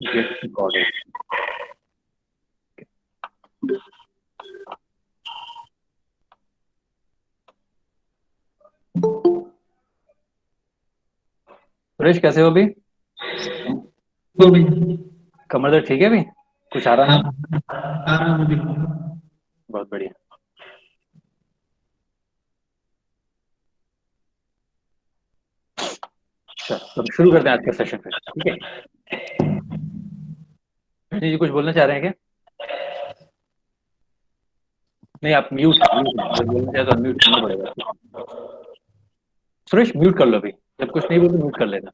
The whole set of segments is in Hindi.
get recorded. सुरेश कैसे हो अभी? कमर दर्द ठीक है अभी? कुछ आ रहा नहीं? बहुत बढ़िया। तो शुरू करते हैं आज के सेशन पे, ठीक है? जी कुछ बोलना चाह रहे हैं क्या? नहीं, आप म्यूट जब बोलना चाहे तो अनम्यूट करना पड़ेगा। सुरेश म्यूट कर लो अभी, जब कुछ नहीं बोलते म्यूट कर लेना।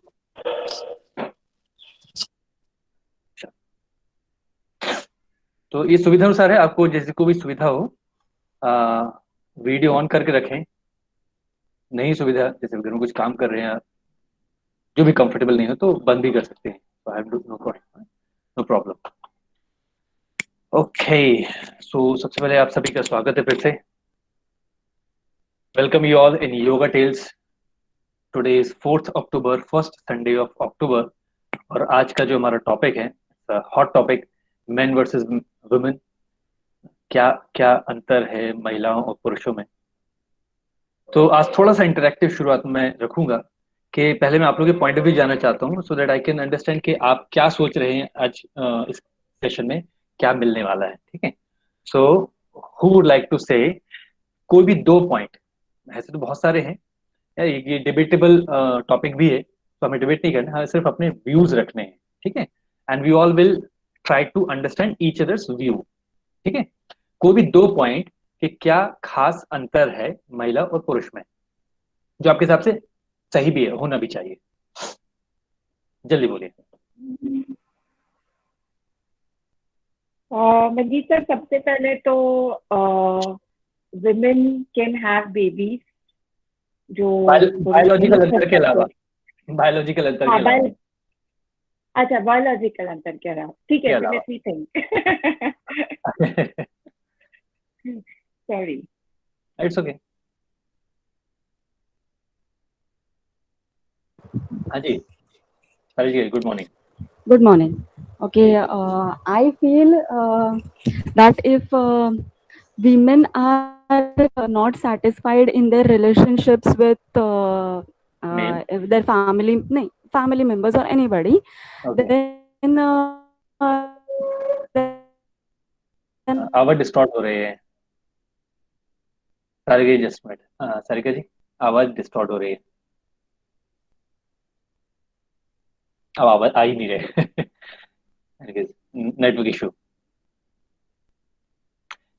तो ये सुविधा अनुसार है, आपको जैसे को भी सुविधा हो वीडियो ऑन करके रखें। नहीं सुविधा, जैसे घर में कुछ काम कर रहे हैं, जो भी कंफर्टेबल नहीं हो तो बंद भी कर सकते हैं। No problem. ओके, सो सबसे पहले आप सभी का स्वागत है फिर से। Welcome you all in yoga tales. Today is 4th October, first Sunday of October. और आज का जो हमारा टॉपिक है, hot topic, men versus women. क्या क्या अंतर है महिलाओं और पुरुषों में। तो आज थोड़ा सा इंटरेक्टिव शुरुआत में रखूंगा कि पहले मैं आप लोगों के पॉइंट ऑफ व्यू जानना चाहता हूँ, सो दैट आई कैन अंडरस्टैंड कि आप क्या सोच रहे हैं आज इस सेशन में क्या मिलने वाला है, ठीक है? So who would like to say कोई भी दो पॉइंट, ऐसे तो बहुत सारे हैं, ये डिबेटेबल टॉपिक भी है, तो हमें डिबेट नहीं करना, हमें सिर्फ अपने व्यूज रखने हैं, ठीक है? And we all will try to understand each others view, ठीक है? कोई भी दो पॉइंट कि क्या खास अंतर है महिला और पुरुष में, जो आपके हिसाब से सही भी है, होना भी चाहिए। जल्दी बोलिए। मंजीत सर, सबसे पहले तो विमेन कैन हैव बेबीज जो बायोलॉजिकल अंतर के अलावा, बायोलॉजिकल अंतर के अलावा, अच्छा बायोलॉजिकल अंतर कह रहा हूँ, ठीक है, let me think. Sorry, it's okay. हाँ जी, Hari ji, good morning. Good morning. Okay, I feel that if women are not satisfied in their relationships with their family members or anybody, then आवाज डिस्टॉर्ट हो रही है। सारिका जी जस्ट मिनट, सारिका जी आवाज डिस्टॉर्ट हो रही है, अब आवाज आ ही नहीं रहे। Network issue.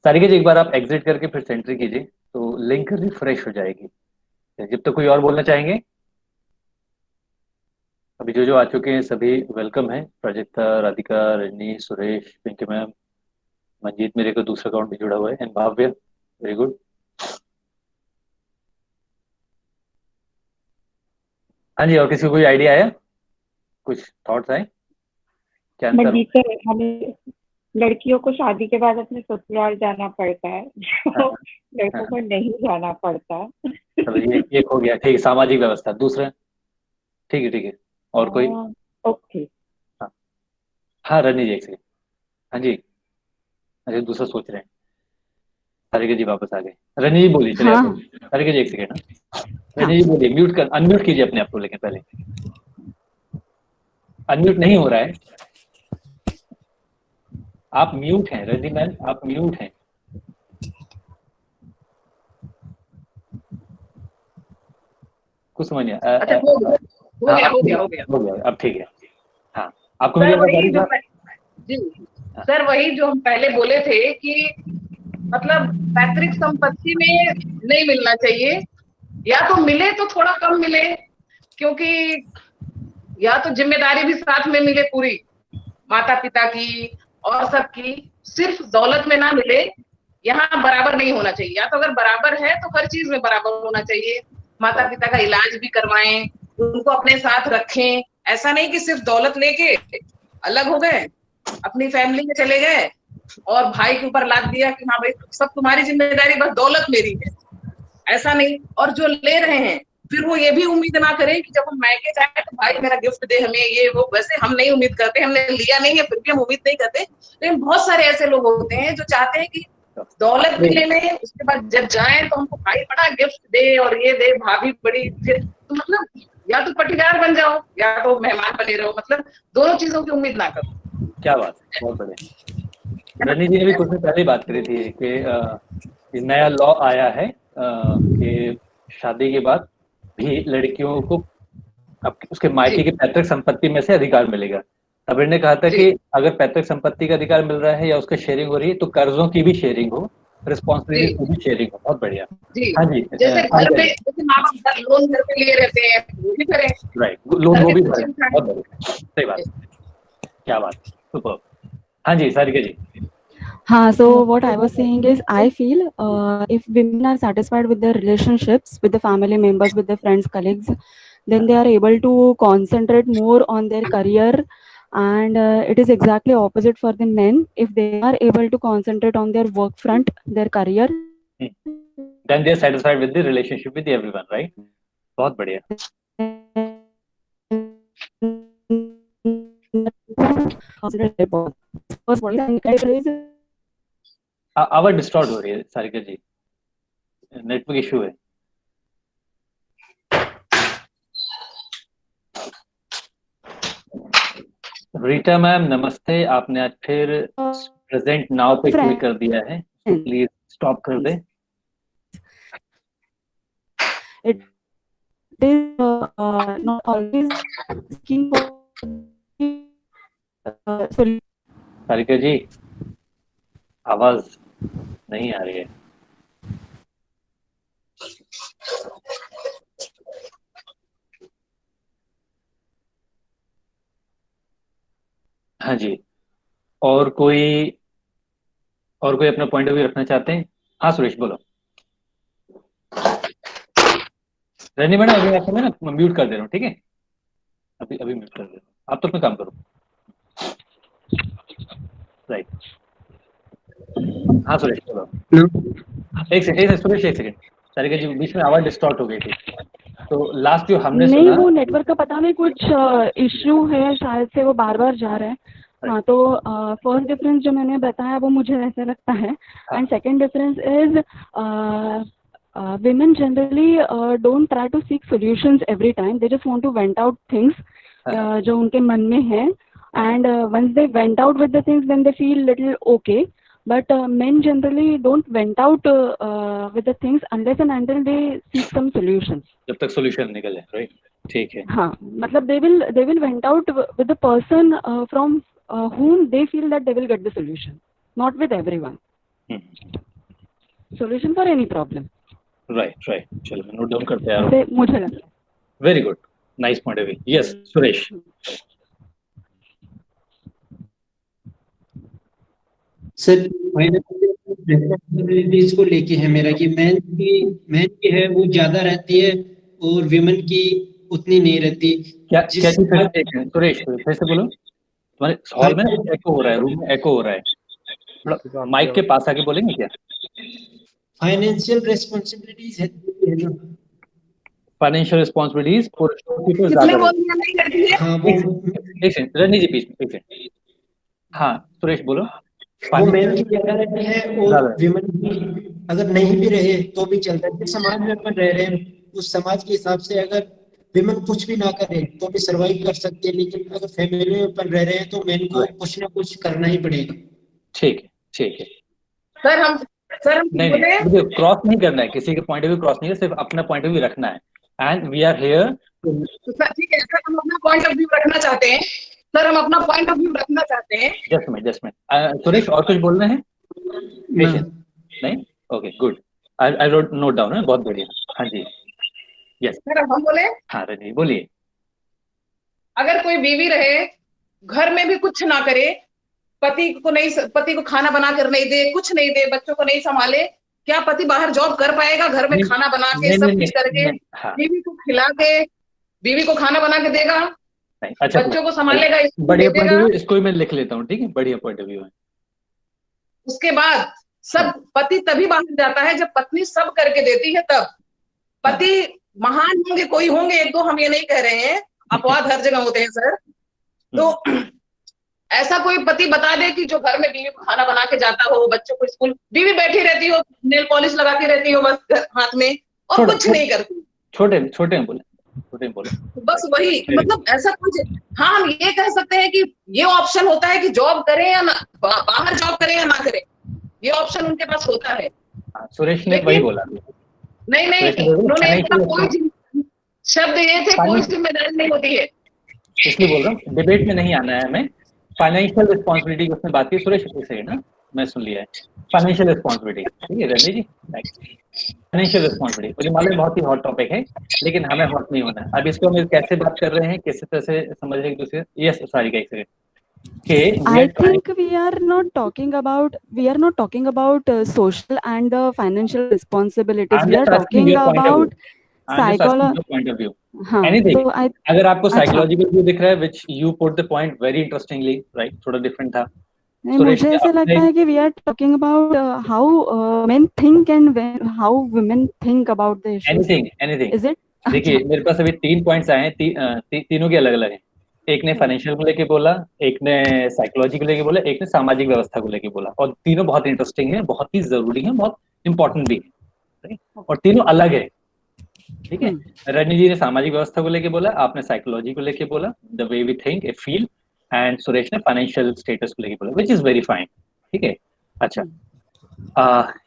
सारिका जी एक बार आप एग्जिट करके फिर सेंट्री कीजिए तो लिंक रिफ्रेश हो जाएगी। जब तक कोई और बोलना चाहेंगे? अभी जो आ चुके हैं सभी वेलकम है। प्राजक्ता, राधिका, रजनी, सुरेश, पिंकी मैम, मंजीत, मेरे को दूसरा अकाउंट भी जुड़ा हुआ है, एंड भाव्य, वेरी गुड। हाँ जी, और किसी को कोई आइडिया आया, कुछ थॉट्स आए? क्या अंतर? मंजीत सर, हमें लड़कियों को शादी के बाद अपने ससुराल जाना पड़ता है, जो लड़कों को नहीं जाना पड़ता। चलो ये एक हो गया, ठीक है, सामाजिक व्यवस्था। दूसरा, ठीक है ठीक है, और कोई? ओके, हाँ हाँ, रजनी जी एक सेकंड। हाँ जी, अच्छा दूसरा सोच रहे हैं। सारिका जी वापस आ गए। रजनी जी बोलिए, चलिए आप। सारिका जी एक सेकंड। रजनी जी बोलिए, म्यूट कर, अनम्यूट कीजिए अपने आप को, लेकिन पहले अनम्यूट नहीं हो रहा है। आप म्यूट हैं रजनी मैम, आप म्यूट हैं। कुछ समझ नहीं आया। अच्छा, हो गया। अब ठीक है। हाँ, आपको मेरी आवाज आ रही है? जी सर, वही जो हम पहले बोले थे कि मतलब पैतृक संपत्ति में नहीं मिलना चाहिए, या तो मिले तो थोड़ा कम मिले, क्योंकि या तो जिम्मेदारी भी साथ में मिले पूरी, माता पिता की और सबकी, सिर्फ दौलत में ना मिले। यहाँ बराबर नहीं होना चाहिए, या तो अगर बराबर है तो हर चीज में बराबर होना चाहिए। माता पिता का इलाज भी करवाएं, उनको अपने साथ रखें। ऐसा नहीं कि सिर्फ दौलत लेके अलग हो गए, अपनी फैमिली में चले गए और भाई के ऊपर लाद दिया कि हाँ भाई सब तुम्हारी जिम्मेदारी, बस दौलत मेरी है। ऐसा नहीं। और जो ले रहे हैं फिर वो ये भी उम्मीद ना करें कि जब हम मायके जाए तो भाई मेरा गिफ्ट दे हमें, ये वो। वैसे हम नहीं उम्मीद करते, हमने लिया नहीं है फिर भी हम उम्मीद नहीं करते। लेकिन बहुत सारे ऐसे लोग होते हैं जो चाहते हैं कि दौलत भी ले लें, उसके बाद जब जाएं तो हमको भाई बड़ा गिफ्ट दे और ये दे, भाभी बड़ी। फिर तो मतलब या तो पटीदार बन जाओ या तो मेहमान बने रहो, मतलब दोनों चीजों की उम्मीद ना करो। क्या बात है, बहुत बढ़िया। रनी जी ने भी कुछ दिन पहले बात करी थी कि नया लॉ आया है कि शादी के बाद भी लड़कियों को उसके मायके की पैतृक संपत्ति में से अधिकार मिलेगा। कबीर ने कहा था कि अगर पैतृक संपत्ति का अधिकार मिल रहा है या उसका शेयरिंग हो रही है तो कर्जों की भी शेयरिंग हो, रिस्पॉन्सिबिलिटी की भी शेयरिंग हो। बहुत बढ़िया। हाँ जी, जैसे घर पे जैसे माँ बाप लोन घर पे लिए रहते हैं वो भी करें, राइट, लोन वो भी भरें। बहुत बढ़िया, सही बात, क्या बात, सुपर। हाँ जी सारिका जी। So what I was saying is, I feel if women are satisfied with their relationships, with the family members, with their friends, colleagues, then they are able to concentrate more on their career. And it is exactly opposite for the men. If they are able to concentrate on their work front, their career, then they are satisfied with the relationship with everyone, right? बहुत बढ़िया। आवाज डिस्टॉर्ट हो रही है सारिका जी, नेटवर्क इशू है। रीटा मैम नमस्ते, आपने आज फिर प्रेजेंट नाउ पे क्लिक कर दिया है, तो प्लीज स्टॉप कर दे। It is not always asking for Sarika जी आवाज नहीं आ रही है। हाँ जी, और कोई अपना पॉइंट ऑफ व्यू रखना चाहते हैं? हाँ सुरेश बोलो। रनी मैडम अभी आपको मैं ना म्यूट कर दे रहा हूँ, ठीक है? अभी म्यूट कर दे रहा हूँ, आप तो अपना काम करो। राइट, हाँ सुरेश बोलो। एक सेकंड सुरेश, एक सेकंड। सारिका जी बीच में आवाज डिस्टॉर्ट हो गई थी, तो लास्ट जो हमने नहीं सुना, वो नेटवर्क का पता नहीं कुछ इश्यू है शायद से, वो बार बार जा रहा है। हाँ, तो फर्स्ट डिफरेंस जो मैंने बताया वो मुझे ऐसा लगता है। And second difference is women generally don't try to seek solutions every time. They just want to vent out things जो उनके मन में है, and once they vent out with the things then they feel little okay. But men generally don't vent out with the things unless and until they seek some solutions. जब तक सॉल्यूशन निकले, राइट? ठीक है। हाँ, मतलब they will vent out with the person from whom they feel that they will get the solution, not with everyone. Solution for any problem. Right, चलो मैं नोट डाउन करते आ रहा हूँ। मुझे लगता है। Very good, nice point of view. Yes Suresh. Sir responsibilities को लेके है मेरा कि मैन की है वो ज्यादा रहती है और विमेन की उतनी नहीं रहती। क्या सुरेश फिर से बोलो, तुम्हारे हॉल में एको हो रहा है, रूम में एको हो रहा है, थोड़ा माइक के पास आके बोलेंगे क्या? फाइनेंशियल रिस्पॉन्सिबिलिटीज है ना, फाइनेंशियल रिस्पॉन्सिबिलिटीज रनी जी बीच में। हाँ सुरेश बोलो। वो मेन की ज्यादा रहती है और विमेन की अगर नहीं भी रहे तो भी चलता है। समाज में अपन रह रहे हैं, उस समाज के हिसाब से अगर विमेन कुछ भी ना करे तो भी सर्वाइव कर सकते हैं, लेकिन अगर फैमिली में अपन रह रहे हैं तो मेन को कुछ ना कुछ करना ही पड़ेगा। ठीक है। सर हम नहीं क्रॉस नहीं करना है, किसी के पॉइंट ऑफ व्यू क्रॉस नहीं है, सिर्फ अपना पॉइंट ऑफ व्यू रखना है। And we are here. ठीक है सर, हम अपना पॉइंट ऑफ व्यू रखना चाहते हैं। जस्ट मिनट सुरेश, और कुछ बोलना है? नहीं, okay good, I wrote note down है। बहुत बढ़िया। हाँ जी, यस सर हम बोले। हाँ रनी बोलिए। अगर कोई बीवी रहे, घर में भी कुछ ना करे, पति को खाना बना कर नहीं दे, कुछ नहीं दे, बच्चों को नहीं संभाले, क्या पति बाहर जॉब कर पाएगा? घर में खाना बना के सब कुछ करके बीवी को खिला के बीवी को खाना बना के देगा? नहीं, अच्छा बच्चों को संभालेगा? बढ़िया पॉइंट ऑफ व्यू, इसको मैं लिख लेता हूँ, ठीक है? बढ़िया पॉइंट ऑफ व्यू है। उसके बाद सब पति तभी बाहर जाता है जब पत्नी सब करके देती है, तब पति महान होंगे, कोई होंगे एक दो, हम ये नहीं कह रहे हैं, अपवाद हर जगह होते हैं सर। तो ऐसा कोई पति बता दे कि जो घर में बीवी को खाना बना के जाता हो, बच्चों को स्कूल, बीवी बैठी रहती हो, नेल पॉलिश लगा के रहती हो बस हाथ में, और कुछ नहीं करती। छोटे छोटे बोले बस वही मतलब ऐसा कुछ। हाँ, हम ये कह सकते हैं कि ये ऑप्शन होता है कि जॉब करें या ना, बाहर जॉब करें या ना करें, ये ऑप्शन उनके पास होता है। सुरेश ने वही बोला। नहीं, उन्होंने ऐसा कोई शब्द ये थे, कोई जिम्मेदारी नहीं होती है, इसलिए बोल रहा हूँ डिबेट में नहीं आना है हमें। फाइनेंशियल रिस्पॉन्सिबिलिटी की उसने बात की, सुरेश से ना मैं सुन लिया है। फाइनेंशियल रिस्पॉन्सिबिलिटी, ठीक है रणजीत जी, फाइनेंशियल रिस्पॉन्सिबिलिटी मुझे मालूम है बहुत ही हॉट टॉपिक है, लेकिन हमें हॉट नहीं होना है। अब इसको हम कैसे बात कर रहे हैं, किस तरह से समझ रहे हैं एक दूसरे। यस सॉरी एक second. I think we are not talking about social and financial responsibilities. We are talking about psychology. Anything. तो अगर आपको साइकोलॉजिकल व्यू दिख रहा है, which you put the point very interestingly, right? थोड़ा डिफरेंट था। नहीं, मुझे ऐसा लगता है कि we are talking about how men think and how women think about the issues. Anything. Is it? देखिए मेरे पास अभी 3 पॉइंट्स आए हैं, तीनों के अलग अलग हैं। एक ने फाइनेंशियल को लेके बोला, एक ने साइकोलॉजी को लेके बोला, एक ने सामाजिक व्यवस्था को लेके बोला, और तीनों बहुत इंटरेस्टिंग है, बहुत ही जरूरी है, बहुत इंपॉर्टेंट भी है, और तीनों अलग है। ठीक है, रजनी जी ने सामाजिक व्यवस्था को लेके बोला, आपने साइकोलॉजी को लेके बोला, the way we think a feel, and Suresh ने फाइनेंशियल स्टेटस को लेके बोला, विच इज वेरी फाइन। ठीक है, अच्छा,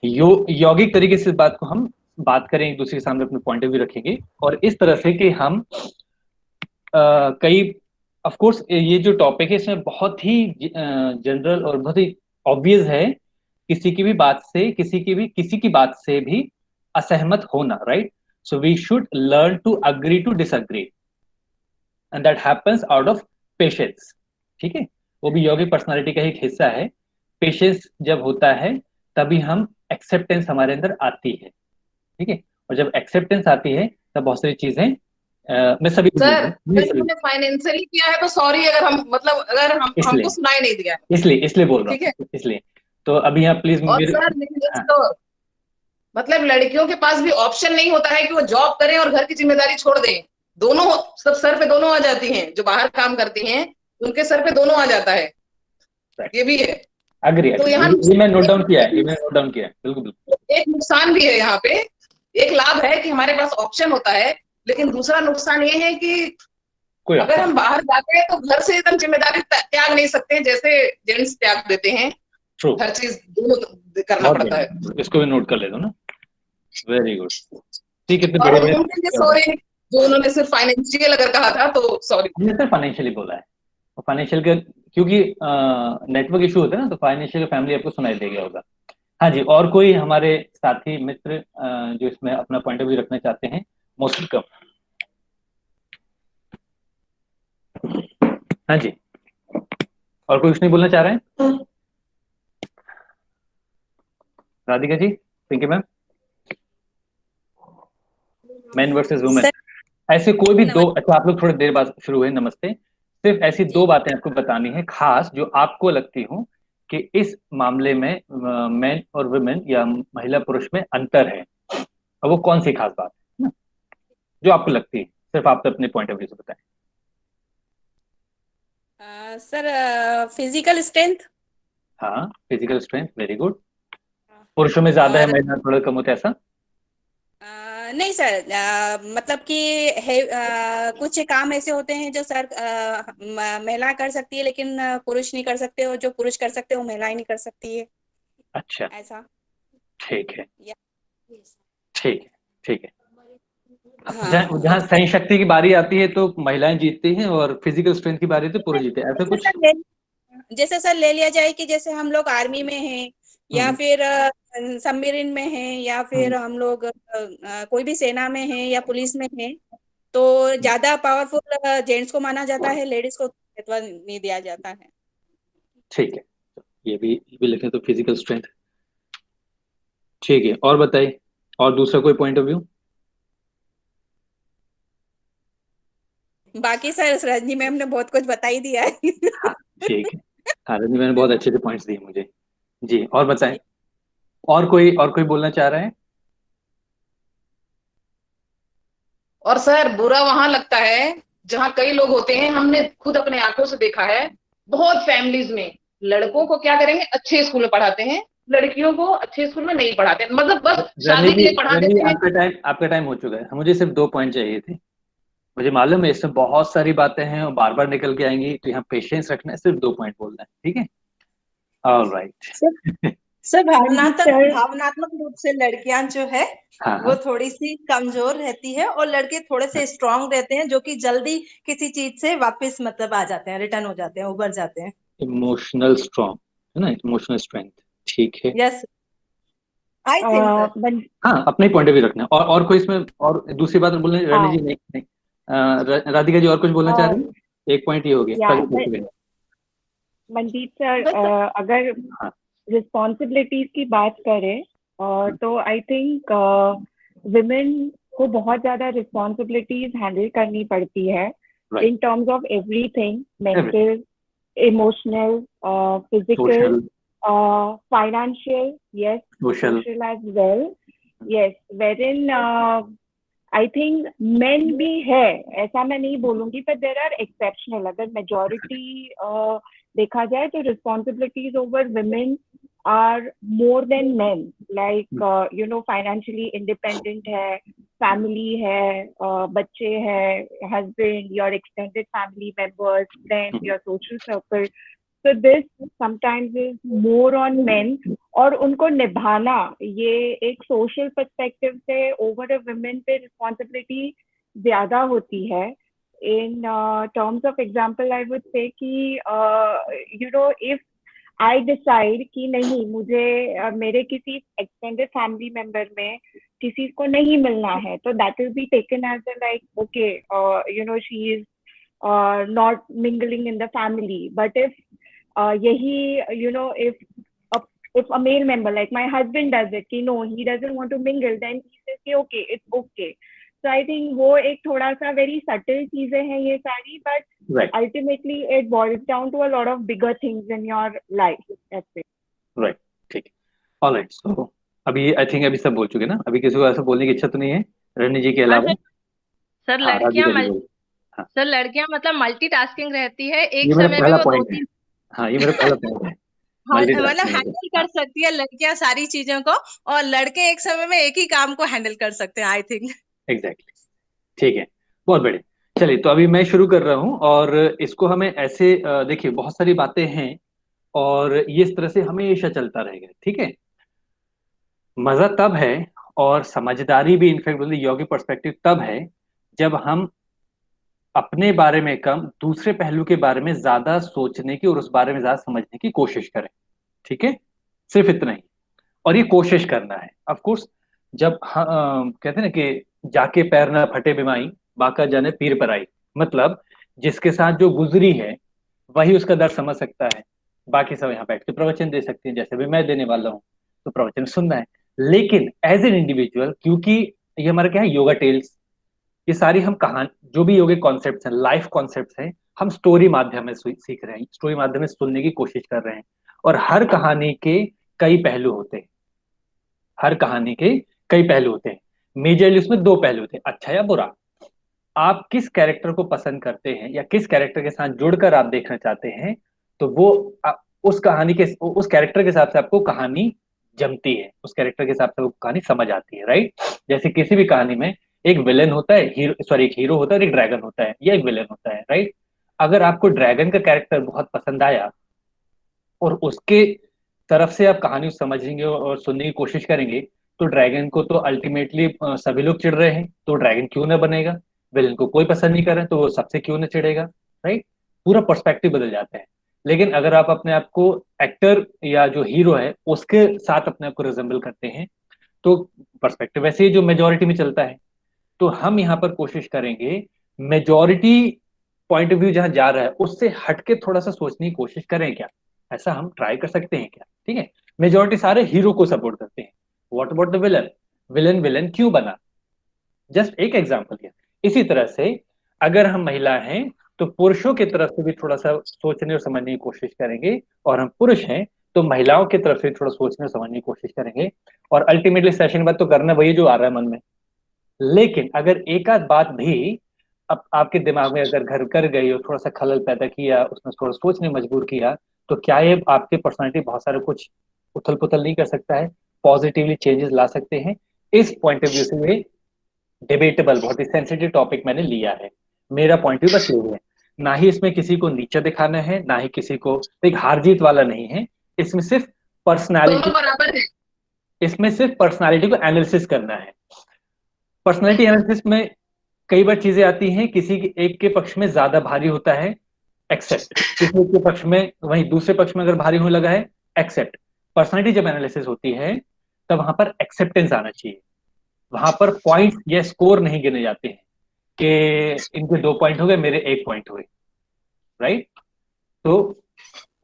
यौगिक तरीके से बात को हम बात करें, एक दूसरे के सामने अपने पॉइंट ऑफ व्यू रखेंगे, और इस तरह से कि हम कई, ऑफ कोर्स ये जो टॉपिक है इसमें बहुत ही जनरल और बहुत ही ऑब्वियस है, किसी की भी बात से, किसी की बात से भी असहमत होना, right? So we should learn to agree to disagree, and that happens out of patience. ठीक है, वो भी यौगिक पर्सनालिटी का एक हिस्सा है। पेशेंस जब होता है तभी हम एक्सेप्टेंस हमारे अंदर आती है। ठीक है, और जब एक्सेप्टेंस आती है तब बहुत सारी चीजें मैं सभी सर मैंने फाइनेंशियली किया है तो सॉरी, अगर हम मतलब अगर हमको सुनाई नहीं दिया, इसलिए बोल रहा हूँ, इसलिए तो अभी यहाँ प्लीज। और सर तो मतलब लड़कियों के पास भी ऑप्शन नहीं होता है कि वो जॉब करें और घर की जिम्मेदारी छोड़ दें। दोनों सब सर पे दोनों आ जाती हैं, जो बाहर काम करती हैं उनके सर पे दोनों आ जाता है, ये भी है। अग्री, तो यहाँ मैं नोट डाउन किया है, बिल्कुल। एक नुकसान भी है यहाँ पे, एक लाभ है कि हमारे पास ऑप्शन होता है, लेकिन दूसरा नुकसान ये है कि अगर हम बाहर जाते हैं तो घर से एकदम जिम्मेदारी त्याग नहीं सकते, जैसे जेंट्स त्याग देते हैं। हर चीज दोनों करना पड़ता है। इसको भी नोट कर ले दो ना, वेरी गुड। ठीक है, सॉरी जो उन्होंने सिर्फ फाइनेंशियल अगर कहा था तो सॉरी, हमने सिर्फ फाइनेंशियली बोला है, और फाइनेंशियल का क्योंकि नेटवर्क इशू होता है ना, तो फाइनेंशियल फैमिली आपको सुनाई दे गया होगा। हाँ जी, और कोई हमारे साथी मित्र जो इसमें अपना पॉइंट ऑफ व्यू रखना चाहते हैं, मोस्ट वेलकम। हाँ जी, और कोई कुछ नहीं बोलना चाह रहे हैं? Radhika ji, Pinky ma'am, man versus women, ऐसे कोई भी दो, अच्छा आप लोग थोड़ी देर बाद शुरू हुए, नमस्ते। सिर्फ ऐसी दो बातें आपको बतानी है खास, जो आपको लगती हो कि इस मामले में मैन और वुमेन या महिला पुरुष में अंतर है, और वो कौन सी खास बात है ना, जो आपको लगती है, सिर्फ आप तो अपने पॉइंट ऑफ व्यू से बताएं। Sir physical strength. हाँ, फिजिकल स्ट्रेंथ, वेरी गुड। पुरुषों में ज्यादा है, महिला थोड़ा कम होता है, ऐसा? नहीं सर, मतलब कि कुछ काम ऐसे होते हैं जो सर महिला कर सकती है लेकिन पुरुष नहीं कर सकते, और जो पुरुष कर सकते हैं वो महिलाएं नहीं कर सकती है। अच्छा, ऐसा। ठीक है, ठीक है। हाँ, जहाँ सही शक्ति की बारी आती है तो महिलाएं जीतती हैं, और फिजिकल स्ट्रेंथ की बारी तो पुरुष जीते हैं, ऐसा कुछ? जैसे सर ले लिया जाए कि जैसे हम लोग आर्मी में हैं, या फिर सबमरीन में हैं, या फिर हम लोग कोई भी सेना में हैं या पुलिस में हैं, तो ज्यादा पावरफुल जेंट्स को माना जाता है, लेडीज को महत्व नहीं दिया जाता है। ठीक है, ये भी लिखें तो फिजिकल स्ट्रेंथ। ठीक है, और बताइए, और दूसरा कोई पॉइंट ऑफ व्यू? बाकी सर रजनी मैम ने बहुत कुछ बता ही दिया है। ठीक है, हाँ रजनी मैम ने बहुत अच्छे से पॉइंट्स दिए मुझे जी। और बताएं, और कोई बोलना चाह रहे हैं? और सर बुरा वहां लगता है जहाँ कई लोग होते हैं, हमने खुद अपने आंखों से देखा है, बहुत फैमिलीज में लड़कों को क्या करेंगे, अच्छे स्कूल में पढ़ाते हैं, लड़कियों को अच्छे स्कूल में नहीं पढ़ाते, मतलब बस शादी के लिए पढ़ा रनी जी, देते हैं। आपका टाइम हो चुका है। मुझे सिर्फ 2 पॉइंट चाहिए थे। मुझे मालूम है इसमें बहुत सारी बातें हैं और बार बार निकल के आएंगी, तो यहाँ पेशेंस रखना है, सिर्फ 2 पॉइंट बोलना है, ठीक है? ऑलराइट। सर मनदीप सर, भावनात्मक रूप से लड़कियां जो है हाँ वो हाँ, थोड़ी सी कमजोर रहती है और लड़के थोड़े से स्ट्रांग रहते हैं, जो कि जल्दी किसी चीज से वापस मतलब आ जाते हैं, रिटर्न हो जाते हैं, उबर जाते हैं। इमोशनल स्ट्रॉन्ग है ना, इमोशनल स्ट्रेंथ, ठीक है। Yes, I think sir. मन, हाँ, अपने पॉइंट ऑफ व्यू रखना है। और कोई इसमें और दूसरी बात बोलने, रानी हाँ, जी नहीं नहीं, राधिका जी और कुछ बोलना चाह रही हैं? एक पॉइंट ये हो गया, या कल पूछ लेंगे। मनदीप सर, बस अगर हाँ रिस्पॉन्सिबिलिटीज की बात करें, तो आई थिंक विमेन को बहुत ज्यादा रिस्पॉन्सिबिलिटीज हैंडल करनी पड़ती है right, in terms of everything, everything, mental, emotional, physical, social, financial, yes, social, social as well, yes, wherein I think men भी है, ऐसा मैं नहीं बोलूंगी, but there are exceptional. अगर majority देखा जाए तो responsibilities over women are more than men. Like financially independent है, family है, बच्चे हैं, husband, your extended family members, friends, your social circle. So this sometimes is more on men, और उनको निभाना, ये एक सोशल पर्सपेक्टिव से ओवर अ वुमेन पे रिस्पॉन्सिबिलिटी ज्यादा होती है. In terms of example I would say कि इफ आई डिसाइड कि नहीं, मुझे मेरे किसी एक्सटेंडेड फैमिली मेंबर में किसी को नहीं मिलना है, तो that will be taken as a like okay, she is not mingling in the family. But if if a male member like my husband does it, कि no, he doesn't want to mingle, then he says कि okay, it's okay. So I think वो एक थोड़ा सा very subtle चीजें हैं ये सारी, but right ultimately it boils down to a lot of bigger things in your life. That's it. Right, ठीक है, ऑलराइट। सो अभी आई थिंक अभी सब बोल चुके ना, अभी किसी को ऐसा बोलने की इच्छा तो नहीं है रनी जी के हाँ अलावा? सर, हाँ, राधिका जी बोलो। हाँ, सर लड़कियां मतलब मल्टीटास्किंग रहती है, ये एक मेरा समय में पहला वो दो पॉइंट है। तीन हाँ, ये मेरा पहला पॉइंट है, मतलब मल्टीटास्किंग। हैंडल कर सकती है लड़कियां सारी चीजों को, और लड़के एक समय में एक ही काम को हैंडल कर सकते हैं, आई थिंक। एग्जैक्टली, ठीक है, बहुत बढ़िया। चलिए, तो अभी मैं शुरू कर रहा हूँ, और इसको हमें ऐसे देखिए, बहुत सारी बातें हैं और ये इस तरह से हमेशा चलता रहेगा, ठीक है? मजा तब है, और समझदारी भी इनफैक्ट बोलते योगी पर्सपेक्टिव तब है, जब हम अपने बारे में कम, दूसरे पहलू के बारे में ज्यादा सोचने की और उस बारे में ज्यादा समझने की कोशिश करें, ठीक है? सिर्फ इतना ही, और ये कोशिश करना है। ऑफ कोर्स, जब कहते हैं ना कि जाके पैर ना फटे बिमाई, बाका जाने पीर पर आई। मतलब जिसके साथ जो गुजरी है वही उसका दर्द समझ सकता है, बाकी सब यहाँ बैठ के प्रवचन दे सकते हैं, जैसे भी मैं देने वाला हूँ, तो प्रवचन सुनना है। लेकिन एज एन इंडिविजुअल, क्योंकि ये हमारा क्या है, योगा टेल्स, ये सारी हम कहानी, जो भी योगिक कॉन्सेप्ट्स हैं, लाइफ कॉन्सेप्ट्स हैं, हम स्टोरी माध्यम में सीख रहे हैं, स्टोरी माध्यम में सुनने की कोशिश कर रहे हैं। और हर कहानी के कई पहलू होते हैं, हर कहानी के कई पहलू होते हैं। मेजरली उसमें 2 पहलू होते हैं, अच्छा या बुरा। आप किस कैरेक्टर को पसंद करते हैं या किस कैरेक्टर के साथ जुड़कर आप देखना चाहते हैं, तो वो उस कहानी के, उस कैरेक्टर के हिसाब से आपको कहानी जमती है, उस कैरेक्टर के हिसाब से वो कहानी समझ आती है, राइट? जैसे किसी भी कहानी में एक विलेन होता है, हीरो, सॉरी, एक हीरो होता है और एक ड्रैगन होता है, या एक विलेन होता है, राइट? अगर आपको ड्रैगन का कैरेक्टर बहुत पसंद आया और उसके तरफ से आप कहानी समझेंगे और सुनने की कोशिश करेंगे, तो ड्रैगन को तो अल्टीमेटली सभी लोग चिढ़ रहे हैं, तो ड्रैगन क्यों ना बनेगा? विलन को कोई पसंद नहीं कर रहे, तो वो सबसे क्यों ना चिढ़ेगा, राइट? पूरा पर्सपेक्टिव बदल जाता है। लेकिन अगर आप अपने आप को एक्टर या जो हीरो है उसके साथ अपने आप को रिजेंबल करते हैं, तो पर्सपेक्टिव वैसे ही जो मेजोरिटी में चलता है। तो हम यहाँ पर कोशिश करेंगे मेजोरिटी पॉइंट ऑफ व्यू जहां जा रहा है उससे हटके थोड़ा सा सोचने की कोशिश करें क्या, ऐसा हम ट्राई कर सकते हैं क्या? ठीक है, मेजोरिटी सारे हीरो को सपोर्ट करते हैं, what about the villain? Villain villain क्यों बना? जस्ट एक एग्जांपल दिया। इसी तरह से अगर हम महिला हैं तो पुरुषों की तरफ से भी थोड़ा सा सोचने और समझने की कोशिश करेंगे, और हम पुरुष हैं तो महिलाओं की तरफ से थोड़ा सोचने और समझने की कोशिश करेंगे। और अल्टीमेटली सेशन बाद तो करना वही जो आ रहा है मन में, लेकिन अगर एक आध बात भी अब आपके दिमाग में अगर घर कर गई और थोड़ा सा खलल पैदा किया, उसमें थोड़ा सोचने मजबूर किया, तो क्या ये आपके पर्सनालिटी बहुत सारा कुछ उथल पुथल नहीं कर सकता है, पॉजिटिवली चेंजेस ला सकते हैं? इस पॉइंट ऑफ व्यू से ये डिबेटेबल, बहुत ही सेंसिटिव टॉपिक मैंने लिया है। मेरा पॉइंट व्यू बस ये है, ना ही इसमें किसी को नीचा दिखाना है, ना ही किसी को, एक हार जीत वाला नहीं है, इसमें सिर्फ पर्सनालिटी, दोनों बराबर है। इसमें सिर्फ पर्सनालिटी को एनालिसिस करना है। पर्सनालिटी एनालिसिस में कई बार चीजें आती हैं, किसी एक के पक्ष में ज्यादा भारी होता है, एक्सेप्ट, किसी एक के पक्ष में, वहीं दूसरे पक्ष में अगर भारी होने लगा है, एक्सेप्ट। पर्सनालिटी जब एनालिसिस होती है तब वहां पर एक्सेप्टेंस आना चाहिए, वहां पर पॉइंट या स्कोर नहीं गिने जाते हैं कि इनके 2 पॉइंट हो गए, मेरे 1 पॉइंट हुए, राइट? तो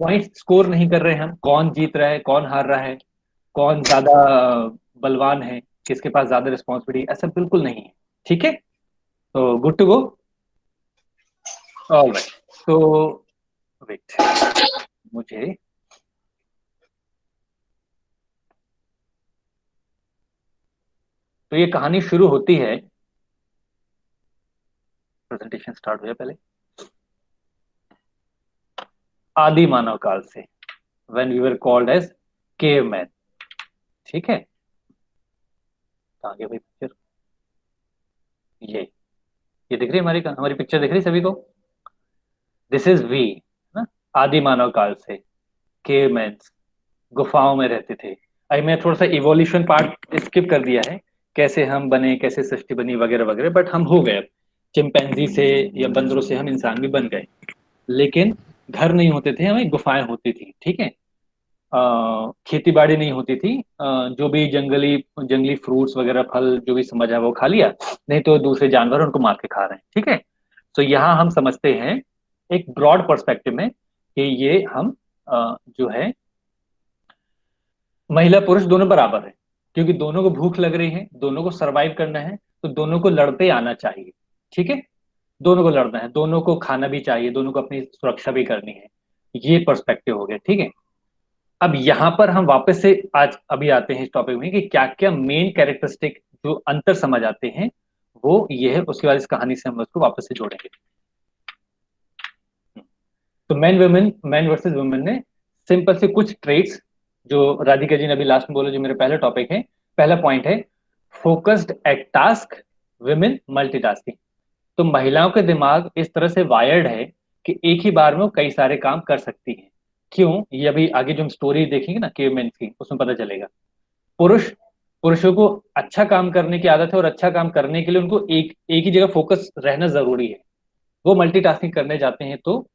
पॉइंट स्कोर नहीं कर रहे हैं हम, कौन जीत रहा है, कौन हार रहा है, कौन ज्यादा बलवान है, किसके पास ज्यादा रिस्पॉन्सिबिलिटी, ऐसा बिल्कुल नहीं है। ठीक है, तो गुड टू गो। ऑलराइट, तो वेट, मुझे तो ये कहानी शुरू होती है, प्रेजेंटेशन स्टार्ट हो जाए पहले, आदि मानव काल से, when we were called as caveman. ठीक है, आगे भाई पिक्चर, ये दिख रही है, हमारी पिक्चर दिख रही है सभी को? दिस इज वी ना, आदि मानव काल से केवमैन्स गुफाओं में रहते थे। अभी मैं थोड़ा सा इवोल्यूशन पार्ट स्किप कर दिया है, कैसे हम बने, कैसे सृष्टि बनी वगैरह वगैरह, बट हम हो गए, चिंपैंजी से या बंदरों से हम इंसान भी बन गए। लेकिन घर नहीं होते थे हमें, गुफाएं होती थी। ठीक है, खेती बाड़ी नहीं होती थी, जो भी जंगली जंगली फ्रूट्स वगैरह फल जो भी समझ है वो खा लिया, नहीं तो दूसरे जानवर उनको मार के खा रहे हैं। ठीक है, तो यहाँ हम समझते हैं एक ब्रॉड पर्सपेक्टिव में कि ये हम जो है महिला पुरुष दोनों बराबर है, क्योंकि दोनों को भूख लग रही है, दोनों को सरवाइव करना है, तो दोनों को लड़ते आना चाहिए। ठीक है, दोनों को लड़ना है, दोनों को खाना भी चाहिए, दोनों को अपनी सुरक्षा भी करनी है। ये पर्सपेक्टिव हो गया। ठीक है, अब यहां पर हम वापस से आज अभी आते हैं इस टॉपिक में कि क्या क्या मेन कैरेक्टरिस्टिक जो अंतर समझ आते हैं वो ये है, उसके बाद इस कहानी से हम उसको वापस से जोड़ेंगे। तो मैन वर्सेस वुमेन ने सिंपल से कुछ ट्रेट्स जो राधिका जी ने अभी लास्ट में बोला, जो मेरा पहला टॉपिक है, पहला पॉइंट है focused eight task, women multitasking. तो महिलाओं के दिमाग इस तरह से वायर्ड है कि एक ही बार में वो कई सारे काम कर सकती हैं। क्यों? ये अभी आगे जो हम स्टोरी देखेंगे ना केवमेन की, उसमें पता चलेगा। पुरुष पुरुषों को अच्छा काम करने की आदत है, और अच्छा काम करने के लिए उनको एक एक ही जगह फोकस रहना जरूरी है। वो मल्टीटास्किंग करने जाते हैं तो,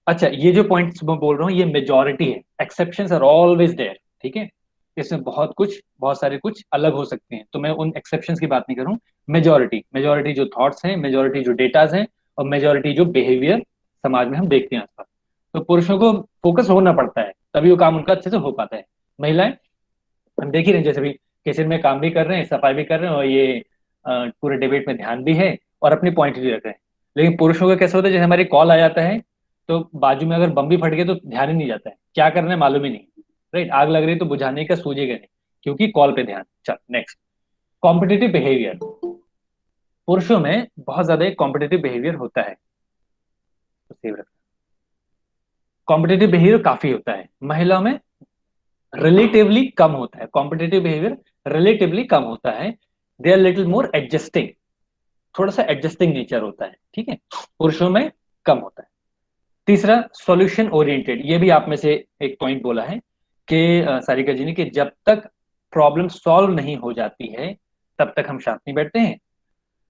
अच्छा ये जो पॉइंट्स मैं बोल रहा हूँ ये मेजॉरिटी है, एक्सेप्शंस आर ऑलवेज देयर। ठीक है, इसमें बहुत सारे कुछ अलग हो सकते हैं, तो मैं उन एक्सेप्शंस की बात नहीं कर रहा हूँ। मेजॉरिटी जो थॉट्स हैं, मेजॉरिटी जो डेटाज हैं, और मेजॉरिटी जो बिहेवियर समाज में हम देखते हैं आसपास, तो पुरुषों को फोकस होना पड़ता है, तभी वो काम उनका अच्छे से हो पाता है। महिलाएं, हम देख ही रहे हैं, जैसे भी किचन में काम भी कर रहे हैं, सफाई भी कर रहे हैं, और ये पूरे डिबेट में ध्यान भी है और अपनी पॉइंट भी रख रहे हैं। लेकिन पुरुषों का कैसे होता है, जैसे हमारी कॉल आ जाता है तो बाजू में अगर बम भी फट गया तो ध्यान ही नहीं जाता है, क्या करना है मालूम ही नहीं। राइट, आग लग रही है तो बुझाने का सूझेगा नहीं, क्योंकि कॉल पे ध्यान। चल नेक्स्ट, कॉम्पिटिटिव बिहेवियर। पुरुषों में बहुत ज्यादा एक कॉम्पिटिटिव बिहेवियर होता है, तो सेव रखना। कॉम्पिटिटिव बिहेवियर काफी होता है, महिलाओं में रिलेटिवली कम होता है। कॉम्पिटिटिव बिहेवियर रिलेटिवली कम होता है, they are little more adjusting, थोड़ा सा एडजस्टिंग नेचर होता है। ठीक है, पुरुषों में कम होता है। तीसरा, सॉल्यूशन ओरिएंटेड। ये भी आप में से एक पॉइंट बोला है कि सारिका जी ने, कि जब तक प्रॉब्लम सॉल्व नहीं हो जाती है तब तक हम शांत नहीं बैठते हैं।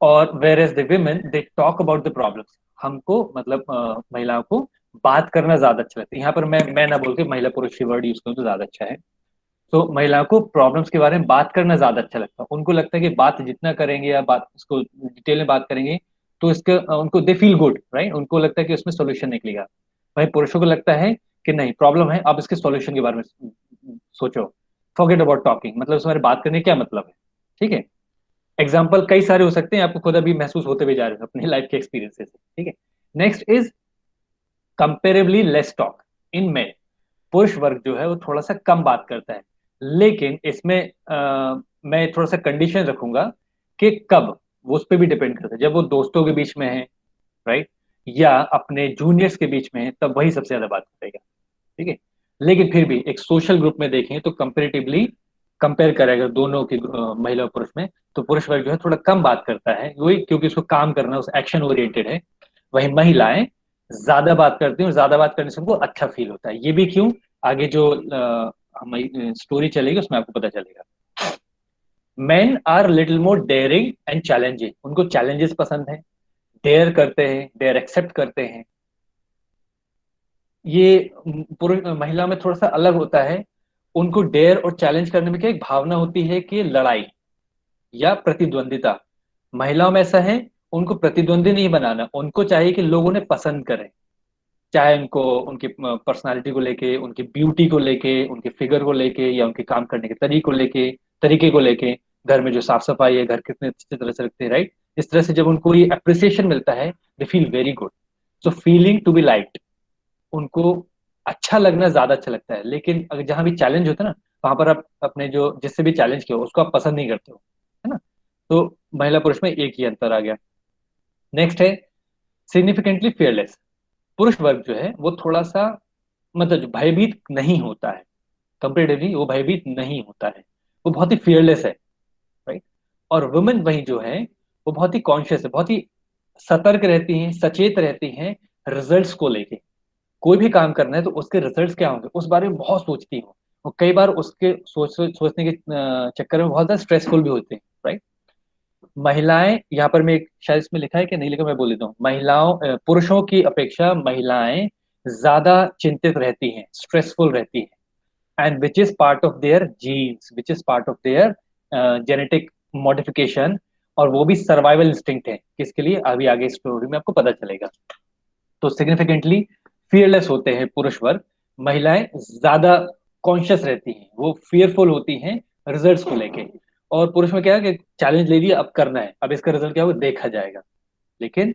और whereas the women they talk about the problems, हमको मतलब महिलाओं को बात करना ज्यादा अच्छा लगता है। यहाँ पर मैं ना बोल के महिला पुरुष वर्ड यूज करूँ तो ज्यादा अच्छा है। तो महिलाओं को प्रॉब्लम्स के बारे में बात करना ज्यादा अच्छा लगता है, उनको लगता है कि बात जितना करेंगे या बात उसको डिटेल में बात करेंगे तो इसका उनको दे फील गुड, राइट, उनको लगता है कि उसमें सॉल्यूशन निकलेगा। भाई पुरुषों को लगता है कि नहीं, प्रॉब्लम है, अब इसके सॉल्यूशन के बारे में सोचो, फॉरगेट अबाउट टॉकिंग, मतलब इस बारे बात करने क्या मतलब है। ठीक है, एग्जाम्पल कई सारे हो सकते हैं, आपको खुद अभी महसूस होते हुए जा रहे हैं अपनी लाइफ के एक्सपीरियंसेस से। ठीक है, next is comparably less talk in main. पुरुष वर्ग जो है वो थोड़ा सा कम बात करता है, लेकिन इसमें मैं थोड़ा सा कंडीशन रखूंगा कि कब, वो उस पर भी डिपेंड करता है। जब वो दोस्तों के बीच में है, राइट, या अपने जूनियर्स के बीच में है, तब वही सबसे ज्यादा बात करेगा, ठीक है। लेकिन फिर भी एक सोशल ग्रुप में देखें तो कंपेरेटिवली कंपेयर करेगा दोनों की, महिला और पुरुष में, तो पुरुष वर्ग जो है थोड़ा कम बात करता है, वही क्योंकि उसको काम करना, उस एक्शन ओरिएंटेड है। वही महिलाएं ज्यादा बात करती हैं, और ज्यादा बात करने से उनको अच्छा फील होता है। ये भी क्यों, आगे जो हमारी स्टोरी चलेगी उसमें आपको पता चलेगा। Men are little more daring and challenging, उनको चैलेंजेस पसंद है, डेयर करते हैं, डेयर एक्सेप्ट करते हैं। ये पुरुष महिला में थोड़ा सा अलग होता है। उनको डेयर और चैलेंज करने में क्या एक भावना होती है कि लड़ाई या प्रतिद्वंदिता। महिलाओं में ऐसा है, उनको प्रतिद्वंदी नहीं बनाना, उनको चाहिए कि लोग उन्हें पसंद करें, चाहे उनको उनकी पर्सनालिटी को लेके, उनकी ब्यूटी को लेके, उनके फिगर को लेके, या उनके काम करने के तरीके को लेके, घर में जो साफ सफाई है, घर कितने अच्छी तरह से रखते हैं, राइट। इस तरह से जब उनको ये अप्रिसिएशन मिलता है, they feel very good. So feeling to be liked, उनको अच्छा लगना ज्यादा अच्छा लगता है। लेकिन अगर जहां भी चैलेंज होता है ना, वहां पर आप अपने जो जिससे भी चैलेंज किया उसको आप पसंद नहीं करते हो, है ना। तो महिला पुरुष में एक ही अंतर आ गया। नेक्स्ट है सिग्निफिकेंटली fearless। पुरुष वर्ग जो है वो थोड़ा सा, मतलब जो भयभीत नहीं होता है, कंपेरेटिवली वो भयभीत नहीं होता है, वो बहुत ही फियरलेस है, राइट। और वुमेन वही जो है वो बहुत ही कॉन्शियस है, बहुत ही सतर्क रहती हैं, सचेत रहती हैं रिजल्ट्स को लेके। कोई भी काम करना है तो उसके रिजल्ट्स क्या होंगे उस बारे में बहुत सोचती हूँ, और कई बार उसके सोचने के चक्कर में बहुत ज्यादा स्ट्रेसफुल भी होते हैं, राइट। महिलाएं, यहाँ पर मैं शायद इसमें लिखा है कि नहीं लिखा, मैं बोल देता हूँ। पुरुषों की अपेक्षा महिलाएं ज्यादा चिंतित रहती हैं, स्ट्रेसफुल रहती हैं, and which is part of their genes, which is part of their genetic modification. और वो भी सर्वाइवल इंस्टिंक्ट है, किसके लिए, अभी आगे स्टोरी में आपको पता चलेगा। तो सिग्निफिकेंटली फियरलेस होते हैं पुरुष वर्ग, महिलाएं ज्यादा कॉन्शियस रहती हैं, वो फियरफुल होती हैं रिजल्ट्स को लेके। और पुरुष में क्या है कि चैलेंज ले लिया, अब करना है, अब इसका रिजल्ट क्या होगा देखा जाएगा। लेकिन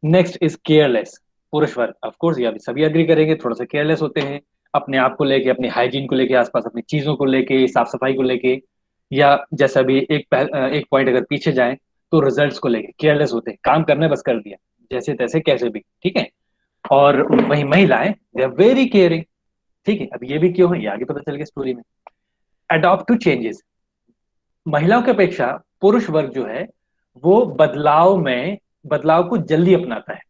नेक्स्ट इज केयरलेस। पुरुष वर्ग ऑफ कोर्स, ये अभी सभी अग्री करेंगे, थोड़ा सा केयरलेस होते हैं अपने आप को लेके, अपनी हाइजीन को लेके, आसपास अपनी चीजों को लेके, साफ सफाई को लेके, या जैसा भी एक पॉइंट अगर पीछे जाए तो रिजल्ट्स को लेके केयरलेस होते हैं, काम करना है बस कर दिया, जैसे तैसे कैसे भी, ठीक है। और वही महिलाएं दे आर वेरी केयरिंग, ठीक है। अब ये भी क्यों है, ये आगे पता चलेगा स्टोरी में। Adopt to changes. महिलाओं की अपेक्षा पुरुष वर्ग जो है वो बदलाव को जल्दी अपनाता है।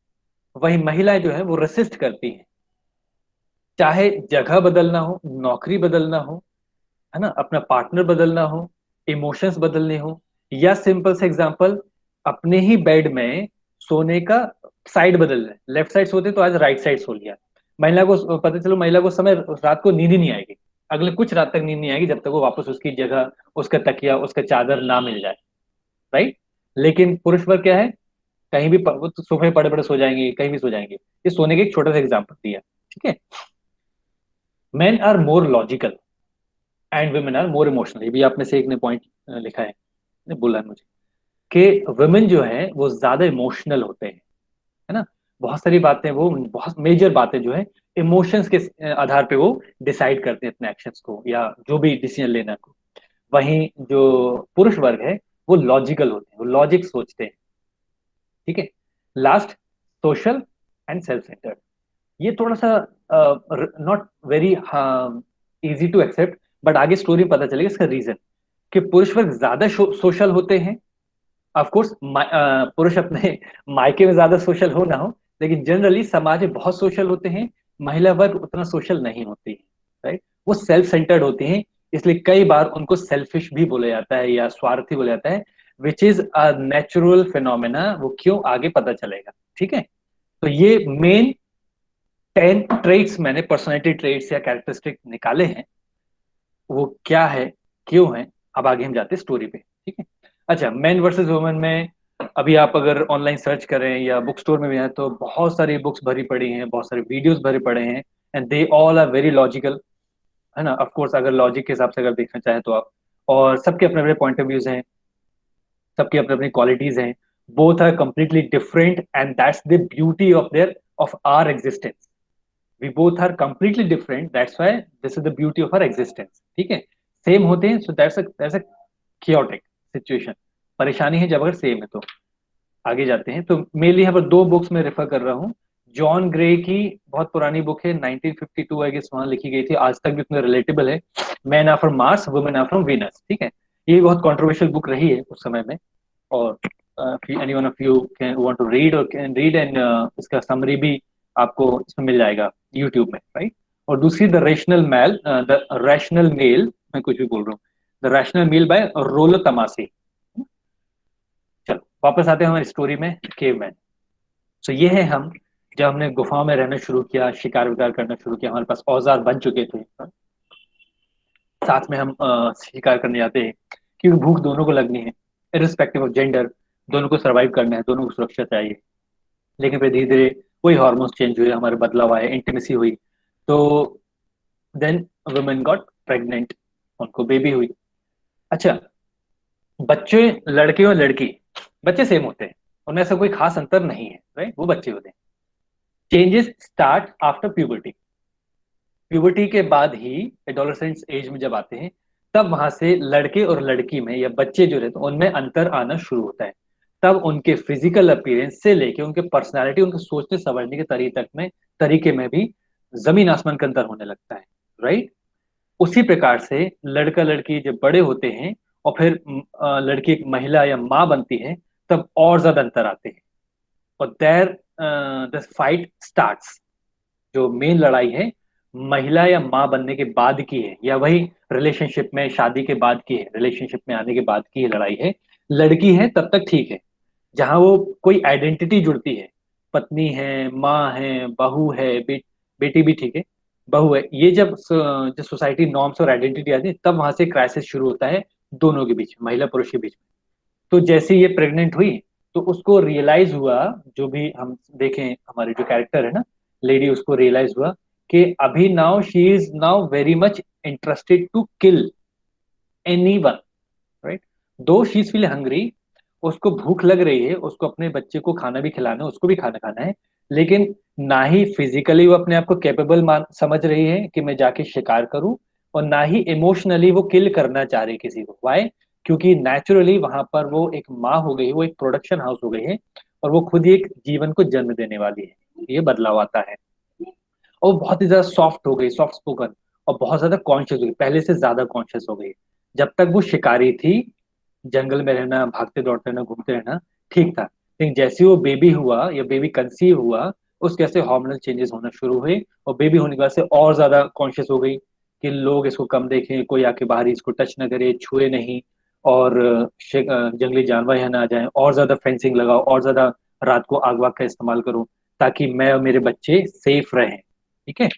वही महिलाएं जो है वो रेसिस्ट करती हैं, चाहे जगह बदलना हो, नौकरी बदलना हो, है ना, अपना पार्टनर बदलना हो, इमोशंस बदलने हो, या सिंपल से एग्जांपल अपने ही बेड में सोने का साइड बदलना है, लेफ्ट साइड सोते तो आज राइट साइड सो लिया। महिला को पता चलो, महिला को समय रात को नींद ही नहीं आएगी, अगले कुछ रात तक नींद नहीं आएगी जब तक वो वापस उसकी जगह, उसका तकिया, उसका चादर ना मिल जाए, राइट। लेकिन पुरुष वर्ग क्या है, कहीं भी वो तो सोफे पड़े पड़े सो जाएंगे, कहीं भी सो जाएंगे। ये सोने के एक छोटा सा एग्जाम्पल दिया, ठीक है। Men are more logical and women are more emotional. ये भी आप में से एक ने पॉइंट लिखा है, ने बोला है मुझे, कि वुमेन जो है वो ज्यादा इमोशनल होते हैं, है ना। बहुत सारी बातें, वो बहुत मेजर बातें जो है इमोशंस के आधार पे वो डिसाइड करते हैं अपने एक्शंस को, या जो भी डिसीजन लेना को। वहीं जो पुरुष वर्ग है वो लॉजिकल होते हैं, वो लॉजिक सोचते हैं, ठीक है। Last, social and self centred. ये थोड़ा सा not very easy to accept, but आगे स्टोरी पता चलेगा इसका रीजन, कि पुरुष वर्ग ज्यादा सोशल होते हैं। ऑफ कोर्स पुरुष अपने मायके में ज्यादा सोशल हो ना हो, लेकिन जनरली समाज में बहुत सोशल होते हैं, महिला वर्ग उतना सोशल नहीं होती है, राइट। वो सेल्फ सेंटर्ड होती हैं, इसलिए कई बार उनको सेल्फिश भी बोला जाता है या स्वार्थी बोला जाता है, which is a natural phenomena. वो क्यों, आगे पता चलेगा, ठीक है। तो ये मेन 10 ट्रेट्स मैंने पर्सनैलिटी ट्रेट्स या कैरेक्टरिस्टिक निकाले हैं, वो क्या है, क्यों है, अब आगे हम जाते हैं स्टोरी पे, ठीक है। अच्छा, मेन वर्सेस वुमेन में अभी आप अगर ऑनलाइन सर्च करें या बुक स्टोर में भी हैं तो बहुत सारी बुक्स भरी पड़ी हैं, बहुत सारे वीडियोस भरे पड़े हैं, and they all are very logical, है ना। ऑफ कोर्स अगर लॉजिक के हिसाब से अगर देखना चाहें तो आप, और सबके अपने अपने पॉइंट ऑफ व्यूज हैं, सबकी अपनी अपनी क्वालिटीज हैं, both are completely different, and that's the beauty of our existence. We both are completely different, that's why this is the beauty of our existence, ठीक है। सेम होते हैं, so that's a chaotic situation, परेशानी है जब अगर सेम है तो। आगे जाते हैं, तो मेनली यहाँ पर दो बुक्स में रेफर कर रहा हूँ। जॉन ग्रे की बहुत पुरानी बुक है, 1952 आई गेस वहां लिखी गई थी, आज तक भी उतना रिलेटेबल है, man are from Mars women are from Venus. ठीक है, ये बहुत कंट्रोवर्शियल बुक रही है उस समय में, और any one of you can want to read और कैन रीड, एंड इसका समरी भी आपको इसमें मिल जाएगा यूट्यूब में, राइट। और दूसरी द रैशनल मेल, मैं कुछ भी बोल रहा हूँ, द रैशनल मेल बाय रोलो तमासी। चलो वापस आते हैं हमारी स्टोरी में, केवमैन। सो ये है हम, जब हमने गुफाओं में रहना शुरू किया, शिकार विकार करना शुरू किया, हमारे पास औजार बन चुके थे, साथ में हम शिकार करने जाते हैं क्योंकि भूख दोनों को लगनी है, इरिस्पेक्टिव ऑफ जेंडर, दोनों को सर्वाइव करना है, दोनों को सुरक्षा चाहिए। लेकिन फिर धीरे धीरे वही हार्मोन्स चेंज हुए, हमारे बदलाव आए, इंटीमेसी हुई, तो देन वुमेन गॉट प्रेग्नेंट, उनको बेबी हुई। अच्छा, बच्चे, लड़के और लड़की, बच्चे सेम होते हैं, उनमें ऐसा कोई खास अंतर नहीं है, राइट, वो बच्चे होते हैं। Changes start after puberty, puberty के बाद ही एडोलेसेंस एज में जब आते हैं, तब वहां से लड़के और लड़की में या बच्चे जो रहते हैं उनमें अंतर आना शुरू होता है। तब उनके फिजिकल अपीयरेंस से लेके उनके पर्सनालिटी, उनके सोचने समझने के तरीके में भी जमीन आसमान का अंतर होने लगता है, राइट। उसी प्रकार से लड़का लड़की जब बड़े होते हैं और फिर लड़की एक महिला या माँ बनती है, तब और ज्यादा अंतर आते हैं, और देयर द फाइट स्टार्ट्स। जो मेन लड़ाई है महिला या माँ बनने के बाद की है, या वही रिलेशनशिप में शादी के बाद की है, रिलेशनशिप में आने के बाद की ये लड़ाई है। लड़की है तब तक ठीक है, जहां वो कोई आइडेंटिटी जुड़ती है, पत्नी है, माँ है, बहू है, बेटी भी ठीक है, बहू है, ये जब जो सोसाइटी नॉर्म्स और आइडेंटिटी आती है, तब वहां से क्राइसिस शुरू होता है दोनों के बीच में, महिला पुरुष के बीच में। तो जैसे ये प्रेग्नेंट हुई, तो उसको रियलाइज हुआ, जो भी हम देखें हमारे जो कैरेक्टर है ना, लेडी, उसको रियलाइज हुआ कि अभी now she is now very much interested to kill anyone, right. Though she is feel hungry, उसको भूख लग रही है, उसको अपने बच्चे को खाना भी खिलाना है, उसको भी खाना खाना है, लेकिन ना ही फिजिकली वो अपने आप को कैपेबल समझ रही है कि मैं जाके शिकार करूं, और ना ही इमोशनली वो किल करना चाह रही किसी को। वाई? क्योंकि नेचुरली वहां पर वो एक माँ हो गई है, वो एक प्रोडक्शन हाउस हो गई है, और वो खुद ही एक जीवन को जन्म देने वाली है। ये बदलाव आता है, और वो बहुत ही ज्यादा सॉफ्ट हो गई, सॉफ्ट स्पोकन, और बहुत ज्यादा कॉन्शियस हो गई, पहले से ज्यादा कॉन्शियस हो गई। जब तक वो शिकारी थी, जंगल में रहना, भागते दौड़ते रहना, घूमते रहना ठीक था, लेकिन जैसे वो बेबी हुआ या बेबी कंसीव हुआ, उसके ऐसे हार्मोनल चेंजेस होना शुरू हुए, और बेबी होने के बाद से और ज्यादा कॉन्शियस हो गई कि लोग इसको कम देखें, कोई आके बाहर इसको टच ना करे, छुए नहीं, और जंगली जानवर यहाँ ना आ जाए, और ज्यादा फेंसिंग लगाओ, और ज्यादा रात को आग वाग का इस्तेमाल करो, ताकि मैं और मेरे बच्चे सेफ रहें। ठीक है,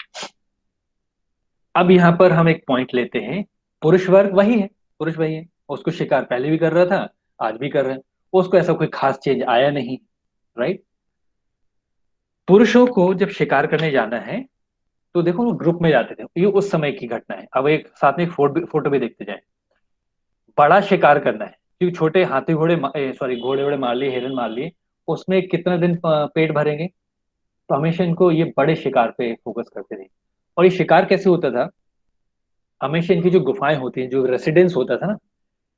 अब यहाँ पर हम एक पॉइंट लेते हैं, पुरुष वर्ग वही है, पुरुष वही है, उसको शिकार पहले भी कर रहा था, आज भी कर रहे हैं, उसको ऐसा कोई खास चेंज आया नहीं, राइट। पुरुषों को जब शिकार करने जाना है, तो देखो वो ग्रुप में जाते थे, ये उस समय की घटना है। अब एक साथ में एक फोटो भी देखते जाए। बड़ा शिकार करना है, क्योंकि छोटे हाथी घोड़े, सॉरी, घोड़े वोड़े मार लिए, हिरन मार लिए, उसमें कितना दिन पेट भरेंगे, तो हमेशा इनको ये बड़े शिकार पे फोकस करते थे। और ये शिकार कैसे होता था, हमेशा इनकी जो गुफाएं होती हैं, जो रेसिडेंस होता था ना,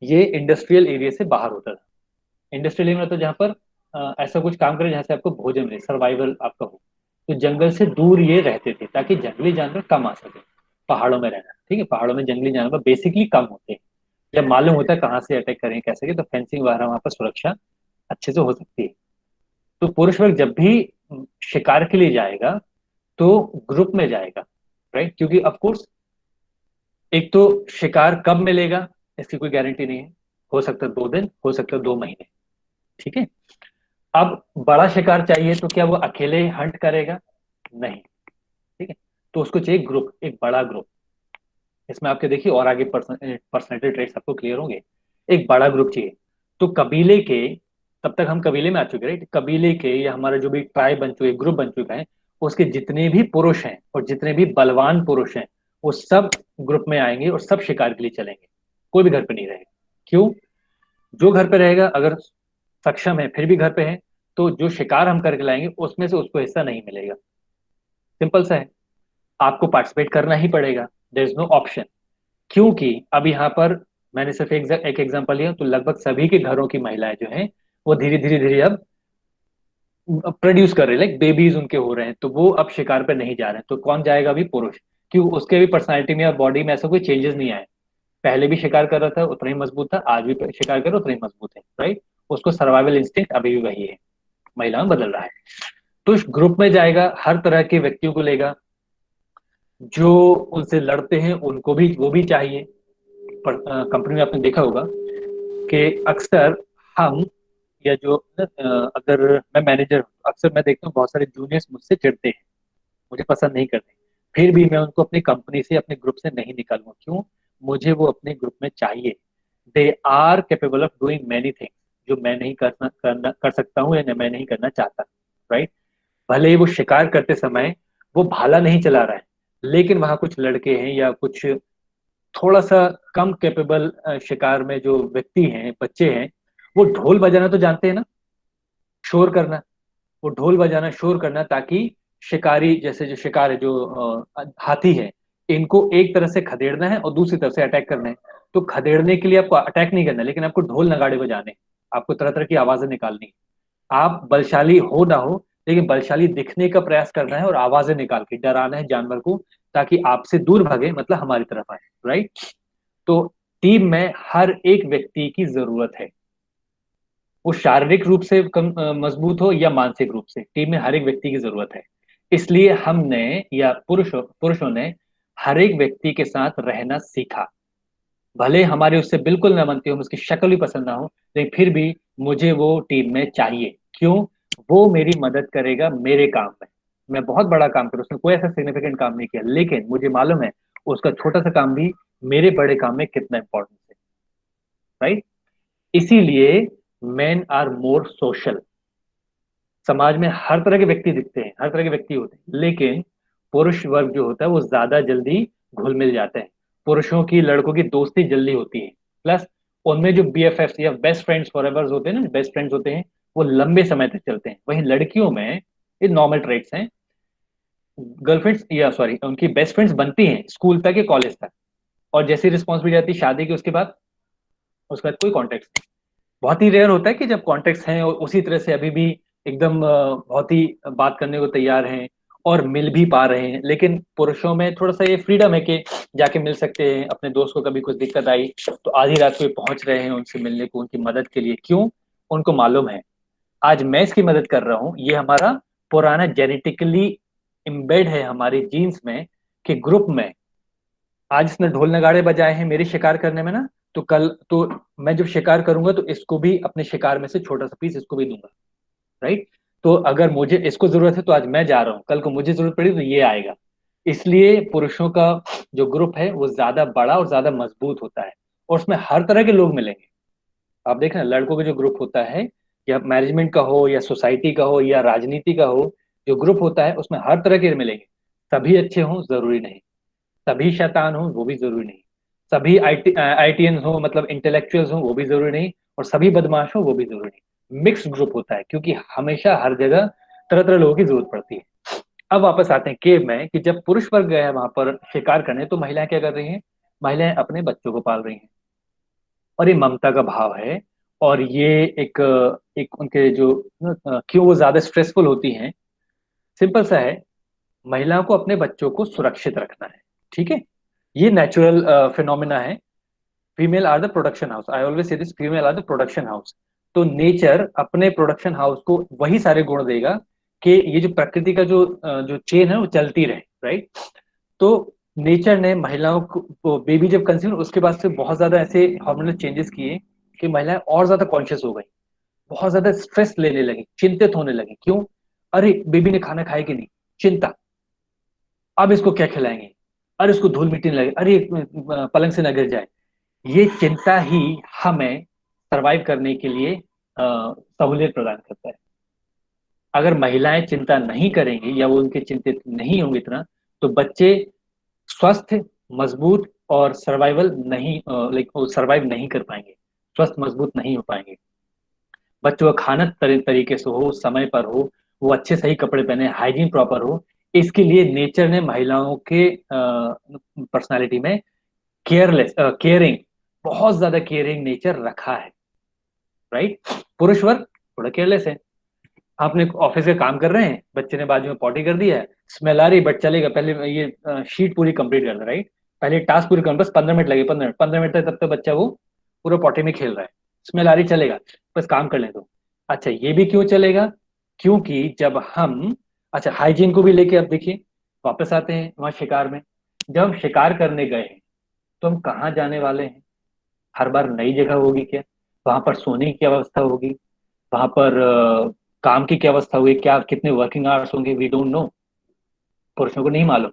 ये इंडस्ट्रियल एरिया से बाहर होता था। इंडस्ट्रियल एरिया मतलब जहाँ पर ऐसा कुछ काम करे जहाँ से आपको भोजन मिले, सर्वाइवल आपका हो, तो जंगल से दूर ये रहते थे, ताकि जंगली जानवर कम आ सके। पहाड़ों में रहना, ठीक है, पहाड़ों में जंगली जानवर बेसिकली कम होते हैं, जब मालूम होता है कहाँ से अटैक करें कैसे, तो फेंसिंग वगैरह वहां पर सुरक्षा अच्छे से हो सकती है। तो पुरुष वर्ग जब भी शिकार के लिए जाएगा, तो ग्रुप में जाएगा, राइट, क्योंकि ऑफकोर्स एक तो शिकार कब मिलेगा इसकी कोई गारंटी नहीं है, हो सकता है 2 दिन, हो सकता है 2 महीने, ठीक है। अब बड़ा शिकार चाहिए, तो क्या वो अकेले हंट करेगा? नहीं, ठीक है, तो उसको चाहिए ग्रुप, एक बड़ा ग्रुप। इसमें आपके देखिए और आगे पर्सनैलिटी ट्रेट्स आपको क्लियर होंगे। एक बड़ा ग्रुप चाहिए, तो कबीले के, तब तक हम कबीले में आ चुके, राइट, कबीले के या हमारा जो भी ट्राइब बन चुके, ग्रुप बन चुका है, उसके जितने भी पुरुष हैं और जितने भी बलवान पुरुष हैं, वो सब ग्रुप में आएंगे और सब शिकार के लिए चलेंगे, कोई भी घर पे नहीं रहेगा। क्यों? जो घर पे रहेगा अगर सक्षम है, फिर भी घर पे है, तो जो शिकार हम करके लाएंगे उसमें से उसको हिस्सा नहीं मिलेगा। सिंपल सा है, आपको पार्टिसिपेट करना ही पड़ेगा, देयर इज नो ऑप्शन। क्योंकि अब यहाँ पर मैंने सिर्फ एक एग्जांपल लिया, तो लगभग सभी के घरों की महिलाएं जो हैं वो धीरे धीरे धीरे अब प्रोड्यूस कर रहे हैं, लाइक बेबीज उनके हो रहे हैं, तो वो अब शिकार पे नहीं जा रहे हैं। तो कौन जाएगा अभी? पुरुष। क्यों? उसके भी पर्सनालिटी में या बॉडी में ऐसा कोई चेंजेस नहीं आए। पहले भी शिकार कर रहा था, उतना ही मजबूत था, आज भी शिकार कर रहा उतना ही मजबूत है, राइट। उसको सर्वाइवल इंस्टिंक्ट अभी भी वही है, महिला में बदल रहा है। तो इस ग्रुप में जाएगा, हर तरह के व्यक्तियों को लेगा, जो उनसे लड़ते हैं उनको भी वो भी चाहिए। पर कंपनी में आपने देखा होगा कि अक्सर हम या जो अगर मैं मैनेजर हूं, अक्सर मैं देखता हूँ बहुत सारे जूनियर्स मुझसे चिढ़ते हैं, मुझे पसंद नहीं करते, फिर भी मैं उनको अपनी कंपनी से, अपने ग्रुप से नहीं निकालूंगा। क्यों? मुझे वो अपने ग्रुप में चाहिए। They are capable of doing many things जो मैं नहीं कर सकता हूँ या मैं नहीं करना चाहता, राइट। भले ही वो शिकार करते समय वो भाला नहीं चला रहा है, लेकिन वहां कुछ लड़के हैं या कुछ थोड़ा सा कम कैपेबल शिकार में जो व्यक्ति हैं, बच्चे हैं, वो ढोल बजाना तो जानते हैं ना, शोर करना। वो ढोल बजाना, शोर करना, ताकि शिकारी, जैसे जो शिकार है, जो हाथी है, इनको एक तरफ से खदेड़ना है और दूसरी तरफ से अटैक करना है। तो खदेड़ने के लिए आपको अटैक नहीं करना है, लेकिन आपको ढोल नगाड़े बजाने हैं, आपको तरह तरह की आवाजें निकालनी है। आप बलशाली हो ना हो, लेकिन बलशाली दिखने का प्रयास करना है और आवाजें निकाल के डराना है जानवर को, ताकि आपसे दूर भागे, मतलब हमारी तरफ आए, राइट। तो टीम में हर एक व्यक्ति की जरूरत है, वो शारीरिक रूप से कम मजबूत हो या मानसिक रूप से, टीम में हर एक व्यक्ति की जरूरत है। इसलिए हमने या पुरुषों ने हर एक व्यक्ति के साथ रहना सीखा। भले हमारे उससे बिल्कुल न बनती हो, उसकी शक्ल भी पसंद ना हो, लेकिन फिर भी मुझे वो टीम में चाहिए। क्यों? वो मेरी मदद करेगा मेरे काम में। मैं बहुत बड़ा काम करूँ, उसने कोई ऐसा सिग्निफिकेंट काम नहीं किया, लेकिन मुझे मालूम है उसका छोटा सा काम भी मेरे बड़े काम में कितना इंपॉर्टेंट है, राइट। इसीलिए मेन आर मोर सोशल। समाज में हर तरह के व्यक्ति दिखते हैं, हर तरह के व्यक्ति होते हैं, लेकिन पुरुष वर्ग जो होता है वो ज्यादा जल्दी घुल मिल जाते हैं। पुरुषों की, लड़कों की दोस्ती जल्दी होती है, प्लस उनमें जो BFFs या बेस्ट फ्रेंड्स फॉरएवर होते हैं ना, बेस्ट फ्रेंड्स होते हैं, वो लंबे समय तक चलते हैं। वहीं लड़कियों में ये नॉर्मल ट्रेट्स हैं, गर्लफ्रेंड्स या सॉरी उनकी बेस्ट फ्रेंड्स बनती हैं स्कूल तक या कॉलेज तक, और जैसी रिस्पॉन्सिबिलिटी आती है शादी की, उसके बाद कोई कॉन्टेक्ट नहीं। बहुत ही रेयर होता है कि जब कॉन्टेक्ट हैं और उसी तरह से अभी भी एकदम बहुत ही बात करने को तैयार हैं और मिल भी पा रहे हैं। लेकिन पुरुषों में थोड़ा सा ये फ्रीडम है कि जाके मिल सकते हैं, अपने दोस्त को कभी कुछ दिक्कत आई तो आधी रात को पहुंच रहे हैं उनसे मिलने को, उनकी मदद के लिए। क्यों? उनको मालूम है आज मैं इसकी मदद कर रहा हूँ, ये हमारा पुराना जेनेटिकली इम्बेड है हमारे जीन्स में, कि ग्रुप में आज इसने ढोल नगाड़े बजाए हैं मेरे शिकार करने में ना, तो कल तो मैं जब शिकार करूंगा तो इसको भी अपने शिकार में से छोटा सा पीस इसको भी दूंगा, राइट। तो अगर मुझे इसको जरूरत है तो आज मैं जा रहा हूँ, कल को मुझे जरूरत पड़ी तो ये आएगा। इसलिए पुरुषों का जो ग्रुप है वो ज्यादा बड़ा और ज्यादा मजबूत होता है, और उसमें हर तरह के लोग मिलेंगे। आप देखें ना, लड़कों का जो ग्रुप होता है, या मैनेजमेंट का हो या सोसाइटी का हो या राजनीति का हो, जो ग्रुप होता है उसमें हर तरह के मिलेंगे। सभी अच्छे हों जरूरी नहीं, सभी शैतान हो वो भी जरूरी नहीं, सभी आईटीएन हो मतलब इंटेलेक्चुअल्स हो वो भी जरूरी नहीं, और सभी बदमाश हो वो भी जरूरी नहीं। मिक्स ग्रुप होता है, क्योंकि हमेशा हर जगह तरह तरह लोगों की जरूरत पड़ती है। अब वापस आते हैं केव में, कि जब पुरुष वर्ग गए हैं वहां पर शिकार करने, तो महिलाएं क्या कर रही हैं? महिलाएं अपने बच्चों को पाल रही हैं, और ये ममता का भाव है। और ये एक एक उनके जो क्यों वो ज्यादा स्ट्रेसफुल होती हैं, सिंपल सा है, महिलाओं को अपने बच्चों को सुरक्षित रखना है, ठीक है। ये नेचुरल फिनोमिना है। Female are the production house, I always say this, female are the production house. तो नेचर अपने प्रोडक्शन हाउस को वही सारे गुण देगा कि ये जो प्रकृति का जो चेन है वो चलती रहे, राइट। तो नेचर ने महिलाओं को बेबी जब कंसीव उसके बाद से बहुत ज्यादा ऐसे हार्मोनल चेंजेस किए कि महिलाएं और ज्यादा कॉन्शियस हो गई, बहुत ज्यादा स्ट्रेस लेने लगी, चिंतित होने लगी। क्यों? अरे बेबी ने खाना खाया कि नहीं, चिंता, अब इसको क्या खिलाएंगे, अरे इसको धूल मिट्टी न लगे, अरे पलंग से न गिर जाए। ये चिंता ही हमें सरवाइव करने के लिए सहूलियत प्रदान करता है। अगर महिलाएं चिंता नहीं करेंगी या वो उनके चिंतित नहीं होंगे इतना, तो बच्चे स्वस्थ, मजबूत और सर्वाइवल नहीं, लाइक सर्वाइव नहीं कर पाएंगे, स्वस्थ मजबूत नहीं हो पाएंगे। बच्चों का खाना तरीके से हो, समय पर हो, वो अच्छे सही कपड़े पहने, हाइजीन प्रॉपर हो। इसके लिए नेचर ने महिलाओं के पर्सनालिटी में केयरिंग बहुत ज्यादा केयरिंग नेचर रखा है, राइट। पुरुष वर्ग थोड़ा केयरलेस है। आपने ऑफिस का काम कर रहे हैं, बच्चे ने बाजू में पॉटी कर दिया है, स्मेल आ रही, बट चलेगा, पहले ये शीट पूरी कंप्लीट कर दे, राइट। पहले टास्क पूरी कर, बस 15 मिनट लगे, 15 मिनट तक, तब तक बच्चा वो पूरा पॉटी में खेल रहा है, स्मेल आ रही, चलेगा, बस काम कर ले दो। अच्छा, ये भी क्यों चलेगा? क्योंकि जब हम, अच्छा हाइजीन को भी लेके अब देखिए, वापस आते हैं वहां शिकार में। जब हम शिकार करने गए हैं तो हम कहाँ जाने वाले हैं? हर बार नई जगह होगी क्या? वहां पर सोने की क्या व्यवस्था होगी? वहां पर काम की क्या अवस्था होगी? क्या कितने वर्किंग आवर्स होंगे? वी डोंट नो, पुरुषों को नहीं मालूम।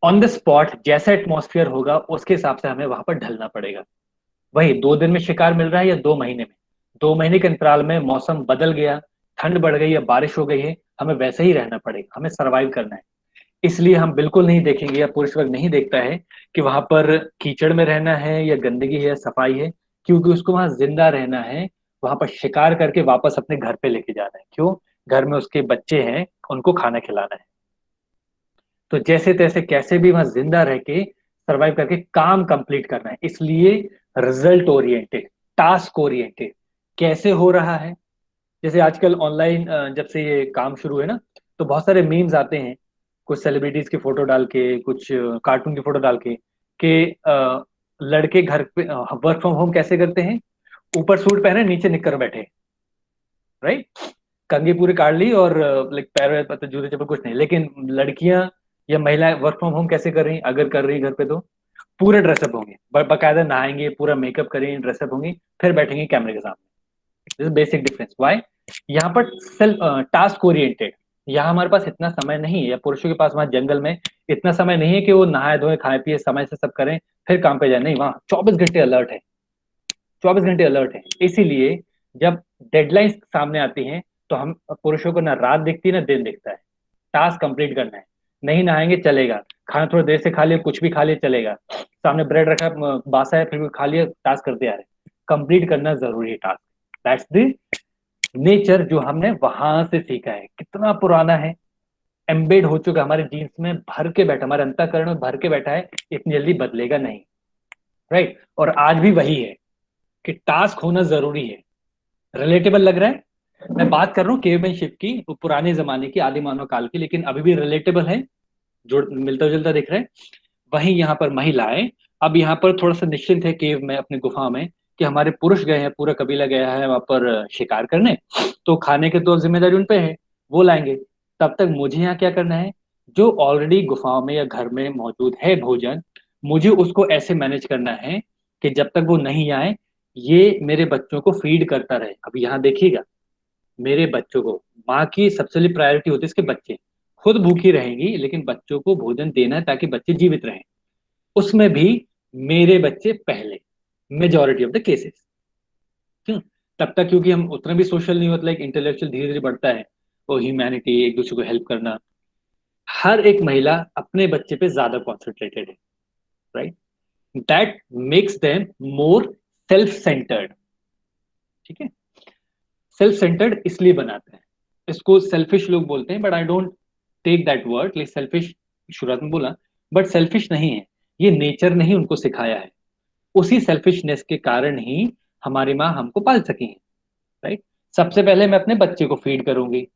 ऑन द स्पॉट जैसा एटमॉस्फेयर होगा उसके हिसाब से हमें वहां पर ढलना पड़ेगा। वही 2 दिन में शिकार मिल रहा है या 2 महीने में, 2 महीने के अंतराल में मौसम बदल गया, ठंड बढ़ गई या बारिश हो गई है, हमें वैसे ही रहना पड़ेगा, हमें सरवाइव करना है। इसलिए हम बिल्कुल नहीं देखेंगे, या पुरुष वर्ग नहीं देखता है कि वहां पर कीचड़ में रहना है या गंदगी है या सफाई है, क्योंकि उसको वहां जिंदा रहना है, वहां पर शिकार करके वापस अपने घर पे लेके जाना है। क्यों? घर में उसके बच्चे हैं, उनको खाना खिलाना है। तो जैसे तैसे कैसे भी वहां जिंदा रह के सरवाइव करके काम कंप्लीट करना है। इसलिए रिजल्ट ओरिएंटेड, टास्क ओरिएंटेड कैसे हो रहा है। जैसे आजकल ऑनलाइन जब से ये काम शुरू है ना, तो बहुत सारे मीम्स आते हैं, कुछ सेलिब्रिटीज की फोटो डाल के, कुछ कार्टून की फोटो डाल के, कि लड़के घर पे वर्क फ्रॉम होम कैसे करते हैं, ऊपर सूट पहने नीचे निक्कर बैठे, राइट, कंघी पूरी काट ली और लाइक पैर वैर पर जूते चप्पल कुछ नहीं। लेकिन लड़कियां या महिलाएं वर्क फ्रॉम होम कैसे कर रही हैं? अगर कर रही घर पे तो पूरे ड्रेसअप होंगे, बाकायदा नहाएंगे, पूरा मेकअप करेंगे, ड्रेसअप होंगी, फिर बैठेंगे कैमरे के सामने। This basic difference. व्हाई? यहाँ पर सेल्फ टास्क ओरिएंटेड, यहाँ हमारे पास इतना समय नहीं है, या पुरुषों के पास वहां जंगल में इतना समय नहीं है कि वो नहाए धोए खाए पिए समय से सब करें फिर काम पे जाए। नहीं, वहां 24 घंटे अलर्ट है, 24 घंटे अलर्ट है। इसीलिए जब डेडलाइंस सामने आती हैं तो हम पुरुषों को ना रात दिखती है ना दिन दिखता है। टास्क कंप्लीट करना है, नहीं नहाएंगे चलेगा, खाना थोड़ा देर से खा लिया, कुछ भी खा लिया चलेगा, सामने ब्रेड रखा बासा है फिर भी खा लिया, टास्क करते आ रहे, कंप्लीट करना जरूरी है टास्क। दैट्स द नेचर जो हमने वहां से सीखा है, कितना पुराना है, एम्बेड हो चुका हमारे जीन्स में, भर के बैठा, हमारे अंतःकरण में भर के बैठा है, इतनी जल्दी बदलेगा नहीं, राइट। और आज भी वही है कि टास्क होना जरूरी है। रिलेटेबल लग रहा है? मैं बात कर रहा हूँ केवमैनशिप की, वो पुराने जमाने की, आदि मानव काल की, लेकिन अभी भी रिलेटेबल है, जुड़ मिलता जुलता दिख रहा है। वहीं यहाँ पर महिलाएं अब यहाँ पर थोड़ा सा निश्चिंत है केव में, अपने गुफा में, कि हमारे पुरुष गए हैं, पूरा कबीला गया है वहां पर शिकार करने, तो खाने के तो जिम्मेदारी उन पे है, वो लाएंगे। तब तक मुझे यहाँ क्या करना है? जो ऑलरेडी गुफाओं में या घर में मौजूद है भोजन, मुझे उसको ऐसे मैनेज करना है कि जब तक वो नहीं आए ये मेरे बच्चों को फीड करता रहे। अब यहाँ देखिएगा, मेरे बच्चों को, माँ की सबसे पहली प्रायोरिटी होती है इसके बच्चे, खुद भूखी रहेंगी लेकिन बच्चों को भोजन देना है ताकि बच्चे जीवित रहें, उसमें भी मेरे बच्चे पहले, मेजोरिटी ऑफ द केसेस। क्यों? तब तक क्योंकि हम उतना भी सोशल नहीं होता, लाइक इंटेलेक्चुअल धीरे धीरे बढ़ता है, वो ह्यूमैनिटी, एक दूसरे को हेल्प करना। हर एक महिला अपने बच्चे पे ज्यादा कॉन्सेंट्रेटेड है, right. That makes them more self centred, ठीक है। सेल्फ सेंटर्ड इसलिए बनाते हैं, इसको सेल्फिश लोग बोलते हैं, but I don't take that word, like selfish शुरुआत में बोला, बट सेल्फिश नहीं है, ये नेचर ने ही उनको सिखाया है। उसी सेल्फिशनेस के कारण ही हमारी माँ हमको पाल सकी है, राइट। सबसे पहले मैं अपने बच्चे को फीड करूंगी,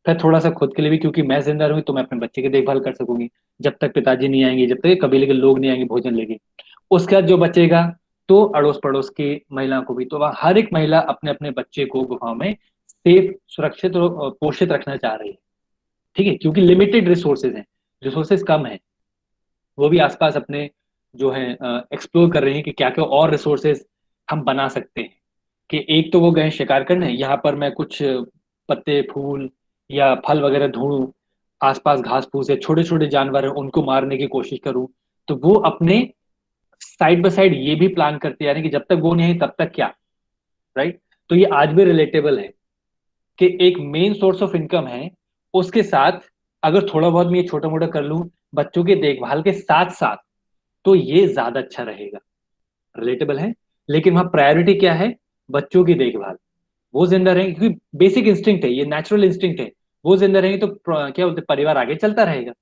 फिर थोड़ा सा खुद के लिए भी, क्योंकि मैं जिंदा रहूंगी तो मैं अपने बच्चे की देखभाल कर सकूंगी, जब तक पिताजी नहीं आएंगे, जब तक ये कबीले के लोग नहीं आएंगे भोजन लेके। उसके बाद जो बचेगा तो अड़ोस पड़ोस की महिलाओं को भी, तो वह हर एक महिला अपने अपने बच्चे को गुफाओं में सेफ, सुरक्षित और पोषित रखना चाह रही है, ठीक है, क्योंकि लिमिटेड रिसोर्सेज हैं, रिसोर्सेज कम है। वो भी आसपास अपने जो है एक्सप्लोर कर रहे हैं कि क्या क्या और रिसोर्सेज हम बना सकते हैं। कि एक तो वो गए शिकार करने, यहाँ पर मैं कुछ पत्ते फूल या फल वगैरह ढूंढूं, आसपास घास फूस है, छोटे छोटे जानवर हैं उनको मारने की कोशिश करूं। तो वो अपने साइड बाय साइड ये भी प्लान करते यानी कि जब तक वो नहीं है तब तक क्या, राइट। तो ये आज भी रिलेटेबल है कि एक मेन सोर्स ऑफ इनकम है, उसके साथ अगर थोड़ा बहुत मैं ये छोटा मोटा कर लूं बच्चों की देखभाल के साथ साथ, तो ये ज्यादा अच्छा रहेगा। रिलेटेबल है, लेकिन वहां प्रायोरिटी क्या है? बच्चों की देखभाल। वो जिंदा रहेंगे क्योंकि बेसिक इंस्टिंक्ट है, ये नेचुरल इंस्टिंक्ट है। वो जिंदा रहेंगे तो क्या बोलते हैं, परिवार आगे चलता रहेगा,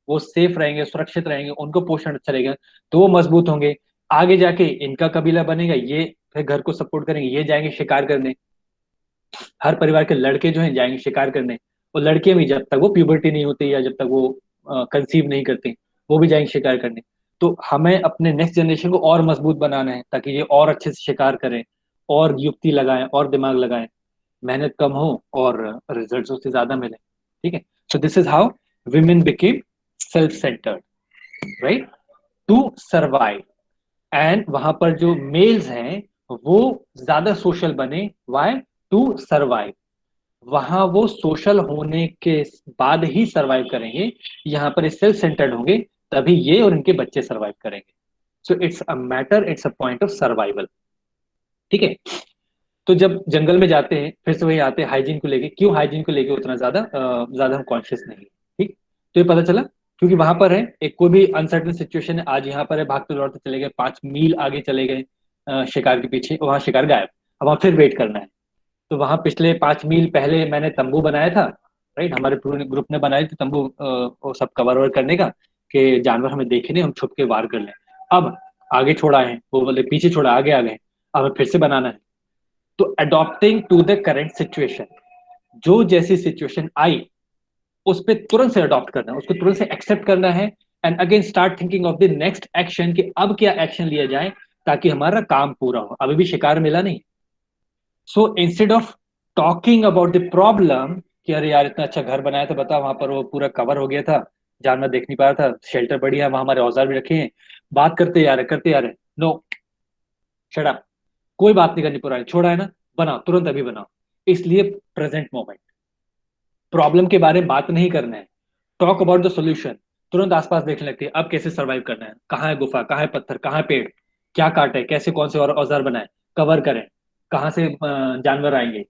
वो सेफ रहेंगे, सुरक्षित रहेंगे, उनको पोषण अच्छा रहेगा, तो वो मजबूत होंगे। आगे जाके इनका कबीला बनेगा, ये फिर घर को सपोर्ट करेंगे, ये जाएंगे शिकार करने, हर परिवार के लड़के जो हैं जाएंगे शिकार करने, और लड़कियां भी जब तक वो प्यूबर्टी नहीं होती या जब तक वो कंसीव नहीं करती वो भी जाएंगे शिकार करने। तो हमें अपने नेक्स्ट जनरेशन को और मजबूत बनाना है ताकि ये और अच्छे से शिकार करें, और युक्ति लगाएं और दिमाग लगाएं, मेहनत कम हो और रिजल्ट उससे ज्यादा मिले। ठीक है, so this is how women became self centred, right, to survive. And वहां पर जो मेल्स हैं वो ज्यादा सोशल बने, वाई, टू सर्वाइव। वहां वो सोशल होने के बाद ही सर्वाइव करेंगे, यहाँ पर सेल्फ सेंटर्ड होंगे तभी ये और इनके बच्चे सर्वाइव करेंगे। So it's a matter, it's a point of survival. ठीक है, तो जब जंगल में जाते हैं फिर से वही आते हैं हाइजीन को लेके, क्यों हाइजीन को लेके उतना ज्यादा हम कॉन्शियस नहीं है। ठीक, तो ये पता चला क्योंकि वहां पर है एक कोई भी अनसर्टन सिचुएशन है, आज यहाँ पर है, भागते दौड़ते चले गए, 5 मील आगे चले गए शिकार के पीछे, वहां शिकार गायब, अब वहां फिर वेट करना है। तो वहां पिछले 5 मील पहले मैंने तंबू बनाया था, राइट, हमारे पूरे ग्रुप ने बनाए थे तंबू वो सब कवर ओवर करने का, कि जानवर हमें देखे नहीं, हम छुप के वार कर लें। अब आगे छोड़ा है, वो बोले पीछे छोड़ा, आगे आ गए, अब हमें फिर से बनाना है। तो adopting to the current situation, जो जैसी सिचुएशन आई उस पर तुरंत से अडॉप्ट करना है, उसको तुरंत से एक्सेप्ट करना है, and again start thinking of the next action कि अब क्या एक्शन लिया जाए ताकि हमारा काम पूरा हो, अभी भी शिकार मिला नहीं। So instead of talking about the problem कि अरे यार इतना अच्छा घर बनाया था, बता वहां पर वो पूरा कवर हो गया था, जानवर देख नहीं पा रहा था, शेल्टर बढ़िया, वहां हमारे औजार भी रखे हैं, बात करते यार नो, शट अप, कोई बात नहीं करनी पुरानी, छोड़ा है ना, बनाओ तुरंत, अभी बनाओ। इसलिए प्रेजेंट मोमेंट, प्रॉब्लम के बारे में बात नहीं करना है, टॉक अबाउट द सोल्यूशन, तुरंत आसपास देखने लगती है अब कैसे सर्वाइव करना है, कहाँ है गुफा, कहाँ है पत्थर, कहाँ है पेड़, क्या काटे, कैसे कौन से और औजार बनाए, कवर करें, कहाँ से जानवर आएंगे।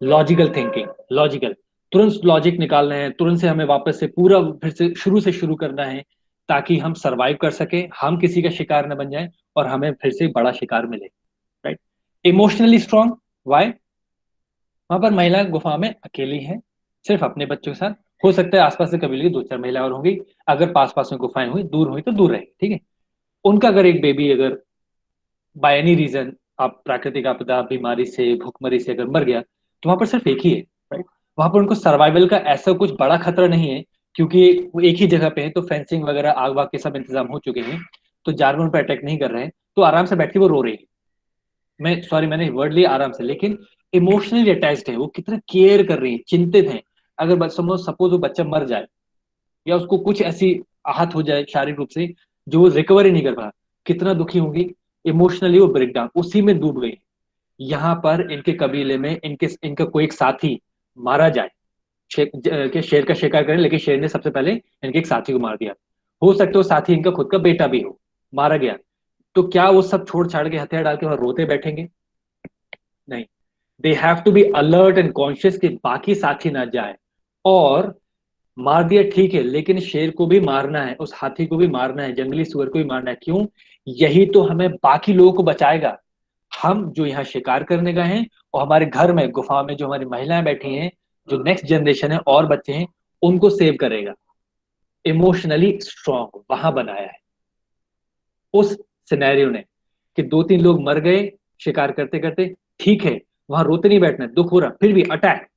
लॉजिकल थिंकिंग, लॉजिकल, तुरंत लॉजिक निकालना है, तुरंत से हमें वापस से पूरा फिर से शुरू करना है ताकि हम सरवाइव कर सके, हम किसी का शिकार न बन जाए और हमें फिर से बड़ा शिकार मिले, राइट। इमोशनली स्ट्रांग, वाई, वहां पर महिला गुफा में अकेली है, सिर्फ अपने बच्चों के साथ, हो सकता है आसपास से कबीले की 2-4 महिला और होंगी, अगर पास पास में गुफाएं हुई तो दूर रहे, ठीक है। उनका अगर एक बेबी अगर बाय एनी रीजन, आप प्राकृतिक आपदा, बीमारी से, भूखमरी से अगर मर गया, तो वहां पर सिर्फ एक ही है, राइट। वहां पर उनको सर्वाइवल का ऐसा कुछ बड़ा खतरा नहीं है क्योंकि वो एक ही जगह पे है, तो फेंसिंग वगैरह, आग वाग के सब इंतजाम हो चुके हैं, तो जानवर उन पर अटैक नहीं कर रहे हैं, तो आराम से बैठ के वो रो रही है, मैं सॉरी मैंने वर्ड लिया आराम से, लेकिन इमोशनली अटैच्ड है, वो कितना केयर कर रही है, चिंतित है। अगर सपोज वो बच्चा मर जाए या उसको कुछ ऐसी आहत हो जाए शारीरिक रूप से जो वो रिकवरी नहीं कर पा, कितना दुखी होंगी, इमोशनली वो ब्रेक डाउन, उसी में डूब गई। यहाँ पर इनके कबीले में इनका कोई एक साथी मारा जाए, शेर का शिकार करें, लेकिन शेर ने सबसे पहले इनके एक साथी को मार दिया, हो सकता है वो साथी इनका खुद का बेटा भी हो, मारा गया, तो क्या वो सब छोड़ छाड़ के हथियार डाल के वहां रोते बैठेंगे? नहीं, they have to be alert and conscious कि बाकी साथी ना जाए, और मार दिया ठीक है, लेकिन शेर को भी मारना है, उस हाथी को भी मारना है, जंगली सुअर को भी मारना है, क्यों? यही तो हमें बाकी लोगों को बचाएगा, हम जो यहाँ शिकार करने गए हैं और हमारे घर में गुफा में जो हमारी महिलाएं बैठी हैं, जो नेक्स्ट जनरेशन है और बच्चे हैं, उनको सेव करेगा। इमोशनली स्ट्रांग वहां बनाया है उस सिनेरियो ने, कि 2-3 लोग मर गए शिकार करते करते, ठीक है, वहां रोते नहीं बैठना, दुख हो रहा फिर भी अटैक,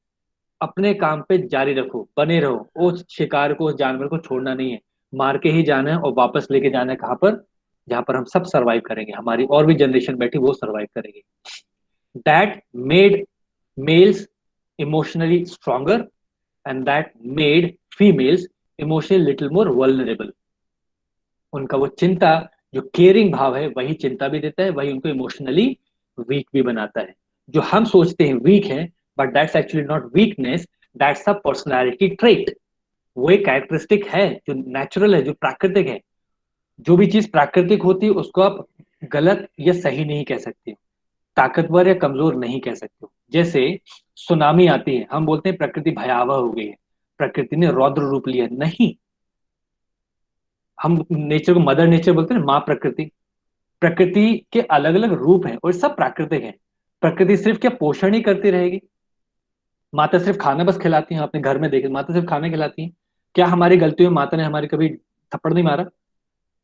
अपने काम पे जारी रखो, बने रहो, उस शिकार को, उस जानवर को छोड़ना नहीं है, मार के ही जाना है और वापस लेके जाना है, कहां पर? जहां पर हम सब सरवाइव करेंगे, हमारी और भी जनरेशन बैठी वो सरवाइव करेगी। That made males emotionally stronger and that made females emotionally little more vulnerable. उनका वो चिंता, जो केयरिंग भाव है, वही चिंता भी देता है, वही उनको इमोशनली वीक भी बनाता है। जो हम सोचते हैं वीक है, but that's actually not weakness, that's a personality trait. वो एक कैरेक्टरिस्टिक है जो नेचुरल है, जो प्राकृतिक है। जो भी चीज प्राकृतिक होती है उसको आप गलत या सही नहीं कह सकते, ताकतवर या कमजोर नहीं कह सकते। जैसे सुनामी आती है, हम बोलते हैं प्रकृति भयावह हो गई है, प्रकृति ने रौद्र रूप लिया, नहीं। हम नेचर को मदर नेचर बोलते हैं ना, माँ प्रकृति। प्रकृति के अलग अलग रूप हैं और सब प्राकृतिक हैं। प्रकृति सिर्फ क्या पोषण ही करती रहेगी? माता सिर्फ खाना बस खिलाती है, अपने घर में देखे माता सिर्फ खाना खिलाती है, क्या हमारी गलतियों में माता ने हमारे कभी थप्पड़ नहीं मारा?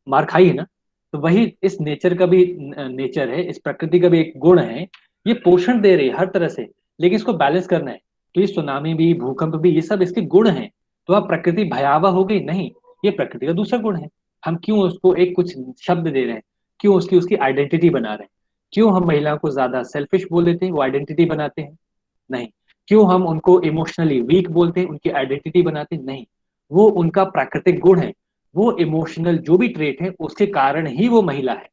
मार खाई है ना, तो वही इस नेचर का भी नेचर है, इस प्रकृति का भी एक गुण है, ये पोषण दे रही है हर तरह से, लेकिन इसको बैलेंस करना है। तो ये सुनामी भी, भूकंप भी, ये सब इसके गुण हैं। तो अब प्रकृति भयावह हो गई नहीं, ये प्रकृति का दूसरा गुण है। हम क्यों उसको एक कुछ शब्द दे रहे हैं, क्यों उसकी उसकी आइडेंटिटी बना रहे हैं? क्यों हम महिलाओं को ज्यादा सेल्फिश बोल देते हैं, वो आइडेंटिटी बनाते हैं? नहीं। क्यों हम उनको इमोशनली वीक बोलते हैं, उनकी आइडेंटिटी बनाते हैं? नहीं। वो उनका प्राकृतिक गुण है, वो इमोशनल जो भी ट्रेट है उसके कारण ही वो महिला है,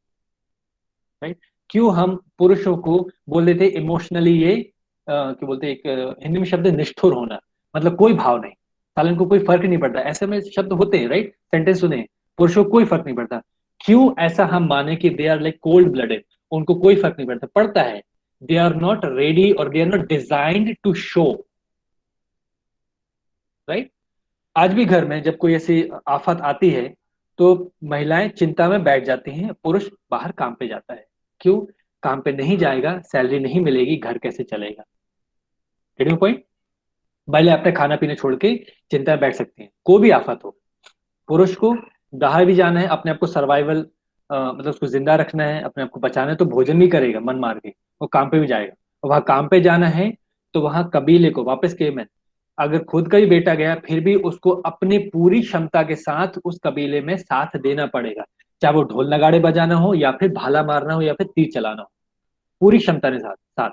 राइट? क्यों हम पुरुषों को बोल देते इमोशनली ये क्या बोलते हैं, एक हिंदी में शब्द है निष्ठुर होना, मतलब कोई भाव नहीं, सालन को कोई फर्क नहीं पड़ता, ऐसे में शब्द होते हैं, राइट? सेंटेंस सुने हैं, पुरुषों को कोई फर्क नहीं पड़ता। क्यों ऐसा हम माने कि they are like cold blooded, उनको कोई फर्क नहीं पड़ता? पड़ता है। दे आर नॉट रेडी और they are not designed to show, right? आज भी घर में जब कोई ऐसी आफत आती है तो महिलाएं चिंता में बैठ जाती हैं, पुरुष बाहर काम पे जाता है। क्यों? काम पे नहीं जाएगा, सैलरी नहीं मिलेगी, घर कैसे चलेगा? Getting point? महिला अपने खाना पीने छोड़ के चिंता में बैठ सकती हैं, कोई भी आफत हो। पुरुष को बाहर भी जाना है, अपने आप को सर्वाइवल मतलब उसको जिंदा रखना है, अपने आप को बचाना है, तो भोजन भी करेगा मन मार के, वो काम पे भी जाएगा। और वहां काम पे जाना है तो वहां कबीले को वापस केम है, अगर खुद का ही बेटा गया फिर भी उसको अपनी पूरी क्षमता के साथ उस कबीले में साथ देना पड़ेगा, चाहे वो ढोल नगाड़े बजाना हो या फिर भाला मारना हो या फिर तीर चलाना हो, पूरी क्षमता के साथ साथ।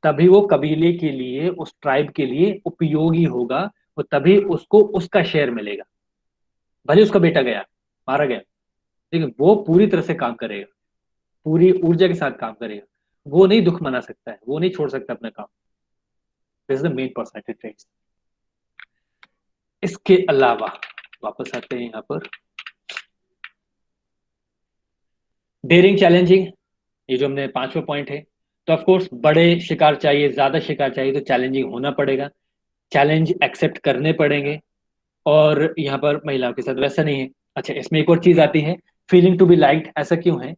तभी वो कबीले के लिए, उस ट्राइब के लिए उपयोगी होगा, और तभी उसको उसका शेयर मिलेगा। भले उसका बेटा गया, मारा गया, लेकिन वो पूरी तरह से काम करेगा, पूरी ऊर्जा के साथ काम करेगा, वो नहीं दुख मना सकता है, वो नहीं छोड़ सकता अपना काम। This is the main personality traits. इसके अलावा वापस आते हैं यहाँ पर, डेयरिंग चैलेंजिंग, ये जो हमने पांचवा पॉइंट है। तो ऑफ कोर्स बड़े शिकार चाहिए, ज्यादा शिकार चाहिए तो चैलेंजिंग होना पड़ेगा, चैलेंज एक्सेप्ट करने पड़ेंगे, और यहाँ पर महिलाओं के साथ वैसा नहीं है। अच्छा, इसमें एक और चीज आती है, फीलिंग टू बी लाइक्ड। ऐसा क्यों है?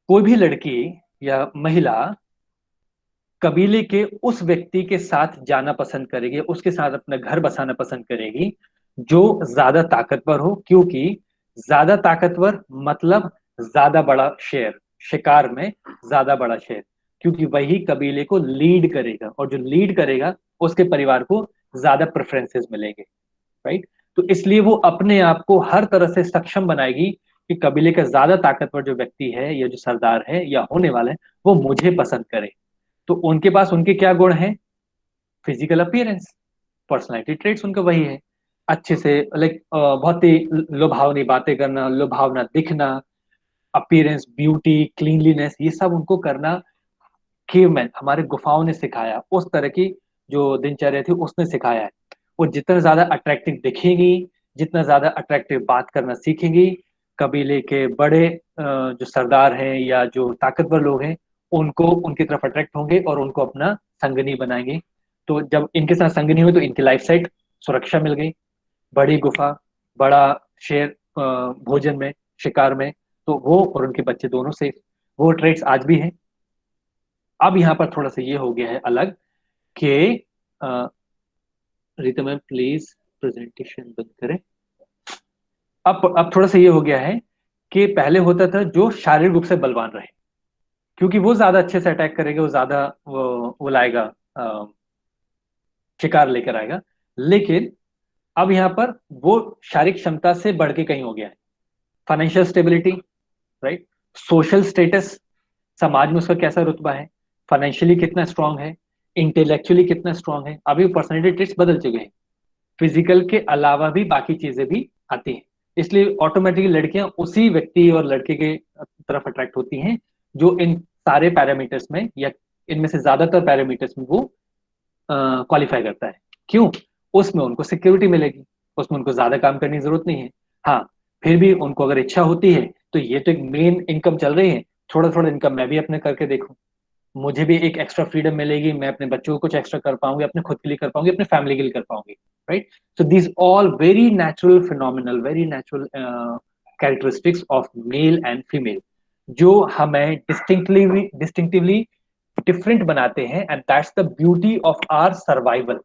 कोई भी लड़की या महिला कबीले के उस व्यक्ति के साथ जाना पसंद करेगी, उसके साथ अपना घर बसाना पसंद करेगी जो ज्यादा ताकतवर हो, क्योंकि ज्यादा ताकतवर मतलब ज्यादा बड़ा शेयर, शिकार में ज्यादा बड़ा शेयर, क्योंकि वही कबीले को लीड करेगा, और जो लीड करेगा उसके परिवार को ज्यादा प्रेफरेंसेस मिलेंगे, राइट? तो इसलिए वो अपने आप को हर तरह से सक्षम बनाएगी कि कबीले का ज्यादा ताकतवर जो व्यक्ति है या जो सरदार है या होने वाला है वो मुझे पसंद करे। तो उनके पास उनके क्या गुण हैं? फिजिकल अपीयरेंस, पर्सनालिटी ट्रेट्स उनका वही है, अच्छे से लाइक बहुत ही लुभावनी बातें करना, लुभावना दिखना, अपीयरेंस, ब्यूटी, क्लीनलीनेस, ये सब उनको करना केवमैन, हमारे गुफाओं ने सिखाया, उस तरह की जो दिनचर्या थी उसने सिखाया है। वो जितना ज्यादा अट्रैक्टिव दिखेंगी, जितना ज्यादा अट्रैक्टिव बात करना सीखेंगी, कबीले के बड़े जो सरदार हैं या जो ताकतवर लोग हैं उनको उनकी तरफ अट्रैक्ट होंगे और उनको अपना संगनी बनाएंगे। तो जब इनके साथ संगनी हुई तो इनकी लाइफ साइड सुरक्षा मिल गई, बड़ी गुफा, बड़ा शेर भोजन में, शिकार में, तो वो और उनके बच्चे दोनों सेफ। वो ट्रेड्स आज भी हैं। अब यहाँ पर थोड़ा सा ये हो गया है अलग कि रीता मैम प्लीज प्रेजेंटेशन बंद करें। अब थोड़ा सा ये हो गया है कि पहले होता था जो शारीरिक रूप से बलवान रहे, क्योंकि वो ज्यादा अच्छे से अटैक करेगा, वो ज्यादा वो लाएगा, शिकार लेकर आएगा। लेकिन अब यहाँ पर वो शारीरिक क्षमता से बढ़ के कहीं हो गया है। Financial stability, right? Social status, समाज में उसका कैसा रुतबा है, फाइनेंशियली कितना स्ट्रांग है, इंटेलेक्चुअली कितना स्ट्रांग है। अभी पर्सनैलिटी ट्रेट्स बदल चुके हैं, फिजिकल के अलावा भी बाकी चीजें भी आती हैं, इसलिए ऑटोमेटिकली लड़कियां उसी व्यक्ति और लड़के के तरफ अट्रैक्ट होती हैं जो इन सारे पैरामीटर्स में या इनमें से ज्यादातर पैरामीटर्स में वो क्वालिफाई करता है। क्यों? उसमें उनको सिक्योरिटी मिलेगी, उसमें उनको ज्यादा काम करने की जरूरत नहीं है। हाँ, फिर भी उनको अगर इच्छा होती है तो ये तो एक मेन इनकम चल रही है, थोड़ा थोड़ा इनकम मैं भी अपने करके देखूं, मुझे भी एक एक्स्ट्रा फ्रीडम मिलेगी, मैं अपने बच्चों को कुछ एक्स्ट्रा कर पाऊंगी, अपने खुद के लिए कर पाऊंगी, अपने फैमिली के लिए कर पाऊंगी, right? So these all very natural phenomenal, very natural characteristics of male and female जो हमें डिस्टिंक्टिवली डिफरेंट बनाते हैं, and that's the beauty of our survival.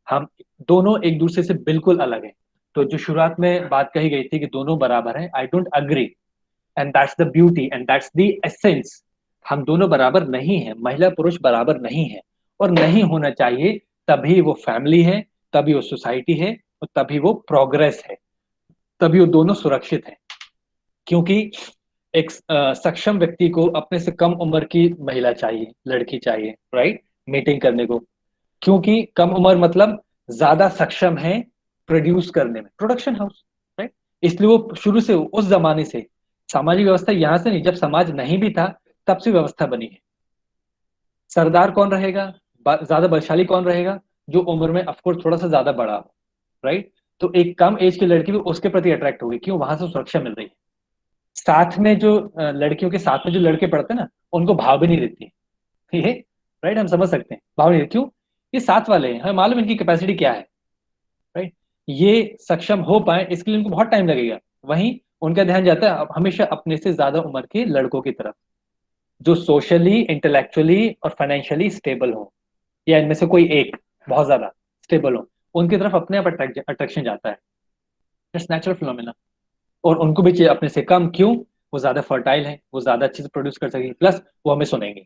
हम दोनों एक दूसरे से बिल्कुल अलग हैं, तो जो शुरुआत में बात कही गई थी कि दोनों बराबर हैं, I don't agree, and that's the beauty and that's the essence. हम दोनों बराबर नहीं हैं, महिला पुरुष बराबर नहीं है और नहीं होना चाहिए। तभी वो फैमिली है, तभी वो सोसाइटी है, और तभी वो प्रोग्रेस है, तभी वो दोनों सुरक्षित हैं। क्योंकि एक सक्षम व्यक्ति को अपने से कम उम्र की महिला चाहिए, लड़की चाहिए, राइट, मीटिंग करने को। क्योंकि कम उम्र मतलब ज्यादा सक्षम है प्रोड्यूस करने में, प्रोडक्शन हाउस, राइट। इसलिए वो शुरू से, उस जमाने से सामाजिक व्यवस्था यहाँ से नहीं, जब समाज नहीं भी था तब से व्यवस्था बनी है। सरदार कौन रहेगा, ज्यादा बलशाली कौन रहेगा, जो उम्र में ऑफकोर्स थोड़ा सा ज्यादा बड़ा हो, राइट। तो एक कम एज की लड़की भी उसके प्रति अट्रैक्ट होगी, क्यों, वहां से सुरक्षा मिल रही है। साथ में जो लड़कियों के साथ में जो लड़के पढ़ते हैं ना, उनको भाव भी नहीं देती है, राइट। हम समझ सकते हैं भाव नहीं देती, क्यों, ये साथ वाले हैं, हमें मालूम इनकी कैपेसिटी क्या है, राइट। ये सक्षम हो पाए इसके लिए उनको बहुत टाइम लगेगा। वहीं उनका ध्यान जाता है हमेशा अपने से ज्यादा उम्र के लड़कों की तरफ, जो सोशली, इंटेलेक्चुअली और फाइनेंशियली स्टेबल हो, या इनमें से कोई एक बहुत ज्यादा स्टेबल हो, उनकी तरफ अपने आप अट्रैक्शन जाता है। It's natural phenomena. और उनको भी चाहिए अपने से कम, क्यों, वो ज्यादा फर्टाइल है, वो ज्यादा अच्छे से प्रोड्यूस कर सकेंगे, प्लस वो हमें सुनेंगे।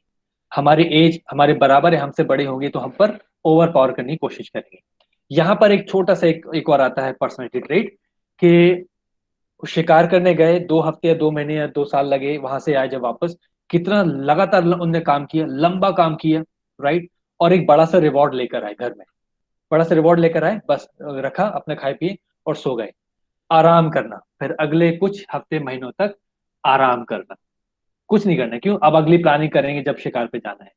हमारी एज हमारे बराबर है, हमसे बड़े होंगे तो हम पर ओवर पावर करने की कोशिश करेंगे। यहाँ पर एक छोटा सा एक और आता है पर्सनैलिटी ट्रेट, कि शिकार करने गए, 2 हफ्ते या 2 महीने या 2 साल लगे, वहां से आए जब वापस, कितना लगातार उनने काम किया, लंबा काम किया, राइट। और एक बड़ा सा रिवॉर्ड लेकर आए घर में, बड़ा सा रिवॉर्ड लेकर आए, बस रखा, अपने खाए पिए और सो गए। आराम करना, फिर अगले कुछ हफ्ते महीनों तक आराम करना, कुछ नहीं करना, क्यों, अब अगली प्लानिंग करेंगे जब शिकार पे जाना है,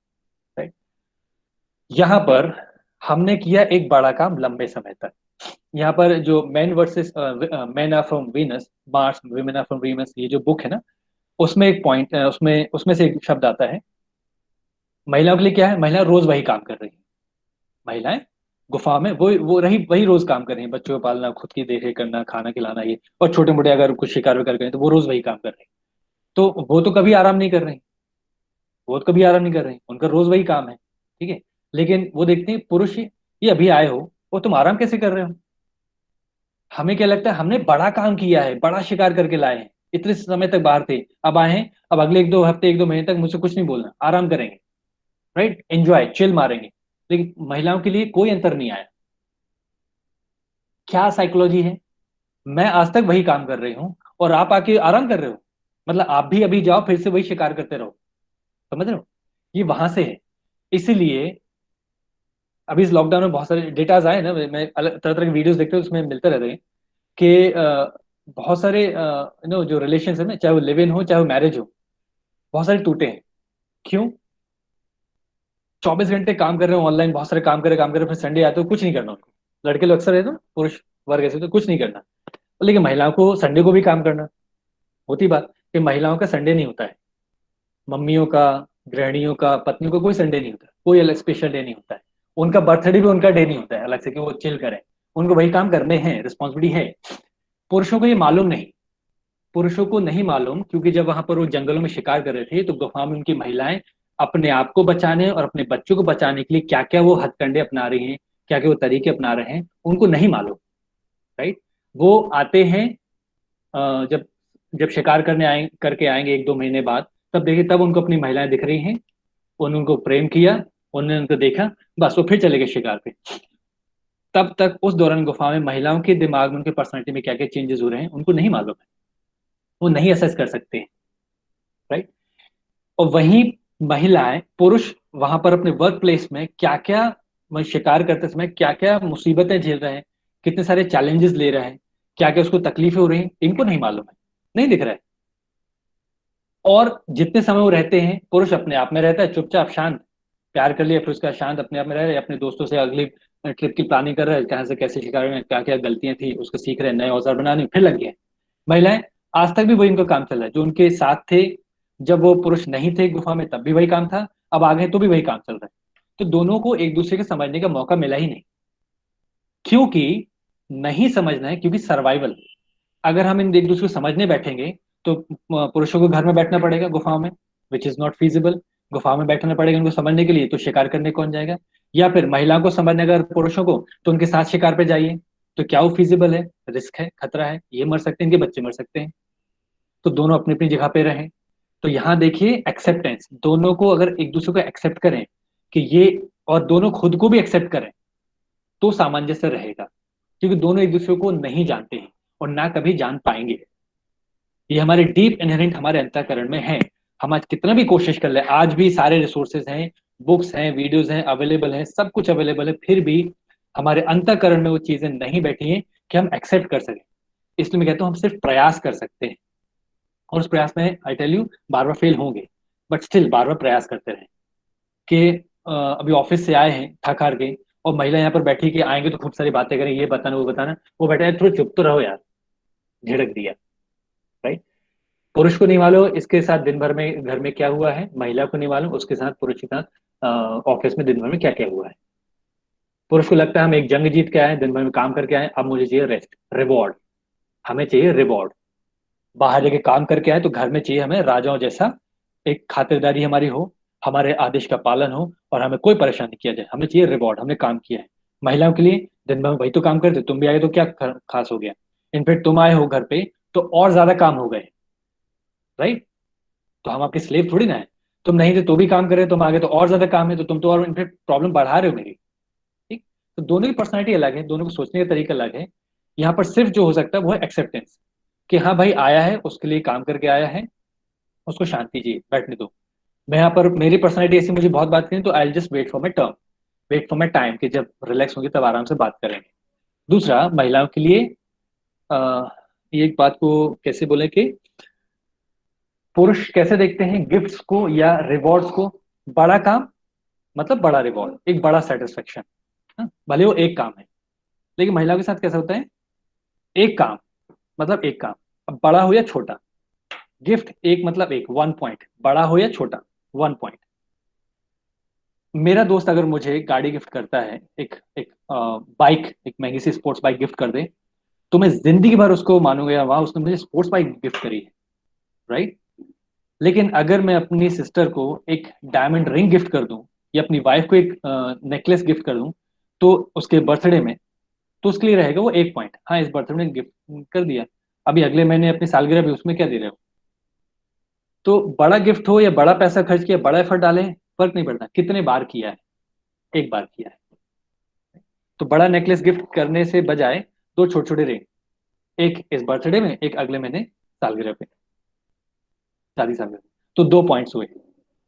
राइट। यहाँ पर हमने किया एक बड़ा काम लंबे समय तक। यहाँ पर जो man versus man are from Venus, Mars women are from Venus, ये जो बुक है ना, उसमें एक पॉइंट, उसमें उसमें से एक शब्द आता है, महिलाओं के लिए क्या है, महिला रोज वही काम कर रही है। महिलाएं गुफा में वो रही वही रोज काम कर रही है, बच्चों को पालना, खुद की देखरेख करना, खाना खिलाना, ये, और छोटे मोटे अगर कुछ शिकार विकार करें तो वो रोज वही काम कर रहे हैं। तो वो तो कभी आराम नहीं कर रहे, वो तो कभी आराम नहीं कर रहे, उनका रोज वही काम है, ठीक है। लेकिन वो देखते हैं पुरुष, ये अभी आए हो, वो तुम आराम कैसे कर रहे हो। हमें क्या लगता है, हमने बड़ा काम किया है, बड़ा शिकार करके लाए हैं, इतने समय तक बाहर थे, अब आए हैं, अब अगले 1-2 हफ्ते 1-2 महीने तक मुझसे कुछ नहीं बोलना, आराम करेंगे, राइट, एंजॉय, चिल मारेंगे। लेकिन महिलाओं के लिए कोई अंतर नहीं आया। क्या साइकोलॉजी है, मैं आज तक वही काम कर रही हूँ और आप आके आराम कर रहे हो, मतलब आप भी अभी जाओ फिर से वही शिकार करते रहो, समझ रहे हो, ये वहां से है। इसीलिए अभी इस लॉकडाउन में बहुत सारे डेटाज आए ना, मैं अलग तरह तरह के वीडियोस देखते हूँ, उसमें मिलते रहते हैं कि बहुत सारे जो रिलेशन है ना, चाहे वो लिव इन हो चाहे वो मैरिज हो, बहुत सारे टूटे हैं। क्यों, 24 घंटे काम कर रहे हो ऑनलाइन, बहुत सारे काम कर रहे, फिर संडे आते हो कुछ नहीं करना उनको। लड़के लोग अक्सर है ना, पुरुष वर्ग ऐसे तो कुछ नहीं करना, लेकिन महिलाओं को संडे को भी काम करना। होती बात कि महिलाओं का संडे नहीं होता है, मम्मियों का, गृहिणियों का, पत्नियों का कोई संडे नहीं होता, कोई अलग स्पेशल डे नहीं होता है। उनका बर्थडे भी उनका डे नहीं होता है अलग से कि वो चिल करें, उनको वही काम करने हैं, रिस्पॉन्सिबिलिटी है। पुरुषों को ये मालूम नहीं, पुरुषों को नहीं मालूम, क्योंकि जब वहां पर वो जंगलों में शिकार कर रहे थे तो गुफा में उनकी महिलाएं अपने आप को बचाने और अपने बच्चों को बचाने के लिए क्या क्या वो हथकंडे अपना रही हैं, क्या क्या वो तरीके अपना रहे हैं, उनको नहीं मालूम, राइट। वो आते हैं जब जब शिकार करके आएंगे 1-2 महीने बाद, तब देखिए, तब उनको अपनी महिलाएं दिख रही हैं, उन्होंने उनको प्रेम किया, उन्होंने उनको देखा, बस वो फिर चले गए शिकार पे। तब तक उस दौरान गुफा में महिलाओं के दिमाग में, उनके पर्सनैलिटी में क्या क्या चेंजेस हो रहे हैं उनको नहीं मालूम है, वो नहीं असेस कर सकते हैं, राइट। और वहीं महिलाएं, पुरुष वहां पर अपने वर्क प्लेस में क्या क्या, शिकार करते समय क्या क्या मुसीबतें झेल रहे हैं, कितने सारे चैलेंजेस ले रहे हैं, क्या क्या उसको तकलीफें हो रही हैं, इनको नहीं मालूम है, नहीं दिख रहा है। और जितने समय वो रहते हैं, पुरुष अपने आप में रहता है चुपचाप शांत, प्यार कर लिया फिर उसका शांत अपने आप में रह रहे, अपने दोस्तों से अगली ट्रिप की प्लानिंग कर रहे हैं, कहाँ से कैसे शिकार में क्या क्या गलतियां थी उसको सीख रहे हैं, नए औजार बनाने फिर लग गए। महिलाएं आज तक भी वही उनका काम चल रहा है, जो उनके साथ थे जब वो पुरुष नहीं थे गुफा में, तब भी वही काम था, अब आ गए तो भी वही काम चल रहा है। तो दोनों को एक दूसरे के समझने का मौका मिला ही नहीं, क्योंकि नहीं समझना है, क्योंकि सर्वाइवल। अगर हम इन एक दूसरे को समझने बैठेंगे तो पुरुषों को घर में बैठना पड़ेगा गुफाओं में, विच इज नॉट फिजिबल। गुफाओं में बैठना पड़ेगा उनको समझने के लिए, तो शिकार करने कौन जाएगा, या फिर महिलाओं को समझने अगर पुरुषों को, तो उनके साथ शिकार पे जाइए, तो क्या वो फिजिबल है? रिस्क है, खतरा है, ये मर सकते हैं, इनके बच्चे मर सकते हैं। तो दोनों अपनी अपनी जगह पे रहें। तो यहाँ देखिए एक्सेप्टेंस, दोनों को अगर एक दूसरे को एक्सेप्ट करें कि ये, और दोनों खुद को भी एक्सेप्ट करें, तो सामंजस्य रहेगा। क्योंकि दोनों एक दूसरे को नहीं जानते हैं और ना कभी जान पाएंगे। ये हमारे डीप इनहेरेंट हमारे अंतःकरण में है। हम आज कितना भी कोशिश कर ले, आज भी सारे रिसोर्सेज हैं, बुक्स हैं, वीडियोस हैं, अवेलेबल हैं, सब कुछ अवेलेबल है, फिर भी हमारे अंतःकरण में वो चीजें नहीं बैठी हैं कि हम एक्सेप्ट कर सकें। इसलिए मैं कहता हूँ हम सिर्फ प्रयास कर सकते हैं, और उस प्रयास में आई टेल यू बार बार फेल होंगे, बट स्टिल बार बार प्रयास करते रहें। कि अभी ऑफिस से आए हैं थक हार के, और महिला यहाँ पर बैठी कि आएंगे तो खूब सारी बातें करें, ये बताना वो बताना, वो बैठा है थोड़ा चुप तो रहो यार, झिड़क दिया, राइट। पुरुष को नहीं मालूम इसके साथ दिन भर में घर में क्या हुआ है, महिला को नहीं मालूम उसके साथ, पुरुष के साथ ऑफिस में दिन भर में क्या क्या हुआ है। पुरुष को लगता है हम एक जंग जीत के आए, दिन भर में काम करके आए, अब मुझे चाहिए रेस्ट, रिवॉर्ड, हमें चाहिए रिवॉर्ड। बाहर जाके काम करके आए तो घर में चाहिए हमें राजाओं जैसा एक खातिरदारी हमारी हो, हमारे आदेश का पालन हो, और हमें कोई परेशान नहीं किया जाए, हमें चाहिए रिवॉर्ड, हमने काम किया है। महिलाओं के लिए दिन भर में वही तो काम करते, तुम भी आए तो क्या खास हो गया, इनफेक्ट तुम आए हो घर पे तो और ज्यादा काम हो गए, राइट। तो हम आपके स्लेव थोड़ी ना है, तुम नहीं थे तो भी काम कर रहे, तुम आगे तो और ज्यादा काम है, तो तुम तो और इनफेक्ट प्रॉब्लम बढ़ा रहे हो मेरी, ठीक। तो दोनों की पर्सनैलिटी अलग है, दोनों को सोचने का तरीका अलग है। यहाँ पर सिर्फ जो हो सकता है वो है एक्सेप्टेंस, कि हाँ भाई आया है, उसके लिए काम करके आया है, उसको शांति चाहिए, बैठने दो। मैं यहाँ पर, मेरी पर्सनैलिटी ऐसी, मुझे बहुत बात करनी तो I just wait for my term, wait for my time, कि जब रिलैक्स होंगे तब आराम से बात करेंगे। दूसरा, महिलाओं के लिए ये एक बात को कैसे बोले कि पुरुष कैसे देखते हैं गिफ्ट्स को या रिवॉर्ड्स को, बड़ा काम मतलब बड़ा रिवॉर्ड, एक बड़ा सेटिस्फेक्शन, भले वो एक काम है। लेकिन महिलाओं के साथ कैसा होता है, एक काम मतलब एक काम, अब बड़ा हो या छोटा, गिफ्ट एक मतलब एक, 1 पॉइंट, बड़ा हो या छोटा 1 पॉइंट। मेरा दोस्त अगर मुझे गाड़ी गिफ्ट करता है, एक एक बाइक, एक महंगी सी स्पोर्ट्स बाइक गिफ्ट कर दे, तो मैं जिंदगी भर उसको मानूंगा यार वाह उसने मुझे स्पोर्ट्स बाइक गिफ्ट करी है, राइट। लेकिन अगर मैं अपनी सिस्टर को एक डायमंड रिंग गिफ्ट कर दूं, या अपनी वाइफ को एक नेकलेस गिफ्ट कर दूं, तो उसके बर्थडे में, तो उसके लिए रहेगा वो 1 पॉइंट, हाँ इस बर्थडे में गिफ्ट कर दिया। अभी अगले महीने अपनी सालगिरह भी, उसमें क्या दे रहे हो। तो बड़ा गिफ्ट हो या बड़ा पैसा खर्च किया, बड़ा एफर्ट डाले, फर्क नहीं पड़ता कितने बार किया है, एक बार किया है। तो बड़ा नेकलेस गिफ्ट करने से बजाय दो छोटे छोटे रिंग, एक इस बर्थडे में, एक अगले महीने सालगिरह पे, शादी सालगिरह, तो 2 पॉइंट्स हुए।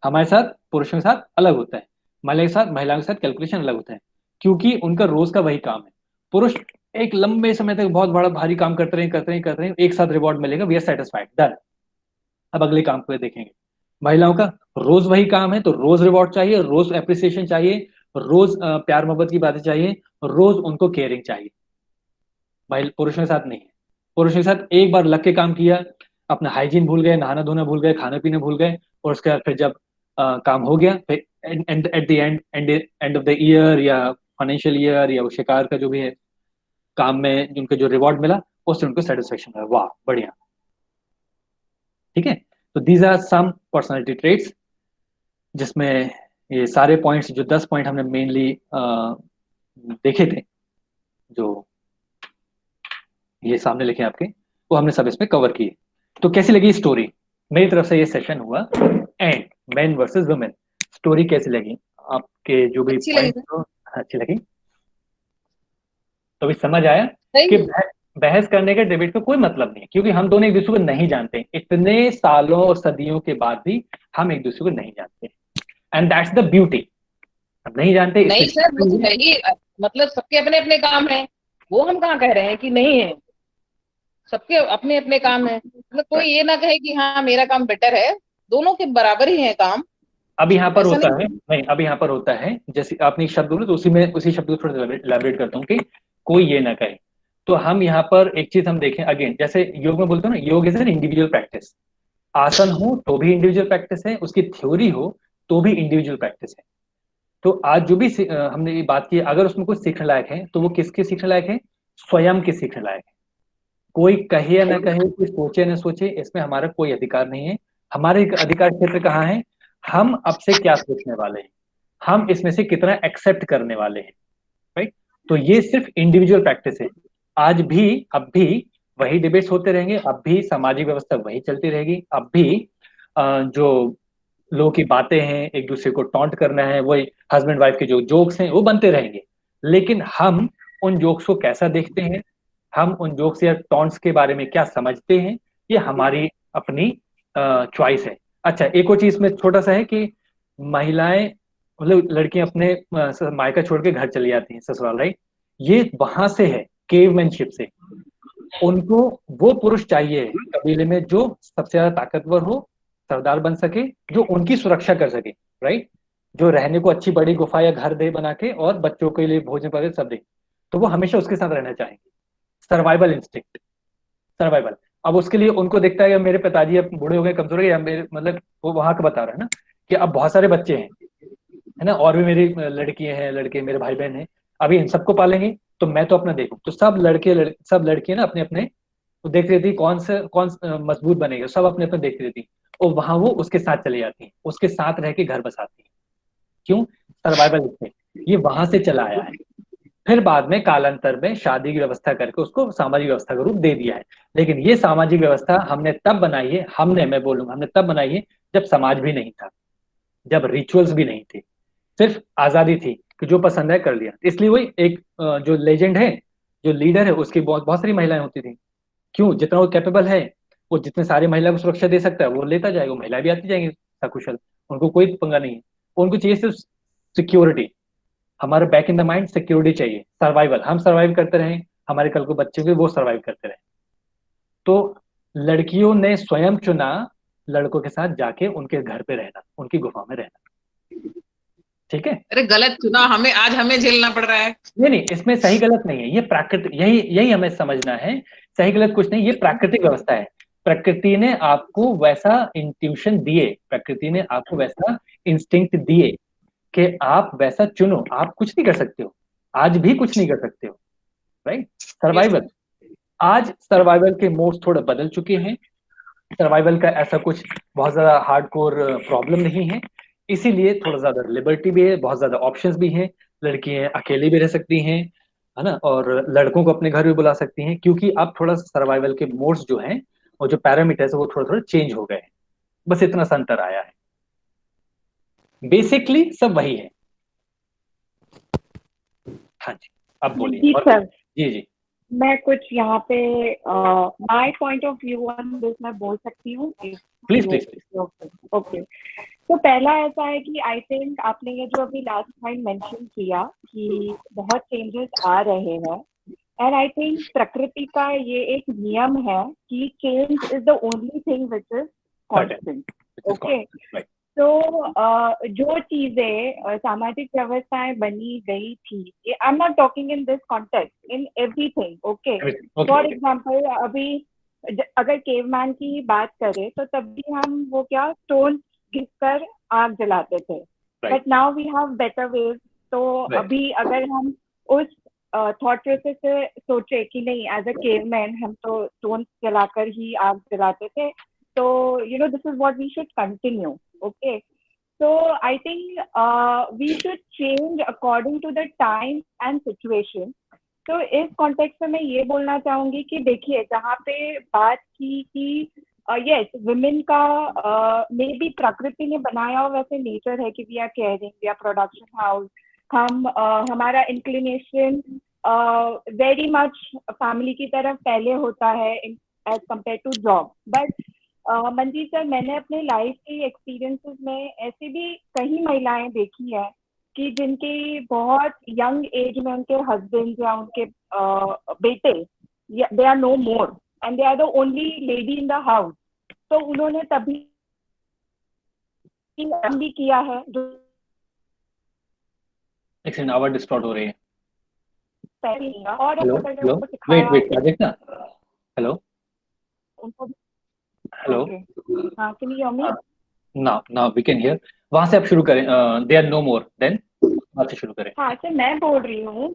हमारे साथ पुरुषों के साथ अलग होता है, महिलाओं के साथ कैलकुलेशन अलग होता है, क्योंकि उनका रोज का वही काम है। पुरुष एक लंबे समय तक बहुत बड़ा भारी काम करते रहे, एक साथ रिवॉर्ड मिलेगा, वी आर सेटिस्फाइड, डन, अब अगले काम को देखेंगे। महिलाओं का रोज वही काम है, तो रोज रिवॉर्ड चाहिए, रोज एप्रिसिएशन चाहिए, रोज प्यार मोहब्बत की बातें चाहिए, रोज उनको केयरिंग चाहिए। पुरुषों के साथ नहीं है। पुरुषों के साथ एक बार लग के काम किया, अपना हाइजीन भूल गए, नहाना धोना भूल गए, खाना पीना भूल गए, और उसके बाद फिर जब काम हो गया, फिर at the end of the year या फाइनेंशियल ईयर या वो शिकार का जो भी है काम में उनको जो रिवॉर्ड मिला, उससे उनको सेटिस्फेक्शन है, वाह बढ़िया, ठीक है। तो these are some personality traits, जिसमें ये सारे पॉइंट्स, जो 10 पॉइंट हमने मेनली देखे थे, जो ये सामने लिखे आपके, वो हमने सब इसमें कवर किए। तो कैसी लगी स्टोरी, मेरी तरफ से ये सेशन हुआ, and main versus women, story कैसी लगी आपके, जो भी अच्छी लगी पॉइंट अच्छी लगी, तो भी समझ आया सही कि है। बहस करने का, डिबेट का कोई मतलब नहीं है, क्योंकि हम दोनों एक दूसरे को नहीं जानते, इतने सालों और सदियों के बाद भी हम एक दूसरे को नहीं जानते, एंड दैट्स द ब्यूटी। हम नहीं जानते नहीं इससे, सर, वो तो है ही, मतलब सबके अपने अपने काम है, वो हम कहाँ कह रहे हैं कि नहीं है, सबके अपने अपने काम है, मतलब कोई ये ना कहे कि हाँ मेरा काम बेटर है, दोनों के बराबर ही है काम। अब यहाँ पर ऐसा होता नहीं। है, नहीं अब यहाँ पर होता है, जैसे आपने एक शब्द बोला तो उसी शब्द को थोड़ा इलेबरेट करता हूँ कि कोई ये ना कहे। तो हम यहाँ पर एक चीज हम देखें अगेन, जैसे योग में बोलते हो ना, योग इज एन इंडिविजुअल प्रैक्टिस, आसन हो तो भी इंडिविजुअल प्रैक्टिस है, उसकी थ्योरी हो तो भी इंडिविजुअल प्रैक्टिस है। तो आज जो भी हमने ये बात की, अगर उसमें कुछ सीखने लायक है तो वो किसके सीखने लायक है, स्वयं के सीखने लायक है। कोई कहे या ना कहे, कोई सोचे ना सोचे, इसमें हमारा कोई अधिकार नहीं है। हमारे अधिकार क्षेत्र कहाँ है, हम अब से क्या सोचने वाले हैं, हम इसमें से कितना एक्सेप्ट करने वाले हैं, राइट। तो ये सिर्फ इंडिविजुअल प्रैक्टिस है। आज भी, अब भी वही डिबेट्स होते रहेंगे, अब भी सामाजिक व्यवस्था वही चलती रहेगी, अब भी जो लोगों की बातें हैं, एक दूसरे को टॉन्ट करना है, वही हस्बैंड वाइफ के जो जोक्स हैं वो बनते रहेंगे। लेकिन हम उन जोक्स को कैसा देखते हैं, हम उन जोक्स या टॉन्ट्स के बारे में क्या समझते हैं, ये हमारी अपनी चॉइस है। अच्छा, एक और चीज में छोटा सा है कि महिलाएं, मतलब लड़कियां अपने मायका छोड़ के घर चली जाती हैं, ससुराल, राइट। ये वहां से है, केवमैनशिप से। उनको वो पुरुष चाहिए कबीले में जो सबसे ज्यादा ताकतवर हो, सरदार बन सके, जो उनकी सुरक्षा कर सके, राइट। जो रहने को अच्छी बड़ी गुफा या घर दे बना के, और बच्चों के लिए भोजन पदार्थ सब दे, तो वो हमेशा उसके साथ रहना चाहेंगे। Survival instinct, survival. अब उसके लिए उनको दिखता है कि मेरे पिताजी अब बूढ़े हो गए, कमजोर हो गए, या मेरे, मतलब वो वहां का बता रहा है ना, कि अब बहुत सारे बच्चे हैं, है ना, और भी मेरी लड़कियां हैं, लड़के, मेरे भाई बहन हैं, अभी इन सबको पालेंगे, तो मैं तो अपना देखूं। तो सब सब लड़कियां ना अपने अपने वो देख रही थी, मजबूत बनेगा, सब अपने अपने देख रही थी, और वहां वो उसके साथ चली जाती है, उसके साथ रह के घर बसाती है। क्यों? सर्वाइवल इंस्टिंक्ट, ये वहां से चला आया है। फिर बाद में कालांतर में शादी की व्यवस्था करके उसको सामाजिक व्यवस्था का रूप दे दिया है। लेकिन ये सामाजिक व्यवस्था हमने तब बनाई है, मैं बोलूंगा हमने तब बनाई है जब समाज भी नहीं था, जब रिचुअल्स भी नहीं थे, सिर्फ आजादी थी कि जो पसंद है कर लिया। इसलिए वही एक जो लेजेंड है, जो लीडर है, उसकी बहुत बहुत सारी महिलाएं होती थी। क्यों? जितना वो कैपेबल है, वो जितने सारी महिला को सुरक्षा दे सकता है वो लेता जाएगा, महिलाएं भी आती जाएंगी सकुशल, उनको कोई पंगा नहीं है। उनको चाहिए सिर्फ सिक्योरिटी। हमारे back in the mind security चाहिए, सर्वाइवल, हम सर्वाइव करते रहें, हमारे कल को बच्चे भी वो सर्वाइव करते रहे। तो लड़कियों ने स्वयं चुना लड़कों के साथ जाके उनके घर पे रहना, उनकी गुफा में रहना। ठीक है? अरे गलत चुना, आज हमें झेलना पड़ रहा है। नहीं नहीं, इसमें सही गलत नहीं है, ये प्राकृतिक, यही यही हमें समझना है। सही गलत कुछ नहीं, ये प्राकृतिक व्यवस्था है। प्रकृति ने आपको वैसा इंट्यूशन दिए, प्रकृति ने आपको वैसा इंस्टिंक्ट दिए कि आप वैसा चुनो। आप कुछ नहीं कर सकते हो, आज भी कुछ नहीं कर सकते हो, राइट। सर्वाइवल, आज सर्वाइवल के मोड्स थोड़े बदल चुके हैं। सर्वाइवल का ऐसा कुछ बहुत ज्यादा हार्डकोर प्रॉब्लम नहीं है, इसीलिए थोड़ा ज्यादा लिबर्टी भी है, बहुत ज्यादा ऑप्शंस भी हैं। लड़कियां अकेली भी रह सकती हैं, है ना, और लड़कों को अपने घर भी बुला सकती हैं, क्योंकि अब थोड़ा सर्वाइवल के मोड्स जो हैं और जो पैरामीटर्स है वो थोड़ा थोड़ा चेंज हो गए हैं। बस इतना सा अंतर आया है, बेसिकली सब वही है। हाँ जी, अब बोलिए। जी और सर, जी जी, मैं कुछ यहाँ पे my point of view on this मैं बोल सकती हूँ? Please please please. ओके। तो पहला ऐसा है कि आई थिंक आपने ये जो अभी लास्ट टाइम मेंशन किया कि बहुत चेंजेस आ रहे हैं, एंड आई थिंक प्रकृति का ये एक नियम है कि change is the only thing which is constant. Okay, तो जो चीजें सामाजिक व्यवस्थाएं बनी गई थी, I am not talking in this context, in everything. Okay, for example अभी अगर केवमैन की बात करें तो तब भी हम वो क्या स्टोन घिस कर आग जलाते थे, but now we have better ways. तो अभी अगर हम उस थॉट प्रोसेस से सोचे कि नहीं, एज अ केवमैन हम तो स्टोन जलाकर ही आग जलाते थे, so this is what we should continue. Okay, so I think we should change according to the time and situation. तो इस कॉन्टेक्स्ट में मैं ये बोलना चाहूंगी कि देखिए, जहाँ पे बात की कि यस, विमेन का मे बी प्रकृति ने बनाया हो वैसे नेचर है कि we are caring, we are production house, हम हमारा इंक्लिनेशन वेरी मच फैमिली की तरफ पहले होता है as compare to job. But Manjeet sir, मैंने अपने लाइफ के एक्सपीरियंसेस में ऐसी भी कई महिलाएं देखी है कि जिनकी बहुत यंग एज में उनके हस्बैंड या उनके बेटे, they are no more and they are the only lady in the house, तो उन्होंने तभी भी किया है जो एक सेकंड, आवाज डिस्टॉर्ट हो रही है। और हेलो हेलो, वेट वेट, देखना। हेलो उनको हेलो, हाँ, can you hear me? Now now we can hear. वहां से आप शुरू करें, they are no more, then वहां से शुरू करें। हाँ सर, मैं बोल रही हूँ,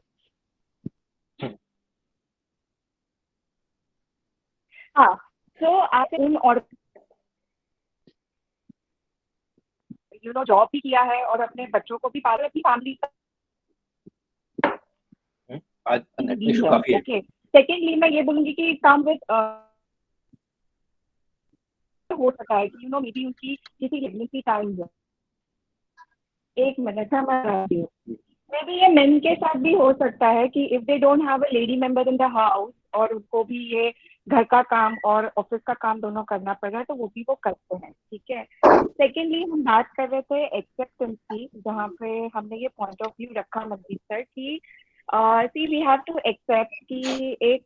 हाँ, तो आप और जॉब भी किया है और अपने बच्चों को भी पाला, अपनी फैमिली आज नेट इशू काफी है। ओके, सेकेंडली मैं ये बोलूंगी कि काम विद हो सकता है कि यू नो मे बी उनकी किसी प्रेगनेंसी टाइम है, एक मिनट है मैं बताती हूँ, मे बी ये मेन के साथ भी हो सकता है कि if they don't have a lady member in the house और उनको भी ये घर का काम और ऑफिस का काम दोनों करना पड़ रहा है तो वो भी वो करते हैं, ठीक है। सेकेंडली हम बात कर रहे थे एक्सेप्टेंस की, जहाँ पे हमने ये पॉइंट ऑफ व्यू रखा नवदीप सर की सी वी हैव टू एक्सेप्ट कि एक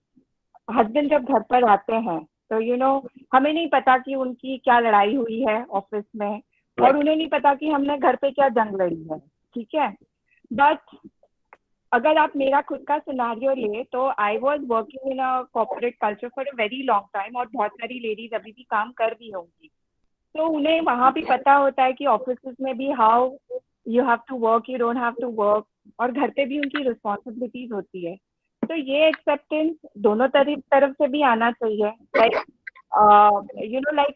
हस्बैंड जब घर पर आते हैं तो यू नो हमें नहीं पता कि उनकी क्या लड़ाई हुई है ऑफिस में और उन्हें नहीं पता कि हमने घर पे क्या जंग लड़ी है, ठीक है। बट अगर आप मेरा खुद का सिनारियो ले तो I was working in a corporate culture for a very long time और बहुत सारी लेडीज अभी भी काम कर रही होंगी, तो उन्हें वहां भी पता होता है कि ऑफिस में भी how you have to work, you don't have to work, और घर पे भी उनकी रिस्पॉन्सिबिलिटीज होती है। तो ये एक्सेप्टेंस दोनों तरफ से भी आना चाहिए, like you know like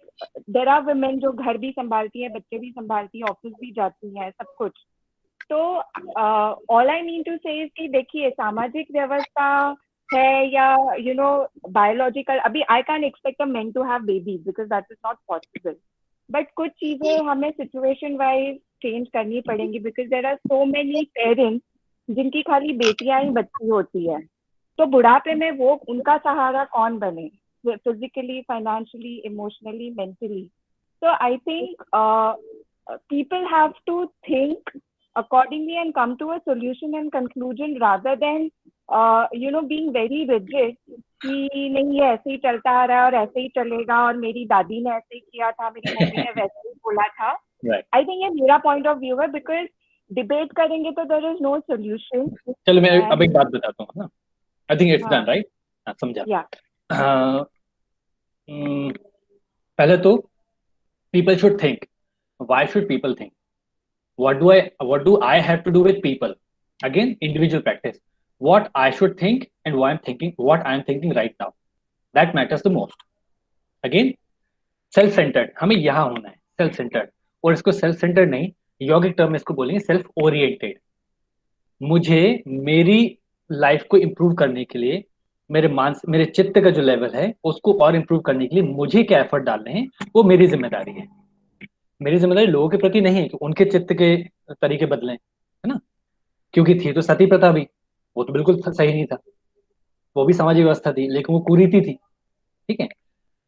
there are women जो घर भी संभालती है, बच्चे भी संभालती है, ऑफिस भी जाती है, सब कुछ। तो ऑल आई मीन टू से कि देखिए सामाजिक व्यवस्था है या यू नो बायोलॉजिकल, अभी I can expect a men to have babies because that is not possible, but कुछ चीजें हमें सिचुएशन वाइज चेंज करनी पड़ेंगी because there are so many parents जिनकी खाली बेटियां ही बच्ची होती है, तो बुढ़ापे में वो उनका सहारा कौन बने, physically, financially, emotionally, mentally. So I think people have to think accordingly and come to a solution and conclusion rather than you know being very rigid कि नहीं ये ऐसे ही चलता आ रहा है और ऐसे ही चलेगा और मेरी दादी ने ऐसे ही किया था, मेरी मम्मी ने वैसे ही बोला था। आई थिंक ये मेरा पॉइंट ऑफ व्यू है बिकॉज डिबेट करेंगे तो देयर इज नो सोल्यूशन। चलो मैं अब एक बात बताता हूँ ना, I think it's done right, समझा। या पहले तो people should think, why should people think, what do I have to do with people, again individual practice, what I should think and why I'm thinking what I'm thinking right now, that matters the most। again self centered, हमें यहाँ होना है self centered, और इसको self centered नहीं, यौगिक टर्म में इसको बोलेंगे self oriented। मुझे मेरी लाइफ को इंप्रूव करने के लिए मेरे चित्त का जो लेवल है उसको और इंप्रूव करने के लिए मुझे क्या एफर्ट डालने हैं, वो मेरी जिम्मेदारी है। मेरी जिम्मेदारी लोगों के प्रति नहीं है कि उनके चित्त के तरीके बदलें, है ना, क्योंकि थी तो सती प्रथा भी, वो तो बिल्कुल सही नहीं था, वो भी सामाजिक व्यवस्था थी लेकिन वो कुरीति थी, ठीक है।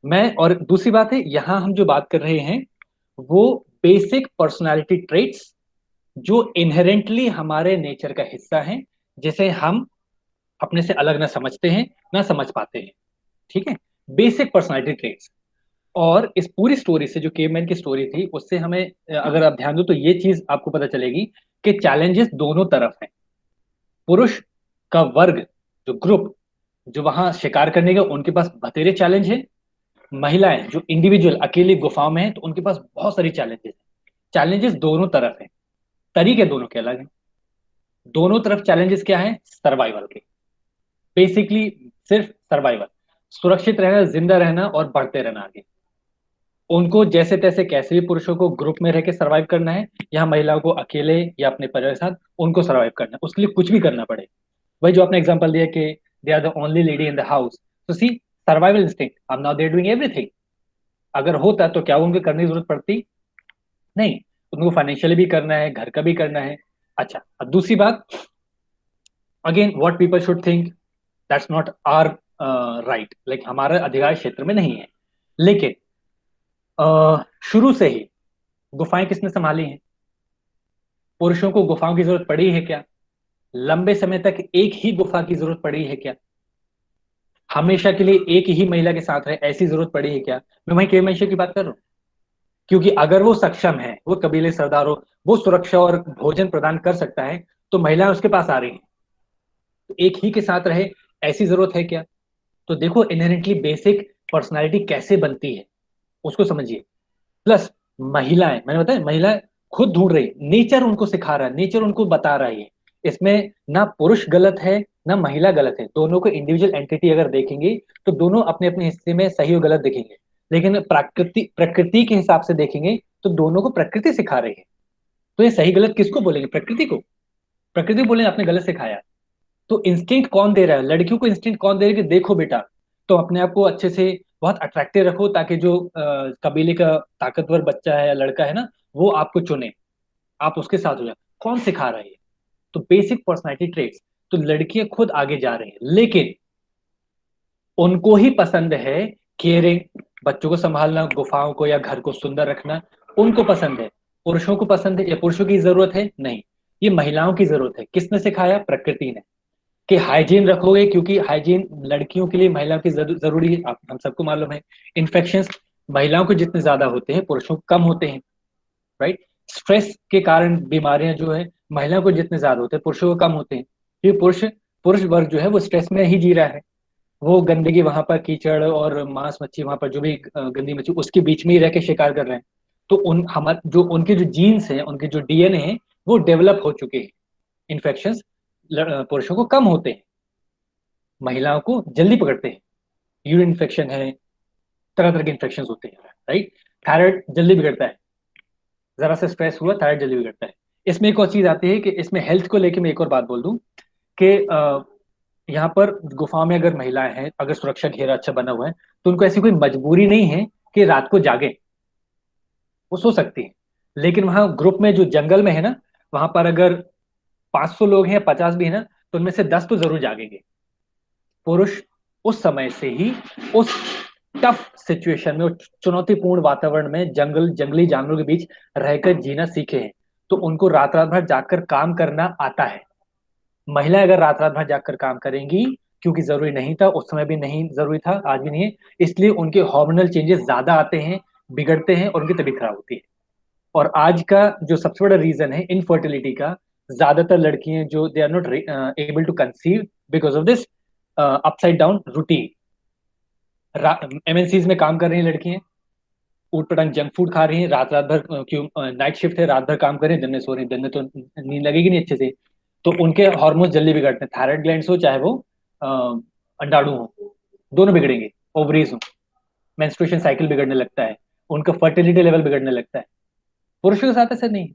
मैं और दूसरी बात है, यहाँ हम जो बात कर रहे हैं वो बेसिक पर्सनालिटी ट्रेट्स जो इनहेरेंटली हमारे नेचर का हिस्सा है, जिसे हम अपने से अलग ना समझते हैं ना समझ पाते हैं, ठीक है, बेसिक पर्सनालिटी ट्रेट्स। और इस पूरी स्टोरी से जो केवमैन की स्टोरी थी उससे हमें अगर आप ध्यान दो तो ये चीज आपको पता चलेगी कि चैलेंजेस दोनों तरफ हैं। पुरुष का वर्ग जो ग्रुप जो वहां शिकार करने का उनके पास बतेरे चैलेंज है, महिलाएं जो इंडिविजुअल अकेली गुफाओं में है तो उनके पास बहुत सारी चैलेंजेस हैं। चैलेंजेस दोनों तरफ हैं, तरीके दोनों के अलग हैं। दोनों तरफ चैलेंजेस क्या है, सर्वाइवल के, बेसिकली सिर्फ सर्वाइवल, सुरक्षित रहना, जिंदा रहना और बढ़ते रहना आगे। उनको जैसे तैसे कैसे भी पुरुषों को ग्रुप में रह के सर्वाइव करना है, या महिलाओं को अकेले या अपने परिवार के साथ उनको सर्वाइव करना है, उसके लिए कुछ भी करना पड़े। वही जो आपने एग्जांपल दिया कि they are the only lady in the house, तो सी सर्वाइवल इंस्टिंक्ट, अब now they are doing everything. अगर होता तो क्या उनको करने की जरूरत पड़ती, नहीं, उनको फाइनेंशियली भी करना है, घर का भी करना है। अच्छा, अब दूसरी बात, again what people should think, that's not our right, like हमारा अधिकार क्षेत्र में नहीं है। लेकिन शुरू से ही गुफाएं किसने संभाली हैं? पुरुषों को गुफाओं की जरूरत पड़ी है क्या? लंबे समय तक एक ही गुफा की जरूरत पड़ी है क्या? हमेशा के लिए एक ही महिला के साथ रहे ऐसी जरूरत पड़ी है क्या? मैं वहीं केवल की बात कर रहा हूं, क्योंकि अगर वो सक्षम है, वो कबीले सरदार हो, वो सुरक्षा और भोजन प्रदान कर सकता है, तो महिलाएं उसके पास आ रही हैं, तो एक ही के साथ रहे ऐसी जरूरत है क्या? तो देखो इनहेरेंटली बेसिक पर्सनालिटी कैसे बनती है उसको समझिए। प्लस महिलाएं, मैंने बताया महिलाएं खुद ढूंढ रही, नेचर उनको सिखा रहा है, नेचर उनको बता रहा है। इसमें ना पुरुष गलत है ना महिला गलत है, दोनों को इंडिविजुअल एंटिटी अगर देखेंगे तो दोनों अपने अपने हिस्से में सही और गलत दिखेंगे, लेकिन प्रकृति के हिसाब से देखेंगे तो दोनों को प्रकृति सिखा रही है। तो ये सही गलत किसको बोलेंगे? प्रकृति को। प्रकृति बोलेंगे आपने गलत सिखाया, तो इंस्टिंक्ट कौन दे रहा है? लड़कियों को इंस्टिंक्ट कौन दे रहा है कि देखो बेटा, तो अपने आप को अच्छे से बहुत अट्रैक्टिव रखो, ताकि जो कबीले का ताकतवर बच्चा है या लड़का है ना, वो आपको चुने, आप उसके साथ हो जाए। कौन सिखा रहा है ये? तो बेसिक पर्सनैलिटी ट्रेट्स। तो लड़कियां खुद आगे जा रही हैं, लेकिन उनको ही पसंद है केयरिंग, बच्चों को संभालना, गुफाओं को या घर को सुंदर रखना, उनको पसंद है। पुरुषों को पसंद है या पुरुषों की जरूरत है? नहीं, ये महिलाओं की जरूरत है। किसने सिखाया? प्रकृति ने, कि हाइजीन रखोगे, क्योंकि हाइजीन लड़कियों के लिए, महिलाओं की जरूरी है। आप हम सबको मालूम है, इन्फेक्शंस महिलाओं को जितने ज्यादा होते हैं पुरुषों को कम होते हैं, राइट। स्ट्रेस के कारण बीमारियां जो है महिलाओं को जितने ज्यादा होते हैं पुरुषों को कम होते हैं, क्योंकि पुरुष पुरुष वर्ग जो है वो स्ट्रेस में ही जी रहा है। वो गंदगी, वहां पर कीचड़ और मांस मच्छी, वहां पर जो भी गंदी मच्छी, उसके बीच में ही रह के शिकार कर रहे हैं। तो उन हमारे जो उनके जो जीन्स हैं, उनके जो डीएनए हैं, वो डेवलप हो चुके हैं। इन्फेक्शंस पुरुषों को कम होते हैं, महिलाओं को जल्दी पकड़ते हैं। यूरिन इन्फेक्शन है, तरह तरह के इन्फेक्शन होते हैं, राइट। थायराइड जल्दी बिगड़ता है, जरा सा स्ट्रेस हुआ थायराइड जल्दी बिगड़ता है। इसमें एक और चीज आती है कि इसमें हेल्थ को लेके मैं एक और बात बोल दूं कि यहाँ पर गुफा में अगर महिलाएं हैं, अगर सुरक्षा घेरा अच्छा बना हुआ है, तो उनको ऐसी कोई मजबूरी नहीं है कि रात को जागे, वो सो सकती है। लेकिन वहां ग्रुप में जो जंगल में है ना, वहां पर अगर 500 लोग हैं या 50 भी है ना, तो उनमें से 10 तो जरूर जागेंगे। पुरुष उस समय से ही उस टफ सिचुएशन में, उस चुनौतीपूर्ण वातावरण में, जंगली जानवरों के बीच रहकर जीना सीखे हैं। तो उनको रात रात भर जागकर काम करना आता है। महिलाएं अगर रात रात भर जागकर काम करेंगी, क्योंकि जरूरी नहीं था उस समय, भी नहीं जरूरी था, आज भी नहीं है, इसलिए उनके हार्मोनल चेंजेस ज्यादा आते हैं, बिगड़ते हैं और उनकी तबीयत खराब होती है। और आज का जो सबसे बड़ा रीजन है इनफर्टिलिटी का, ज्यादातर लड़कियां जो they are not able to conceive because of this upside down routine. MNCs में काम कर रही हैं लड़कियां, ऊट पटांग जंक फूड खा रही हैं, रात रात भर, क्यों नाइट शिफ्ट है, रात भर काम कर रही हैं, दिन में सो रही हैं, दिन में तो नींद लगेगी नहीं अच्छे से। तो उनके हार्मोन जल्दी बिगड़ते हैं, थायराइड ग्लैंड्स हो चाहे वो अंडाणु हो, दोनों बिगड़ेंगे। ओवरीज हो, मेंस्ट्रुएशन साइकिल बिगड़ने लगता है, उनका फर्टिलिटी लेवल बिगड़ने लगता है। पुरुषों के साथ ऐसा नहीं है,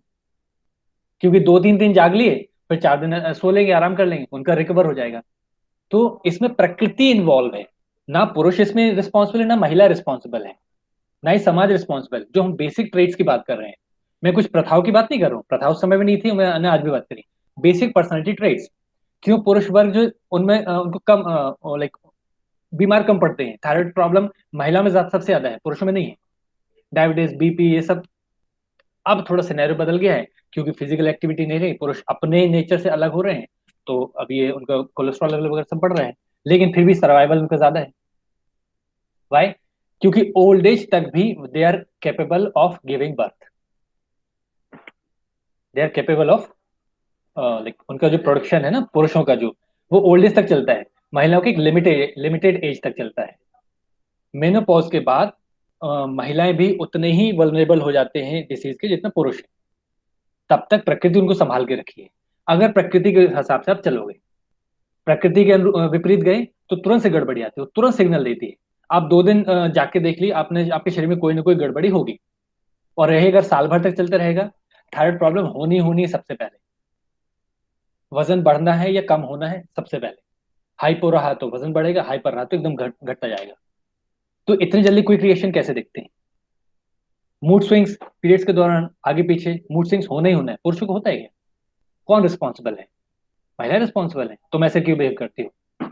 क्योंकि 2-3 दिन जाग लिए, फिर 4 दिन सो लेंगे, आराम कर लेंगे, उनका रिकवर हो जाएगा। तो इसमें प्रकृति इन्वॉल्व है, ना पुरुष इसमें रिस्पॉन्सिबल है, ना महिला रिस्पॉन्सिबल है, ना ही समाज रिस्पॉन्सिबल। जो हम बेसिक ट्रेड्स की बात कर रहे हैं, मैं कुछ प्रथाओं की बात नहीं कर रहा हूँ, प्रथा उस समय में नहीं थी, मैंने आज भी बात करी। बेसिक पर्सनैलिटी ट्रेड्स, क्यों पुरुष वर्ग जो उनमें उनको कम लाइक बीमार कम पड़ते हैं। थायराइड प्रॉब्लम महिला में सबसे ज्यादा है, पुरुषों में नहीं है। डायबिटीज, बीपी, ये सब अब थोड़ा सिनेरियो बदल गया है, क्योंकि फिजिकल एक्टिविटी नहीं रही, पुरुष अपने नेचर से अलग हो रहे हैं, तो अब ये उनका कोलेस्ट्रॉल लेवल वगैरह सब बढ़ रहा है। लेकिन फिर भी सर्वाइवल उनका ज्यादा है। वाई? क्योंकि ओल्ड एज तक भी they are capable of giving birth, they are capable of like, उनका जो प्रोडक्शन है ना पुरुषों का, जो वो ओल्ड एज तक चलता है, महिलाओं की एक लिमिटेड एज तक चलता है। मेनोपॉज के बाद महिलाएं भी उतने ही वल्नरेबल हो जाते हैं डिसीज के जितना पुरुष है। तब तक प्रकृति उनको संभाल के रखी है। अगर प्रकृति के हिसाब से आप चलोगे, प्रकृति के विपरीत गए, तो तुरंत से गड़बड़ी आती है, तुरंत सिग्नल देती है। आप 2 दिन जाके देख ली आपने, आपके शरीर में कोई ना कोई गड़बड़ी होगी, और रहेगा, साल भर तक चलते रहेगा। थायराइड प्रॉब्लम होनी है सबसे पहले, वजन बढ़ना है या कम होना है सबसे पहले। हाइपो रहा तो वजन बढ़ेगा, हाइपर रहा तो एकदम घटता जाएगा। तो इतनी जल्दी क्विक रिएक्शन कैसे दिखते हैं? मूड स्विंग्स पीरियड्स के दौरान, आगे पीछे मूड स्विंग्स होना ही होना है। पुरुषों को होता है क्या? कौन रिस्पॉन्सिबल है? महिला रिस्पॉन्सिबल है। तुम ऐसे क्यों बिहेव करती हो?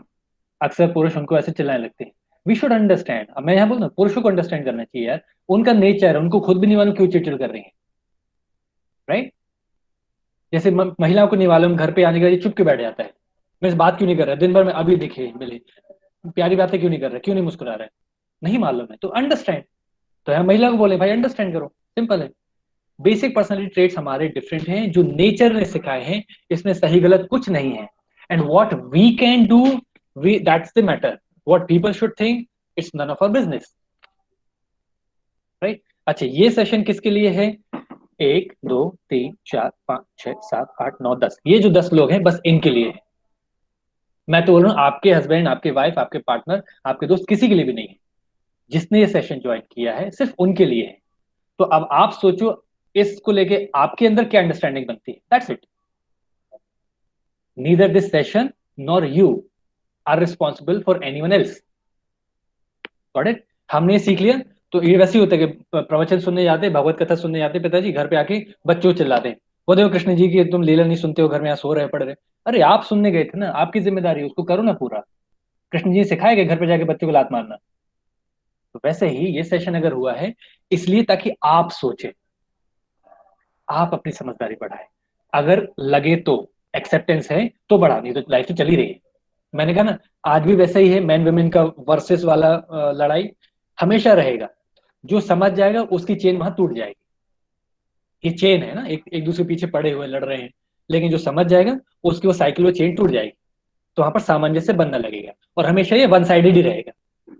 अक्सर पुरुष उनको ऐसे चिल्लाने लगते हैं। वी शुड अंडरस्टैंड, अब मैं यहाँ बोल रहा हूँ, पुरुषों को अंडरस्टैंड करना चाहिए यार, उनका नेचर है, उनको खुद भी नहीं मालूम क्यों चिड़चिड़ कर रही है, राइट। जैसे महिलाओं को नहीं मालूम, घर पे आने के बाद चुप के बैठ जाता है, मैं इस बात क्यों नहीं कर रहा, दिन भर में अभी दिखे मिले, प्यारी बातें क्यों नहीं कर रहा, क्यों नहीं मुस्कुरा रहा है, नहीं मालूम है, तो अंडरस्टैंड। तो यहाँ महिला को बोले भाई अंडरस्टैंड करो, सिंपल है। बेसिक पर्सनैलिटी ट्रेट्स हमारे डिफरेंट हैं, जो नेचर ने सिखाए हैं, इसमें सही गलत कुछ नहीं है। And what we can do, we that's the matter. What people should think, it's none of our business, right. अच्छा, ये सेशन किसके लिए है? 1 2 3 4 5 6 7 8 9 10, ये जो 10 लोग हैं बस इनके लिए है। मैं तो बोल रहा हूँ आपके हस्बैंड, आपके वाइफ, आपके पार्टनर, आपके दोस्त, किसी के लिए भी नहीं है। जिसने ये सेशन ज्वाइन किया है सिर्फ उनके लिए है। तो अब आप सोचो इसको लेके आपके अंदर क्या अंडरस्टैंडिंग बनती है, that's it. Neither this session nor you are responsible for anyone else. Got it? हमने सीख लिया। तो ये वैसे ही होता है कि प्रवचन सुनने जाते, भगवत कथा सुनने जाते पिताजी, घर पे आके बच्चों चिल्लाते हैं, वो देखो कृष्ण जी की तुम लीला नहीं सुनते हो, घर में यहाँ सो रहे पढ़ रहे। अरे आप सुनने गए थे ना, आपकी जिम्मेदारी है, उसको करो ना पूरा। कृष्ण जी ने सिखाया कि घर पे जाके बच्चों को लात मारना। तो वैसे ही ये सेशन अगर हुआ है इसलिए ताकि आप सोचे, आप अपनी समझदारी बढ़ाए। अगर लगे तो एक्सेप्टेंस है तो बढ़ा, नहीं तो लाइफ तो चली रही है। मैंने कहा ना, आज भी वैसा ही है, मैन वुमेन का वर्सेस वाला लड़ाई हमेशा रहेगा। जो समझ जाएगा उसकी चेन वहां टूट जाएगी। ये चेन है ना, एक एक दूसरे के पीछे पड़े हुए लड़ रहे हैं, लेकिन जो समझ जाएगा उसकी वो साइकिल, वो चेन टूट जाएगी। तो वहां पर सामंजस्य बनने लगेगा, और हमेशा ये वन साइडेड ही रहेगा।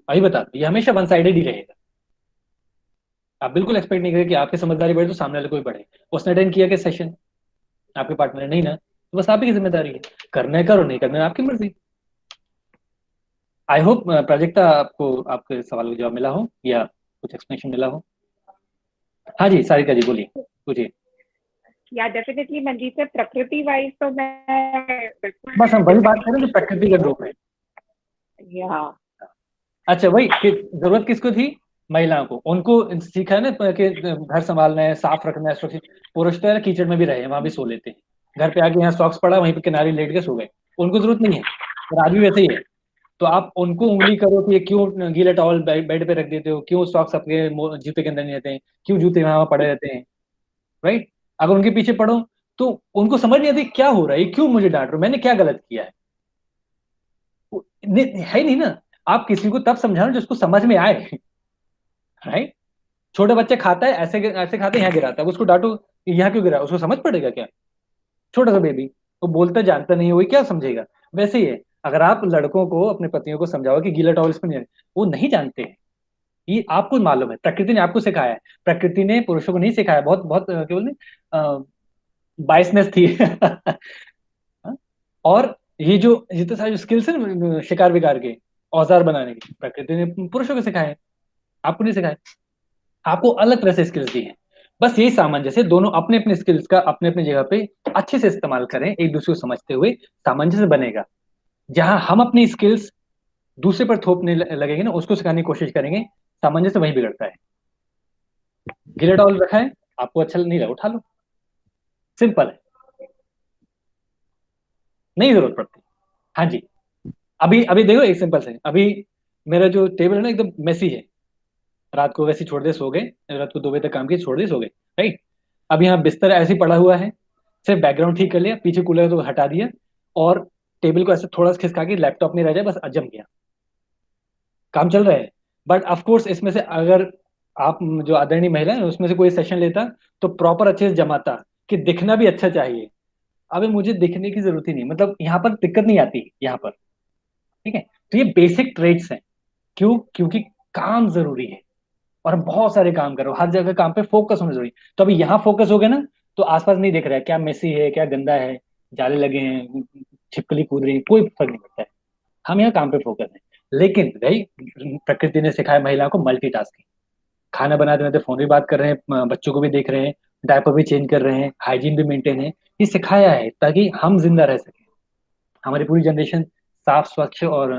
अभी बता दो, ये हमेशा वन साइडेड ही रहेगा। आप बिल्कुल एक्सपेक्ट नहीं करें कि आपकी समझदारी बढ़े तो सामने वाले कोई बढ़े। उसने अटेंड किया कि सेशन, आपके पार्टनर ने नहीं ना, तो बस आप ही की जिम्मेदारी है, करना है करो, नहीं करना है आपकी मर्जी। आई होप प्राजक्ता आपको आपके सवाल का जवाब मिला हो या कुछ एक्सप्लेनेशन मिला हो। हाँ जी सारिका जी बोलिए, पूछिए। या डेफिनेटली मंजीत सर, प्रकृति वाइज तो मैं बिल्कुल, बस हम वही बात करें जो प्रकृति का रूप है। या अच्छा वही कि जरूरत किसको थी, महिलाओं को। उनको सीखा है ना कि घर संभालना है, साफ रखना है, सुरक्षित। पुरुष तो है ना, कीचड़ में भी रहे, वहां भी सो लेते हैं, घर पे आके यहाँ सॉक्स पड़ा वहीं पे किनारे लेट के सो गए, उनको जरूरत नहीं है। और आज भी वैसे ही है। तो आप उनको उंगली करो कि ये क्यों गीला टॉवल बेड पे रख देते हो, क्यों सॉक्स आपके जूते के अंदर नहीं रहते हैं, क्यों जूते वहां पड़े रहते हैं, राइट। अगर उनके पीछे पड़ो तो उनको समझ नहीं आती क्या हो रहा है, क्यों मुझे डांट रहे हो, मैंने क्या गलत किया है। है नहीं ना। आप किसी को तब समझाओ जिसको समझ में आए, राइट। छोटे बच्चे खाता है ऐसे ऐसे खाते हैं, यहाँ गिराता है, उसको डांटो कि यहाँ क्यों गिरा, उसको समझ पड़ेगा क्या। छोटा सा बेबी वो बोलता जानता नहीं है, वही क्या समझेगा। वैसे ही है, अगर आप लड़कों को, अपने पतियों को समझाओ कि गीला टॉवल इस पर नहीं, वो नहीं जानते हैं। ये आपको मालूम है, प्रकृति ने आपको सिखाया है, प्रकृति ने पुरुषों को नहीं सिखाया। बहुत बहुत क्या बोलते बाइसनेस थी। और ये जो जितने सारे स्किल्स है ना शिकार विकार के, औजार बनाने की, प्रकृति ने पुरुषों को सिखाए, आपको नहीं सिखाए। आपको अलग तरह से स्किल्स दी हैं। बस यही सामंजस्य, दोनों अपने अपने स्किल्स का अपने अपने जगह पे अच्छे से इस्तेमाल करें, एक दूसरे को समझते हुए सामंजस्य बनेगा। जहां हम अपनी स्किल्स दूसरे पर थोपने लगेंगे ना, उसको सिखाने की कोशिश करेंगे, सामंजस्य वहीं बिगड़ता है। गिला टॉवल रखा है, आपको अच्छा नहीं लगा, उठा लो, सिंपल है, नहीं जरूरत पड़ती। हाँ जी। अभी अभी देखो एक सिंपल से, अभी मेरा जो टेबल है ना एकदम मेसी है, रात को वैसे छोड़ दे सो गए, रात को 2 बजे तक काम किया, छोड़ दे सो गए, राइट। अब यहाँ बिस्तर ऐसे ही पड़ा हुआ है, सिर्फ बैकग्राउंड ठीक कर लिया, पीछे कूलर तो हटा दिया, और टेबल को ऐसे थोड़ा सा खिसका के लैपटॉप नहीं रह जाए, बस जम गया, काम चल रहा है। बट ऑफकोर्स इसमें से अगर आप जो आदरणीय महिला है उसमें से कोई सेशन लेता तो प्रॉपर अच्छे से जमाता कि दिखना भी अच्छा चाहिए। अबे मुझे दिखने की जरूरत ही नहीं, मतलब यहाँ पर दिक्कत नहीं आती यहाँ पर, ठीक है। तो ये बेसिक ट्रेड्स हैं। क्यों? क्योंकि काम जरूरी है, और हम बहुत सारे काम कर रहे हो, हर जगह काम पे फोकस होना जरूरी। तो अभी यहाँ फोकस हो गया ना, तो आसपास नहीं दिख रहा है क्या मेसी है, क्या गंदा है, जाले लगे हैं, छिपकली कूद रही है, कोई फर्क नहीं पड़ता है। हम यहाँ काम पे फोकस है। लेकिन भाई प्रकृति ने सिखाया महिलाओं को मल्टीटास्किंग, खाना बनाते बनाते फोन भी बात कर रहे हैं, बच्चों को भी देख रहे हैं, डायपर भी चेंज कर रहे हैं, हाइजीन भी मेंटेन है। ये सिखाया है ताकि हम जिंदा रह सके, हमारी पूरी जनरेशन साफ स्वच्छ और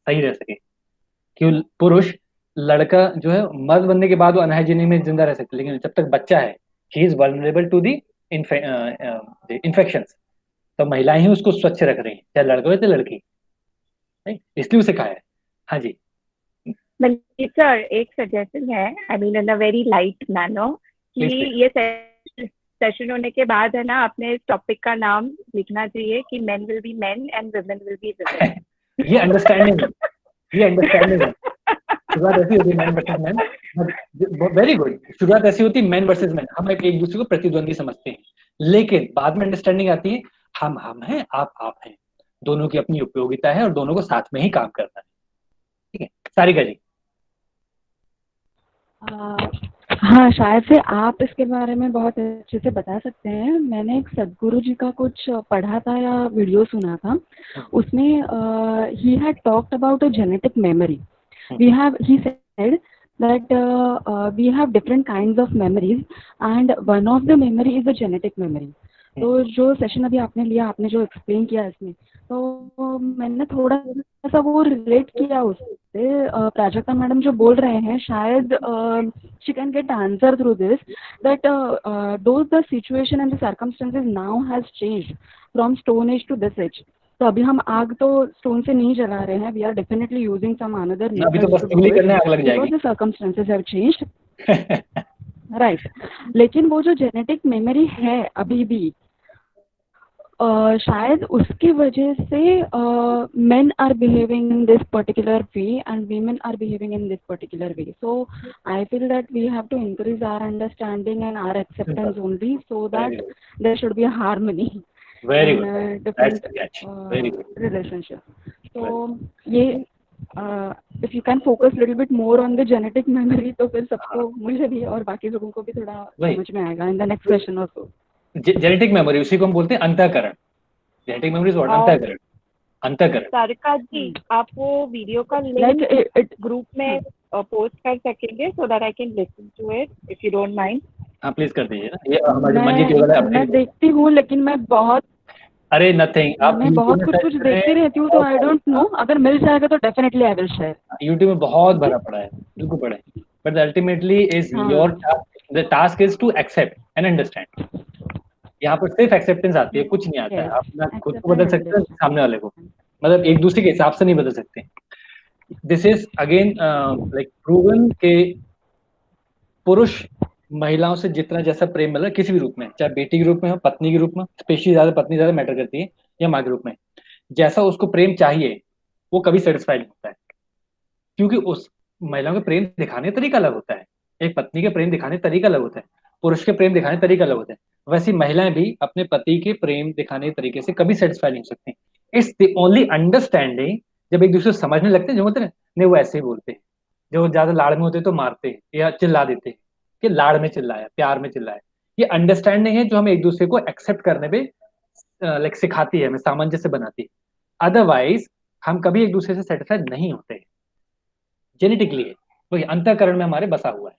सही रह सके। क्यों? पुरुष लड़का जो है मर्द बनने के बाद वो अनहाइजीनिक में जिंदा रह सकते, लेकिन जब तक बच्चा है ही is vulnerable to the infection. तो महिलाएं ही उसको स्वच्छ रख रही हैं, चाहे लड़का हो चाहे लड़की, नहीं इसलिए उसे सिखाया है। हाँ जी मंजीत सर, एक सजेशन है, I mean in a very light manner, कि Please, ये सेशन होने के बाद है ना, अपने इस टॉपिक का नाम लिखना चाहिए कि men will be main and women will be women. ये अंडरस्टैंडिंग है, ये अंडरस्टैंडिंग है। शुरुआत ऐसी होती है man versus man, very good. शुरुआत ऐसी होती है मैन वर्सेस मैन, हम एक दूसरे को प्रतिद्वंदी समझते हैं, लेकिन बाद में अंडरस्टैंडिंग आती है, हम हैं, आप हैं, दोनों की अपनी उपयोगिता है और दोनों को साथ में ही काम करना है। ठीक है सारिका जी। हाँ, शायद से आप इसके बारे में बहुत अच्छे से बता सकते हैं। मैंने एक सदगुरु जी का कुछ पढ़ा था या वीडियो सुना था, उसमें he had talked about a genetic memory. He said that we have different kinds of memories, and one of the memory is a genetic memory. तो जो सेशन अभी आपने लिया, आपने जो एक्सप्लेन किया इसमें, तो मैंने थोड़ा सा वो रिलेट किया उससे। प्राजक्ता मैडम जो बोल रहे हैं, शायद she can get answer through this, that though the situation and the circumstances now has changed from stone age to this age. तो अभी हम आग तो स्टोन से नहीं जला रहे हैं, we are definitely using some another अभी तो मेथड बस टू डू चुगली इट करने आग लग बिकॉज जाएगी। The circumstances have changed, right. लेकिन वो जो जेनेटिक मेमोरी है अभी भी, शायद उसकी वजह से men are behaving in this particular way and women are behaving in this particular way. So I feel that we have to increase our understanding and our acceptance only, so that Very good. there should be a harmony Very in good. different That's the catch. Very good. relationship. So ये if you can focus little bit more on the genetic memory, तो फिर सबको, मुझे भी और बाकी लोगों को भी थोड़ा वही। समझ में आएगा in the next session or so. Genetic memory, उसी को हम बोलते हैं अंतःकरण। Genetic memory what? अंतःकरण। अंतःकरण। सारिका जी, आप वो वीडियो का Like लिंक ग्रुप में पोस्ट कर सकेंगे, so that I can listen to it if you don't mind. हाँ प्लीज कर दीजिए ना, ये हमारे मंजीत योगा है मैं देखती हूँ, लेकिन मैं बहुत नथिंग, आप मैं बहुत कुछ देखती रहती हूँ, तो आई डोंट नो, अगर मिल जाएगा तो definitely I will share. YouTube में बहुत भरा पड़ा है, बिल्कुल पढ़े, but ultimately is your the task is to accept and understand. यहाँ पर सिर्फ एक्सेप्टेंस आती है, कुछ नहीं आता है। आप ना खुद को बदल सकते हैं, सामने वाले को, मतलब एक दूसरे के हिसाब से नहीं बदल सकते। This is again like proven के पुरुष महिलाओं से जितना जैसा प्रेम मिला किसी भी रूप में, चाहे बेटी के रूप में हो, पत्नी के रूप में, स्पेशली ज्यादा पत्नी ज्यादा मैटर करती है, या माँ के रूप में, जैसा उसको प्रेम चाहिए वो कभी सेटिस्फाइड नहीं होता है, क्योंकि उस महिलाओं के प्रेम दिखाने का तरीका अलग होता है। एक पत्नी के प्रेम दिखाने का तरीका अलग होता है, पुरुष के प्रेम दिखाने का तरीका अलग होता है। वैसी महिलाएं भी अपने पति के प्रेम दिखाने के तरीके से कभी सेटिस्फाइड नहीं हो सकती। इट्स द ओनली अंडरस्टैंडिंग जब एक दूसरे को समझने लगते हैं, जो होते हैं नहीं वो ऐसे ही बोलते हैं, जो ज्यादा लाड़ में होते हैं तो मारते हैं या चिल्ला देते हैं कि लाड़ में चिल्लाया, प्यार में चिल्लाया। ये अंडरस्टैंडिंग है जो हमें एक दूसरे को एक्सेप्ट करने पे लाइक सिखाती है, हमें सामंजस्य बनाती है। अदरवाइज हम कभी एक दूसरे से सेटिस्फाइड नहीं होते हैं, जेनेटिकली है, वही अंतःकरण में हमारे बसा हुआ है।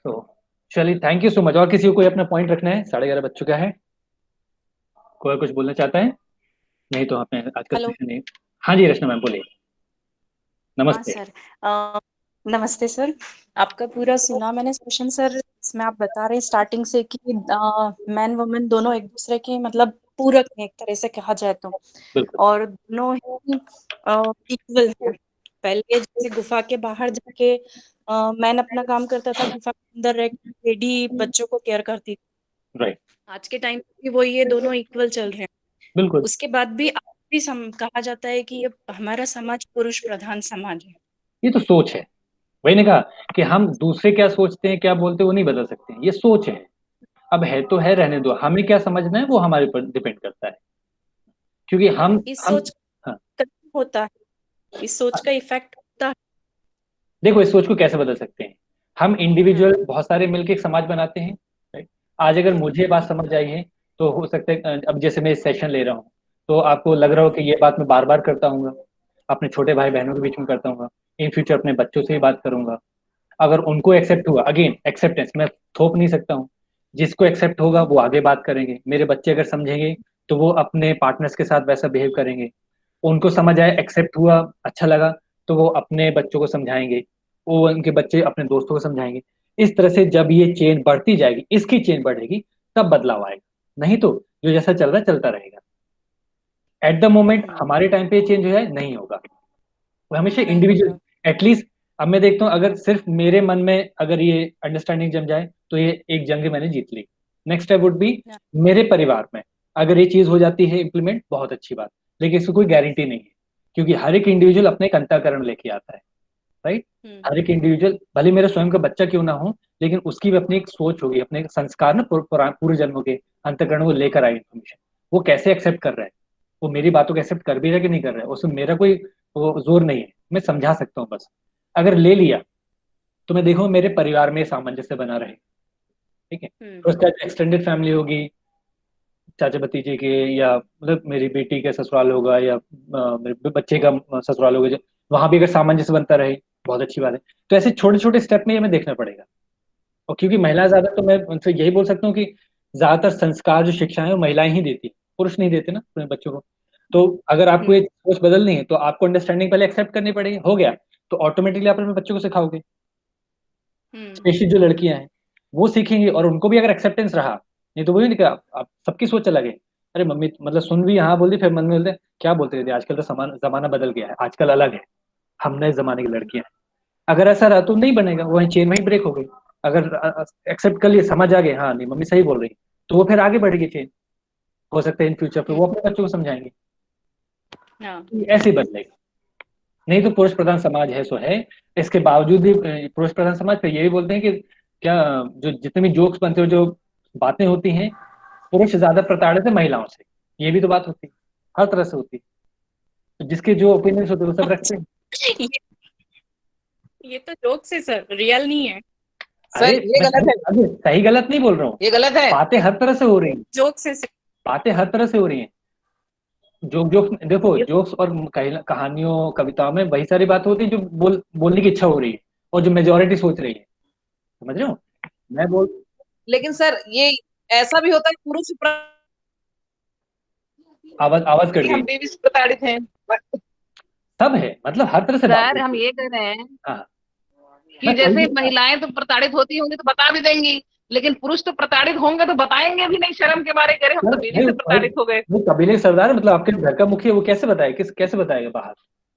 तो चलिए, थैंक यू सो मच। और किसी को कोई अपना पॉइंट रखना है? 11:30 बज चुका है, कोई कुछ बोलना चाहता है? नहीं तो आपने आज का सेशन नहीं। हाँ जी रचना मैम बोलिए। नमस्ते। हाँ सर, नमस्ते सर, आपका पूरा सुना मैंने सेशन सर। इसमें आप बता रहे हैं स्टार्टिंग से कि मैन वुमेन दोनों एक दूसरे के मतलब पूरक हैं एक तरह से कहा जाए तो, और दोनों ही इक्वल है। पहले जैसे गुफा के बाहर जाके मैन अपना काम करता था, गुफा के अंदर रह के लेडी बच्चों को केयर करती थी। राइट। आज के टाइम पे वो ये दोनों इक्वल चल रहे हैं। बिल्कुल। उसके बाद भी कहा जाता है कि ये हमारा समाज पुरुष प्रधान समाज है। ये तो सोच है, वही ने कहा कि हम दूसरे क्या सोचते हैं क्या बोलते हैं वो नहीं बदल सकते, ये सोच है। अब है तो है, रहने दो, हमें क्या समझना है वो हमारे ऊपर डिपेंड करता है, क्योंकि हम सोच होता है, इस सोच का इफेक्ट होता है। देखो इस सोच को कैसे बदल सकते हैं हम? इंडिविजुअल बहुत सारे मिलकर एक समाज बनाते हैं, राइट? आज अगर मुझे बात समझ आई है तो हो सकता है, अब जैसे मैं सेशन ले रहा हूँ तो आपको लग रहा हो कि ये बात मैं बार बार करता हूँ, अपने छोटे भाई बहनों के बीच में करता हूँ, इन फ्यूचर अपने बच्चों से ही बात करूंगा। अगर उनको एक्सेप्ट हुआ, अगेन एक्सेप्टेंस मैं थोप नहीं सकता हूँ, जिसको एक्सेप्ट होगा वो आगे बात करेंगे। मेरे बच्चे अगर समझेंगे तो वो अपने पार्टनर्स के साथ वैसा बिहेव करेंगे। उनको समझ आए, एक्सेप्ट हुआ, अच्छा लगा, तो वो अपने बच्चों को समझाएंगे, वो उनके बच्चे अपने दोस्तों को समझाएंगे। इस तरह से जब ये चेन बढ़ती जाएगी, इसकी चेन बढ़ेगी, तब बदलाव आएगा, नहीं तो जो जैसा चल रहा है चलता रहेगा। एट द मोमेंट हमारे टाइम पे चेंज जो है नहीं होगा, वो हमेशा इंडिविजुअल। एटलीस्ट अब मैं देखता हूँ अगर सिर्फ मेरे मन में अगर ये अंडरस्टैंडिंग जम जाए तो ये एक जंग मैंने जीत ली। नेक्स्ट स्टेप वुड बी मेरे परिवार में अगर ये चीज हो जाती है इम्प्लीमेंट, बहुत अच्छी बात, लेकिन इसको कोई गारंटी नहीं है, क्योंकि हर एक इंडिविजुअल अपने एक अंतःकरण लेके आता है, राइट? हर एक इंडिविजुअल, भले मेरा स्वयं का बच्चा क्यों ना हो, लेकिन उसकी भी अपनी एक सोच होगी, अपने एक संस्कार ना पूर्व जन्मों के अंतःकरण वो लेकर आए इन्फॉर्मेशन। वो कैसे एक्सेप्ट कर रहा है, वो मेरी बातों को एक्सेप्ट कर भी रहा है कि नहीं कर रहा है, उसमें मेरा कोई वो जोर नहीं है, मैं समझा सकता हूँ बस। अगर ले लिया तो मैं देखूँ मेरे परिवार में सामंजस्य बना रहे, ठीक है? तो उसका एक्सटेंडेड फैमिली होगी, चाचा भतीजे के, या मतलब मेरी बेटी का ससुराल होगा, या मेरे बच्चे का ससुराल होगा, वहां भी अगर सामंजस्य बनता रहे, बहुत अच्छी बात है। तो ऐसे छोटे छोटे स्टेप में हमें देखना पड़ेगा। और क्योंकि महिला ज्यादा, तो मैं उनसे यही बोल सकता हूँ कि ज्यादातर संस्कार जो शिक्षाएं वो महिलाएं ही देती, पुरुष नहीं देते ना अपने बच्चों को। तो अगर आपको ये सोच बदलनी है तो आपको अंडरस्टैंडिंग पहले एक्सेप्ट करनी पड़ेगी, हो गया तो ऑटोमेटिकली आप अपने बच्चों को सिखाओगे। स्पेशली जो लड़कियां हैं वो सीखेंगी, और उनको भी अगर एक्सेप्टेंस रहा, नहीं तो वही नहीं, आप सबकी सोच अलग है। अरे मम्मी मतलब सुन भी हाँ बोल दी, फिर मन में बोलते क्या बोलते थे, आजकल तो जमाना बदल गया है, आजकल अलग है, हम नए जमाने की लड़कियां हैं। अगर ऐसा रहा तो नहीं बनेगा, वही चेन वही ब्रेक हो गई। अगर एक्सेप्ट कर लिए, समझ आ गए, हाँ नहीं मम्मी सही बोल रही, तो वो फिर आगे बढ़ेगी चेन। हो सकता है इन फ्यूचर पे वो अपने बच्चों को समझाएंगे, तो ऐसे ही बदलेगा। नहीं तो पुरुष प्रधान समाज है सो है। इसके बावजूद भी पुरुष प्रधान समाज पे ये भी बोलते हैं कि क्या, जो जितने भी जोक्स बनते हो, जो बातें होती हैं, पुरुष ज्यादा प्रताड़ित है महिलाओं से, ये भी तो बात होती है, हर तरह से होती है। तो जिसके जो ओपिनियंस होते हैं वो सब रखते हैं। ये तो जोक से सर, रियल नहीं है। अरे सर ये गलत है, अरे सही गलत नहीं बोल रहा हूँ, ये गलत है। बातें हर तरह से हो रही हैं, जोक से बातें हर तरह से हो रही हैं। जोक जोक देखो, ये जोक्स और कहानियों कविताओं में वही सारी बात होती है जो बोलने की इच्छा हो रही है, और जो मेजोरिटी सोच रही है। समझ रहे हो मैं बोल। लेकिन सर ये ऐसा भी होता है पुरुष आवाज आवाज कट हम गई। भी प्रताड़ित हैं। सब है, मतलब हर तरह से बात सर हम होती है। ये कह रहे हैं हाँ, कि बस जैसे वही है। महिलाएं तो प्रताड़ित होती होंगी तो बता भी देंगी, लेकिन पुरुष तो प्रताड़ित होंगे तो बताएंगे भी नहीं, शर्म के मारे करे हम यार तो बीवी भाई से भाई, प्रताड़ित हो गए। वो कबीले सरदार है, मतलब आपके घर का मुखिया, वो कैसे बताए, कैसे बताएगा बाहर,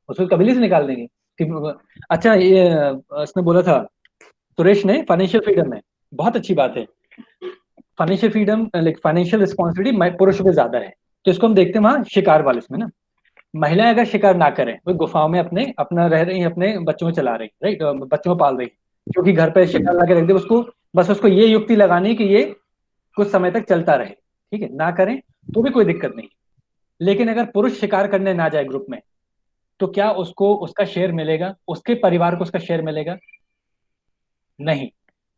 उसको कबीले से निकाल देंगे कि। अच्छा ये उसने बोला था, सुरेश ने, फाइनेंशियल फ्रीडम में, बहुत अच्छी बात है। Financial freedom like financial responsibility पुरुषों पे ज्यादा है। तो इसको हम देखते हैं वहाँ शिकार वाले इसमें ना, महिलाएं अगर शिकार ना करें, वो गुफाओं में अपने अपना रह रही हैं, अपने बच्चों को चला रही, राइट, बच्चों को पाल रही, क्योंकि घर पे शिकार ला के रख दे उसको, बस उसको ये युक्ति लगानी कि ये कुछ समय तक चलता रहे, ठीक है, ना करें तो भी कोई दिक्कत नहीं। लेकिन अगर पुरुष शिकार करने ना जाए ग्रुप में, तो क्या उसको उसका शेयर मिलेगा, उसके परिवार को उसका शेयर मिलेगा? नहीं।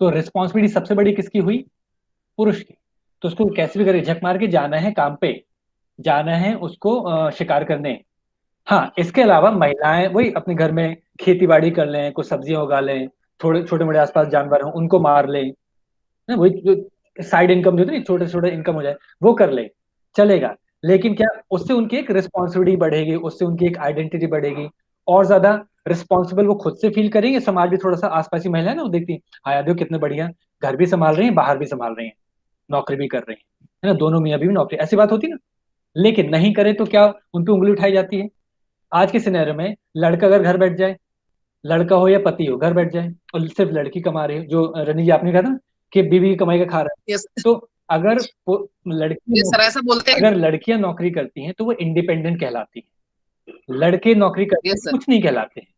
तो रिस्पॉन्सिबिलिटी सबसे बड़ी किसकी हुई? पुरुष की। तो उसको कैसे भी करे, झक मार के जाना है काम पे, जाना है उसको शिकार करने। हाँ, इसके अलावा महिलाएं वही अपने घर में खेती बाड़ी कर लें, कुछ सब्जियां उगा लें, थोड़े छोटे मोटे आसपास जानवर हों उनको मार लें ना, वही जो साइड इनकम जो होती है ना, छोटे छोटे इनकम हो जाए, वो कर ले, चलेगा। लेकिन क्या उससे उनकी एक रिस्पॉन्सिबिलिटी बढ़ेगी, उससे उनकी एक आइडेंटिटी बढ़ेगी, और ज्यादा रिस्पॉन्सिबल वो खुद से फील करेंगे, समाज भी थोड़ा सा, आसपास की महिला है ना वो देखती है, हाँ यार देखो कितने बढ़िया, घर भी संभाल रही हैं, बाहर भी संभाल रही हैं, नौकरी भी कर रही है ना, दोनों मियाँ बीवी नौकरी, ऐसी बात होती है ना। लेकिन नहीं करे तो क्या उन पे उंगली उठाई जाती है। आज के सिनेरियो में लड़का अगर घर बैठ जाए, लड़का हो या पति हो, घर बैठ जाए और सिर्फ लड़की कमा रही हो, जो रनी जी आपने कहा था ना कि बीवी की कमाई का खा रहा है, यस तो अगर लड़की ये सर ऐसा बोलते हैं। अगर लड़कियां नौकरी करती हैं तो वो इंडिपेंडेंट कहलाती है, लड़के नौकरी करते हैं यस तो सर, कुछ नहीं कहलाते हैं।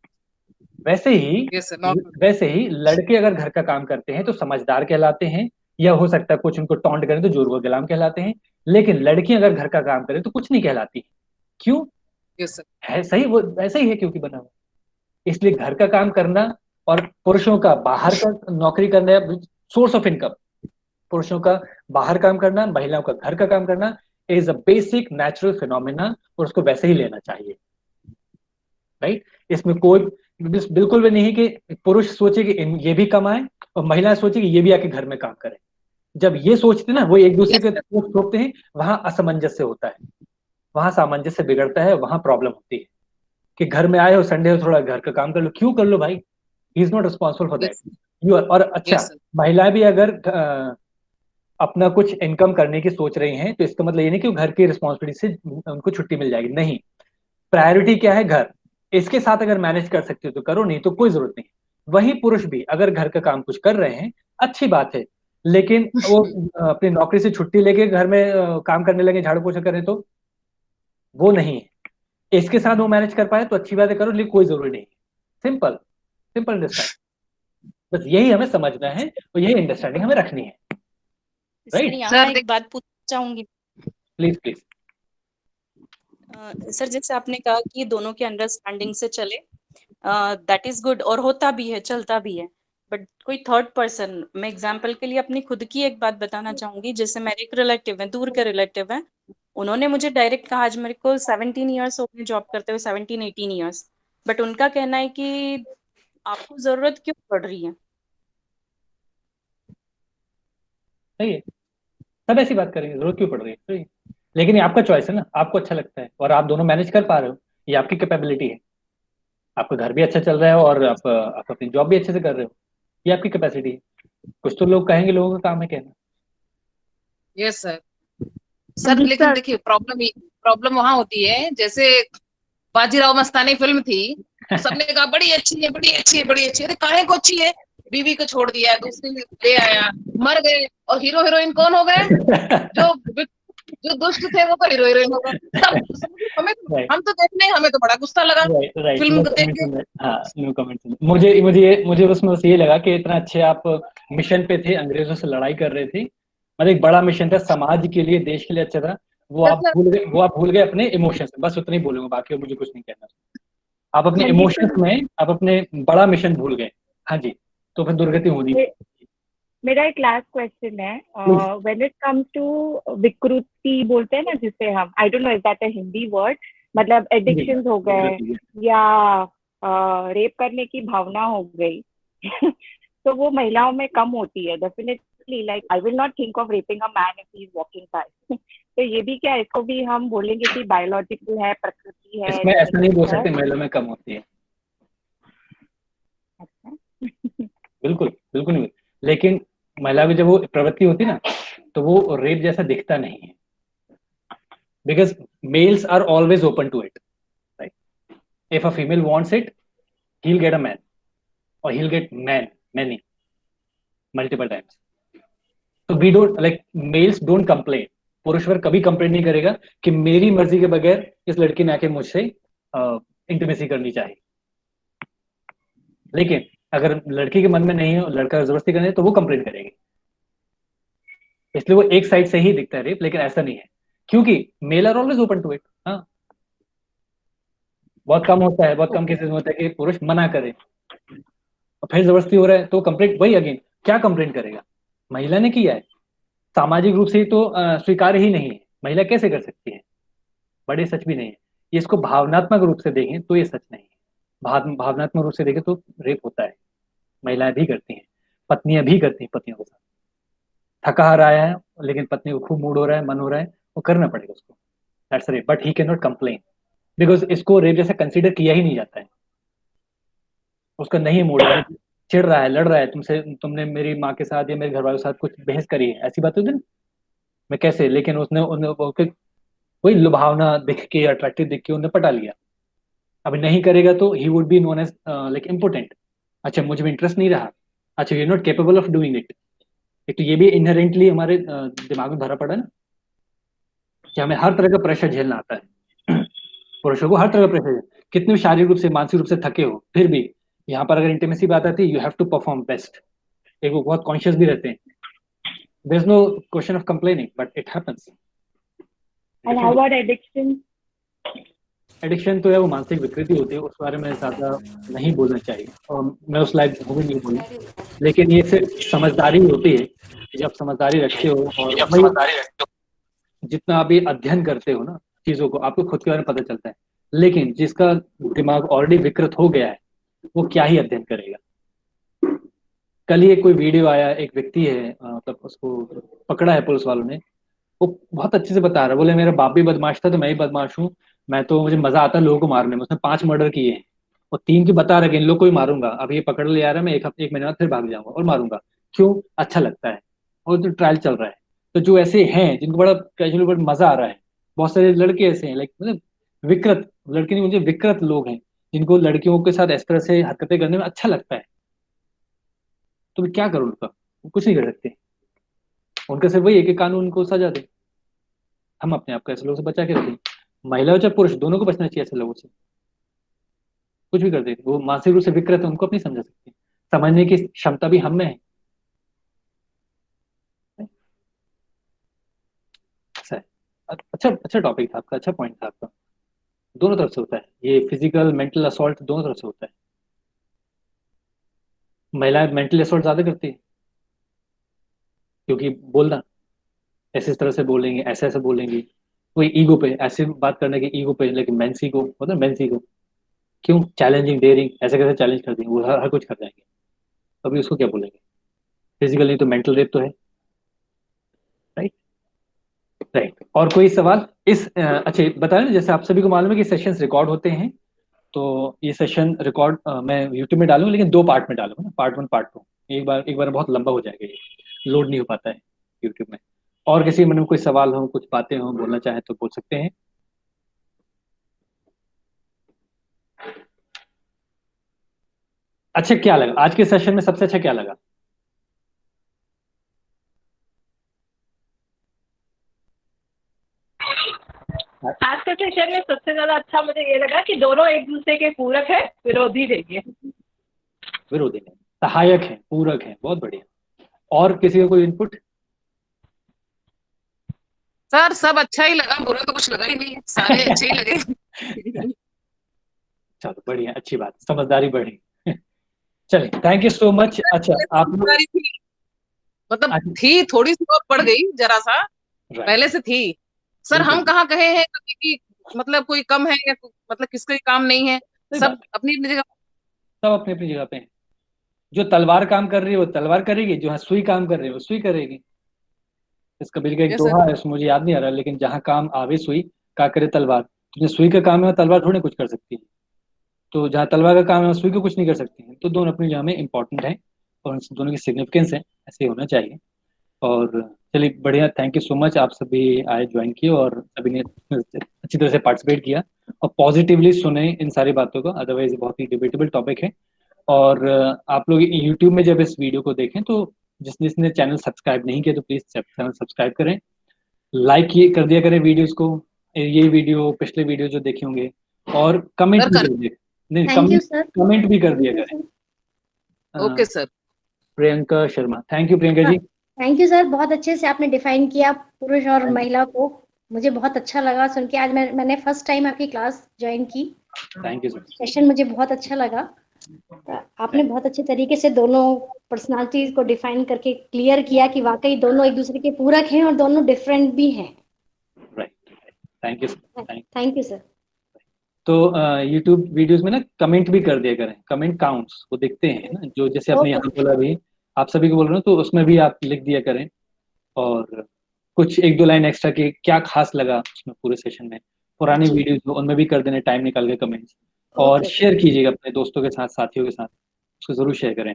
वैसे ही यस सर, नॉट वैसे ही लड़के अगर घर का काम करते हैं तो समझदार कहलाते हैं, या हो सकता है कुछ उनको टॉन्ट करें तो जोर गुलाम कहलाते हैं। लेकिन लड़कियां अगर घर का काम करें तो कुछ नहीं कहलाती। क्यों? यस सर, है सही, वो वैसे ही है क्योंकि बना हुआ। इसलिए घर का काम करना और पुरुषों का बाहर का नौकरी करना, सोर्स ऑफ इनकम, पुरुषों का बाहर काम करना, महिलाओं का घर का काम करना, is a basic natural phenomena, और उसको वैसे ही लेना चाहिए, राइट। इसमें कोई बिल्कुल भी नहीं कि पुरुष सोचे कि ये भी कमाए और महिला सोचे कि ये भी आके घर में काम करे। जब ये सोचते ना, वो एक दूसरे यस के सर, थोपते हैं, वहां असमंजस्य होता है, वहां सामंजस्य बिगड़ता है, वहां प्रॉब्लम होती है कि घर में आए हो, संडे हो, थोड़ा घर का काम कर लो, क्यों कर लो भाई, he is not responsible for that. Yes you और अच्छा, यस सर, महिलाएं भी अगर अपना कुछ इनकम करने की सोच रही हैं, तो इसका मतलब ये नहीं कि वो घर की रिस्पॉन्सिबिलिटी से उनको छुट्टी मिल जाएगी, नहीं। प्रायोरिटी क्या है? घर। इसके साथ अगर मैनेज कर सकते हो तो करो, नहीं तो कोई जरूरत नहीं। वही पुरुष भी अगर घर का काम कुछ कर रहे हैं, अच्छी बात है, लेकिन वो अपनी नौकरी से छुट्टी लेके घर में काम करने लगे, झाड़ू पोछा करें, तो वो नहीं है। इसके साथ वो मैनेज कर पाए तो अच्छी बात है, करो, लेकिन कोई जरूरी नहीं। Simple, simple understand. बस यही हमें समझना है और यही अंडरस्टैंडिंग हमें रखनी है, सर राइट। यहाँ सर एक बात पूछना चाहूंगी। Please please. सर जैसे आपने कहा कि दोनों के अंडरस्टैंडिंग से चले, दैट इज गुड, और होता भी है, चलता भी है। बट कोई थर्ड पर्सन, मैं एग्जांपल के लिए अपनी खुद की एक बात बताना चाहूंगी। जैसे मेरे एक रिलेटिव है, दूर के रिलेटिव है, उन्होंने मुझे डायरेक्ट कहा, आज मेरे को 17 ईयर्स हो गए जॉब करते हुए, 17-18 ईयर्स, बट उनका कहना है कि आपको जरूरत क्यों पड़ रही है। सही है, सब ऐसी बात करेंगे, जरूरत क्यों पड़ रही है? तो लेकिन ये आपका चॉइस है ना, आपको अच्छा लगता है और आप दोनों मैनेज कर पा रहे हो, ये आपकी कैपेबिलिटी है। आपका घर भी अच्छा चल रहा है और आप अपनी जॉब भी अच्छे से कर रहे हो, ये आपकी कैपेसिटी है। कुछ तो लोग कहेंगे, लोगों का काम है कहना। Yes sir. सर लेकिन देखिए प्रॉब्लम वहां होती है, जैसे बाजीराव मस्तानी फिल्म थी, तो सबने कहा बड़ी अच्छी है, बड़ी अच्छी है, बड़ी अच्छी है। अरे काहे को अच्छी है? बीवी को छोड़ दिया, दूसरी ले आया, मर गए, और हीरो हीरोइन कौन हो गए? जो जो दुष्ट थे वो तो हीरो हीरोइन हो गए। राइट, हम तो देखने, हमें तो बड़ा गुस्सा लगा राइट, राइट। फिल्म नो को देख कमेंट के। On that. हाँ, नो कमेंट ऑन दैट। मुझे उसमें बस ये लगा कि इतना अच्छे आप मिशन पे थे, अंग्रेजों से लड़ाई कर रहे थे, मतलब एक बड़ा मिशन था, समाज के लिए, देश के लिए अच्छा था। सर वो आप भूल गए अपने इमोशंस में, बस उतना ही बोलूंगा, बाकी और मुझे कुछ नहीं कहना। आप अपने मनदीप इमोशंस सर, में आप अपने बड़ा मिशन भूल गए। हाँ जी, तो फिर दुर्गति होनी। मेरा एक लास्ट क्वेश्चन है। Please. When it comes to विकृति बोलते हैं ना, जिसे हम, I don't know is that a Hindi word, मतलब एडिक्शंस हो गए या रेप करने की भावना हो गई तो वो महिलाओं में कम होती है definitely. Like I will not think of rapping a man if he is walking by तो ये भी क्या, इसको भी हम बोलेंगे कि बायोलॉजिकल है, प्रकृति है, इसमें ऐसा नहीं बोल जेनेटिक्स है? सकते महिला में कम होती है, बिल्कुल बिल्कुल नहीं। लेकिन महिला की जब वो प्रवृत्ति होती है ना, तो वो रेप जैसा दिखता नहीं है, because males are always open to it, right? If a female wants it, he'll get a man or he'll get many multiple times. So we don't like, males don't complain. पुरुष वर्ग कभी कंप्लेन नहीं करेगा कि मेरी मर्जी के बगैर इस लड़की ने आके मुझसे इंटीमेसी करनी चाहिए। लेकिन अगर लड़की के मन में नहीं है, लड़का जबरदस्ती करने, तो वो कंप्लेन करेगी। इसलिए वो एक साइड से ही दिखता है रेप, लेकिन ऐसा नहीं है, क्योंकि male are always open to it. हाँ, बहुत कम होता है, बहुत कम केसेस में होता है कि पुरुष मना करे और फिर जबरदस्ती हो रहा है तो कंप्लेंट, वही अगेन, क्या कंप्लेंट करेगा? महिला ने किया है, सामाजिक रूप से तो स्वीकार्य ही नहीं है, महिला कैसे कर सकती है? बड़े सच भी नहीं है ये। इसको भावनात्मक रूप से देखें तो ये सच नहीं है। भावनात्मक रूप से देखें तो रेप होता है, महिलाएं भी करती हैं, पत्नियां भी करती हैं पतियों के साथ। थका हारा आया है, लेकिन पत्नी को खूब मूड हो रहा है, मन हो रहा है, वो करना पड़ेगा उसको, that's rape, but he can not complain, because इसको रेप जैसा कंसिडर किया ही नहीं जाता है। उसका नहीं मूड है, चिढ़ रहा है, लड़ रहा है तुमसे, तुमने मेरी माँ के साथ या मेरे घर वालों के साथ कुछ बहस करी है, ऐसी बात होती है ना, मैं कैसे, लेकिन उसने वही लुभावना दिख के, अट्रैक्टिव दिख के उन्हें पटा लिया। अभी नहीं करेगा तो he would be known as like important. अच्छा, मुझे में इंटरेस्ट नहीं रहा, अच्छा you not capable of doing it. एक तो ये भी इनहेरेंटली हमारे दिमाग में भरा पड़ा है ना, कि हमें हर तरह का प्रेशर झेलना आता है। पुरुषों को हर तरह का प्रेशर, कितने भी शारीरिक रूप से, मानसिक रूप से थके हो, फिर भी यहाँ पर अगर इंटीमेसी बात आती है, you have to perform best. एक वो बहुत कॉन्शियस भी रहते हैं, there is no question of complaining, but it happens. And how about addiction? Addiction तो है, वो मानसिक विकृति होती है, उस बारे में ज्यादा नहीं बोलना चाहिए और मैं उस लायक हूँ भी नहीं बोलूँ। लेकिन ये सिर्फ समझदारी होती है कि जब समझदारी रखते हो, और भाई जितना आप ये अध्ययन करते हो ना चीजों को, आपको खुद के बारे में पता चलता है। लेकिन जिसका दिमाग ऑलरेडी विकृत हो गया है, वो क्या ही अध्ययन करेगा? कल ही एक कोई वीडियो आया, एक व्यक्ति है, मतलब उसको पकड़ा है पुलिस वालों ने, वो बहुत अच्छे से बता रहा है, बोले मेरा बाप भी बदमाश था तो मैं ही बदमाश हूँ, मैं तो, मुझे मजा आता है लोगों को मारने में, उसने 5 मर्डर किए हैं और 3 की बता रहा है कि इन लोग को ही मारूंगा, अब ये पकड़ ले आ रहा है, मैं एक हफ्ते, 1 महीने बाद फिर भाग जाऊंगा और मारूंगा। क्यों? अच्छा लगता है, और तो ट्रायल चल रहा है। तो जो ऐसे हैं जिनको बड़ा कैजुअली बड़ा मजा आ रहा है, बहुत सारे लड़के ऐसे हैं, लाइक मतलब विकृत, लड़के नहीं, मुझे विकृत लोग हैं जिनको लड़कियों के साथ इस तरह से हरकतें करने में अच्छा लगता है। तो मैं क्या करूँ उनका? वो कुछ नहीं कर सकते, उनका सिर्फ वही है कि कानून उनको सजा दे। हम अपने आप को ऐसे लोगों से बचा के रखें, महिला हो चाहे पुरुष, दोनों को बचना चाहिए ऐसे लोगों से। कुछ भी कर देते, वो मानसिक रूप से विकृत है, उनको अपनी समझा सकते हैं, समझने की क्षमता भी हम में है। ऐसा है। अच्छा अच्छा टॉपिक था आपका, अच्छा पॉइंट था आपका। दोनों तरफ से होता है ये, फिजिकल मेंटल असॉल्ट दोनों तरफ से होता है। महिलाएं मेंटल असॉल्ट ज्यादा करती है, क्योंकि बोलना, ऐसे इस तरह से बोलेंगे, ऐसे ऐसे बोलेंगे, कोई ईगो पे ऐसे बात करने की, ईगो पे, लेकिन मेंसी को मतलब मेंसी को क्यों चैलेंजिंग, डेयरिंग, ऐसे कैसे चैलेंज कर देंगे, वो हर कुछ कर जाएंगे, अभी उसको क्या बोलेंगे? फिजिकल नहीं तो मेंटल रेप तो है, राइट? राइट। और कोई सवाल इस अच्छा बताया ना, जैसे आप सभी को मालूम है कि सेशंस रिकॉर्ड होते हैं, तो ये सेशन रिकॉर्ड मैं यूट्यूब में डालूंगा, लेकिन 2 पार्ट में डालूंगा ना, पार्ट 1 पार्ट 2। एक बार बहुत लंबा हो जाएगा, ये लोड नहीं हो पाता है यूट्यूब में। और किसी मन में कोई सवाल हो, कुछ बातें हो, बोलना चाहे तो बोल सकते हैं। अच्छा क्या लगा आज के सेशन में, सबसे अच्छा क्या लगा? आज के सेशन में सबसे ज्यादा अच्छा मुझे ये लगा कि दोनों एक दूसरे के पूरक है, विरोधी नहीं है। विरोधी नहीं, सहायक है, पूरक है, बहुत बढ़िया। और किसी का कोई इनपुट? सर सब अच्छा ही लगा, बुरा तो कुछ लगा ही नहीं है, सारे अच्छे ही लगे। चलो बढ़िया, अच्छी बात, समझदारी बढ़ी। चलिए, थैंक यू सो मच। अच्छा आप लोग समझदारी थी, मतलब थी थोड़ी सी, और बढ़ गई जरा सा, पहले से थी। सर बिल्कुल। हम कहाँ कहे हैं कभी कि मतलब कोई कम है या मतलब किसका काम नहीं है, सही सब बात, अपनी अपनी जगह। सब अपनी अपनी जगह पे हैं। जो तलवार काम कर रही है वो तलवार करेगी, जो सुई काम कर रही है वो सुई करेगी। इस कबीर का एक यस सर। दोहा है, उसमें मुझे याद नहीं आ रहा, लेकिन जहाँ काम आवे सुई, का करे तलवार। तुझे सुई का काम है, वो तलवार थोड़ी कुछ कर सकती है। तो जहाँ तलवार का काम है, वो सुई को कुछ नहीं कर सकती है। तो दोनों अपनी जगह में इंपॉर्टेंट है, और उन दोनों की सिग्निफिकेंस है, ऐसे ही होना चाहिए। और चलिए बढ़िया, थैंक यू सो मच, आप सभी आए, ज्वाइन किए, और सभी ने अच्छी तरह से पार्टिसिपेट किया और पॉजिटिवली सुने इन सारी बातों को। अदरवाइज बहुत ही डिबेटेबल टॉपिक है। और आप लोग यूट्यूब में जब इस वीडियो को देखें, तो जिसने चैनल सब्सक्राइब नहीं किया तो प्लीज चैनल सब्सक्राइब करें, लाइक ये कर दिया करें वीडियोस को, ये वीडियो पिछले वीडियो जो देखे होंगे, और कमेंट सर भी कर, कर दिया, नहीं थैंक यू सर। कमेंट भी कर दिया करें। Okay sir. Priyanka Sharma, thank you Priyanka ji. Thank you sir, बहुत अच्छे से आपने डिफाइन किया पुरुष और महिला को। मुझे बहुत अच्छा लगा सुन के। आज मैंने फर्स्ट टाइम आपकी क्लास ज्वाइन की। Thank you sir. सेशन मुझे बहुत अच्छा लगा। आपने बहुत अच्छे तरीके से दोनों पर्सनालिटीज को डिफाइन करके क्लियर किया कि वाकई दोनों एक दूसरे के पूरक हैं और दोनों डिफरेंट भी हैं। Right, thank you sir. Thank you sir. तो यूट्यूब वीडियोस में ना कमेंट भी कर दिया करें, कमेंट काउंट्स वो दिखते हैं ना, जो जैसे आपने यहाँ बोला भी, आप सभी को बोल रहे हो, तो उसमें भी आप लिख दिया करें। और कुछ 1-2 लाइन एक्स्ट्रा की क्या खास लगा उसमें पूरे सेशन में, पुरानी वीडियोस उनमें भी कर देने, टाइम निकाल के कमेंट्स। और शेयर कीजिएगा अपने दोस्तों के साथ, साथियों के साथ, उसको जरूर शेयर करें।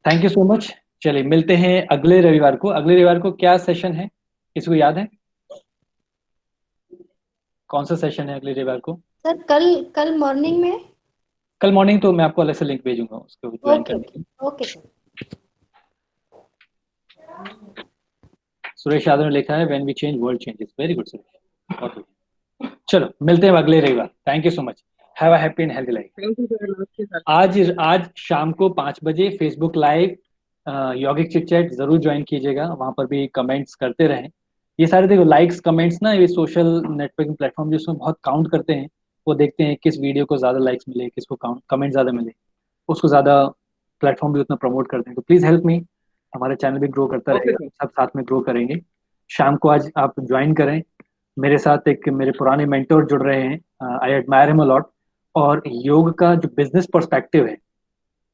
Thank you so much. चलिए मिलते हैं अगले रविवार को। अगले रविवार को क्या सेशन है, किसी को याद है? कौन सा सेशन है अगले रविवार को? सर कल मॉर्निंग में। कल मॉर्निंग तो मैं आपको अलग से लिंक भेजूंगा उसको ज्वाइन करने के लिए। Okay sir. सुरेश यादव ने लिखा है when we change world changes. Very good Suresh, बहुत बढ़िया। चलो मिलते हैं अगले रविवार। Thank you so much, have a happy and healthy life. आज शाम को 5 बजे फेसबुक लाइव यौगिक चिट चैट जरूर ज्वाइन कीजिएगा, वहां पर भी कमेंट्स करते रहें। ये सारे देखो लाइक्स कमेंट्स ना, ये सोशल नेटवर्किंग प्लेटफॉर्म जिसमें बहुत काउंट करते हैं, वो देखते हैं किस वीडियो को ज्यादा लाइक्स मिले, किसको कमेंट ज्यादा मिले, उसको ज्यादा प्लेटफॉर्म भी उतना प्रमोट करते हैं। तो प्लीज हेल्प मी, हमारा चैनल भी ग्रो करता रहेगा, सब साथ में ग्रो करेंगे। शाम को आज आप ज्वाइन करें। मेरे साथ एक मेरे पुराने मेंटोर जुड़ रहे हैं, I admire him a lot. और योग का जो बिजनेस पर्सपेक्टिव है,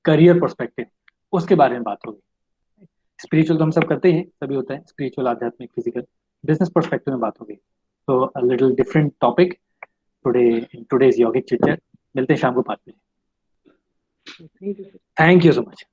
करियर पर्सपेक्टिव, उसके बारे में बात होगी। स्पिरिचुअल तो हम सब करते हैं, सभी होता है, स्पिरिचुअल, आध्यात्मिक, फिजिकल, बिजनेस पर्सपेक्टिव में बात होगी। तो a little different topic today in today's yogic chit chat. मिलते हैं शाम को 5 बजे। Thank you so much.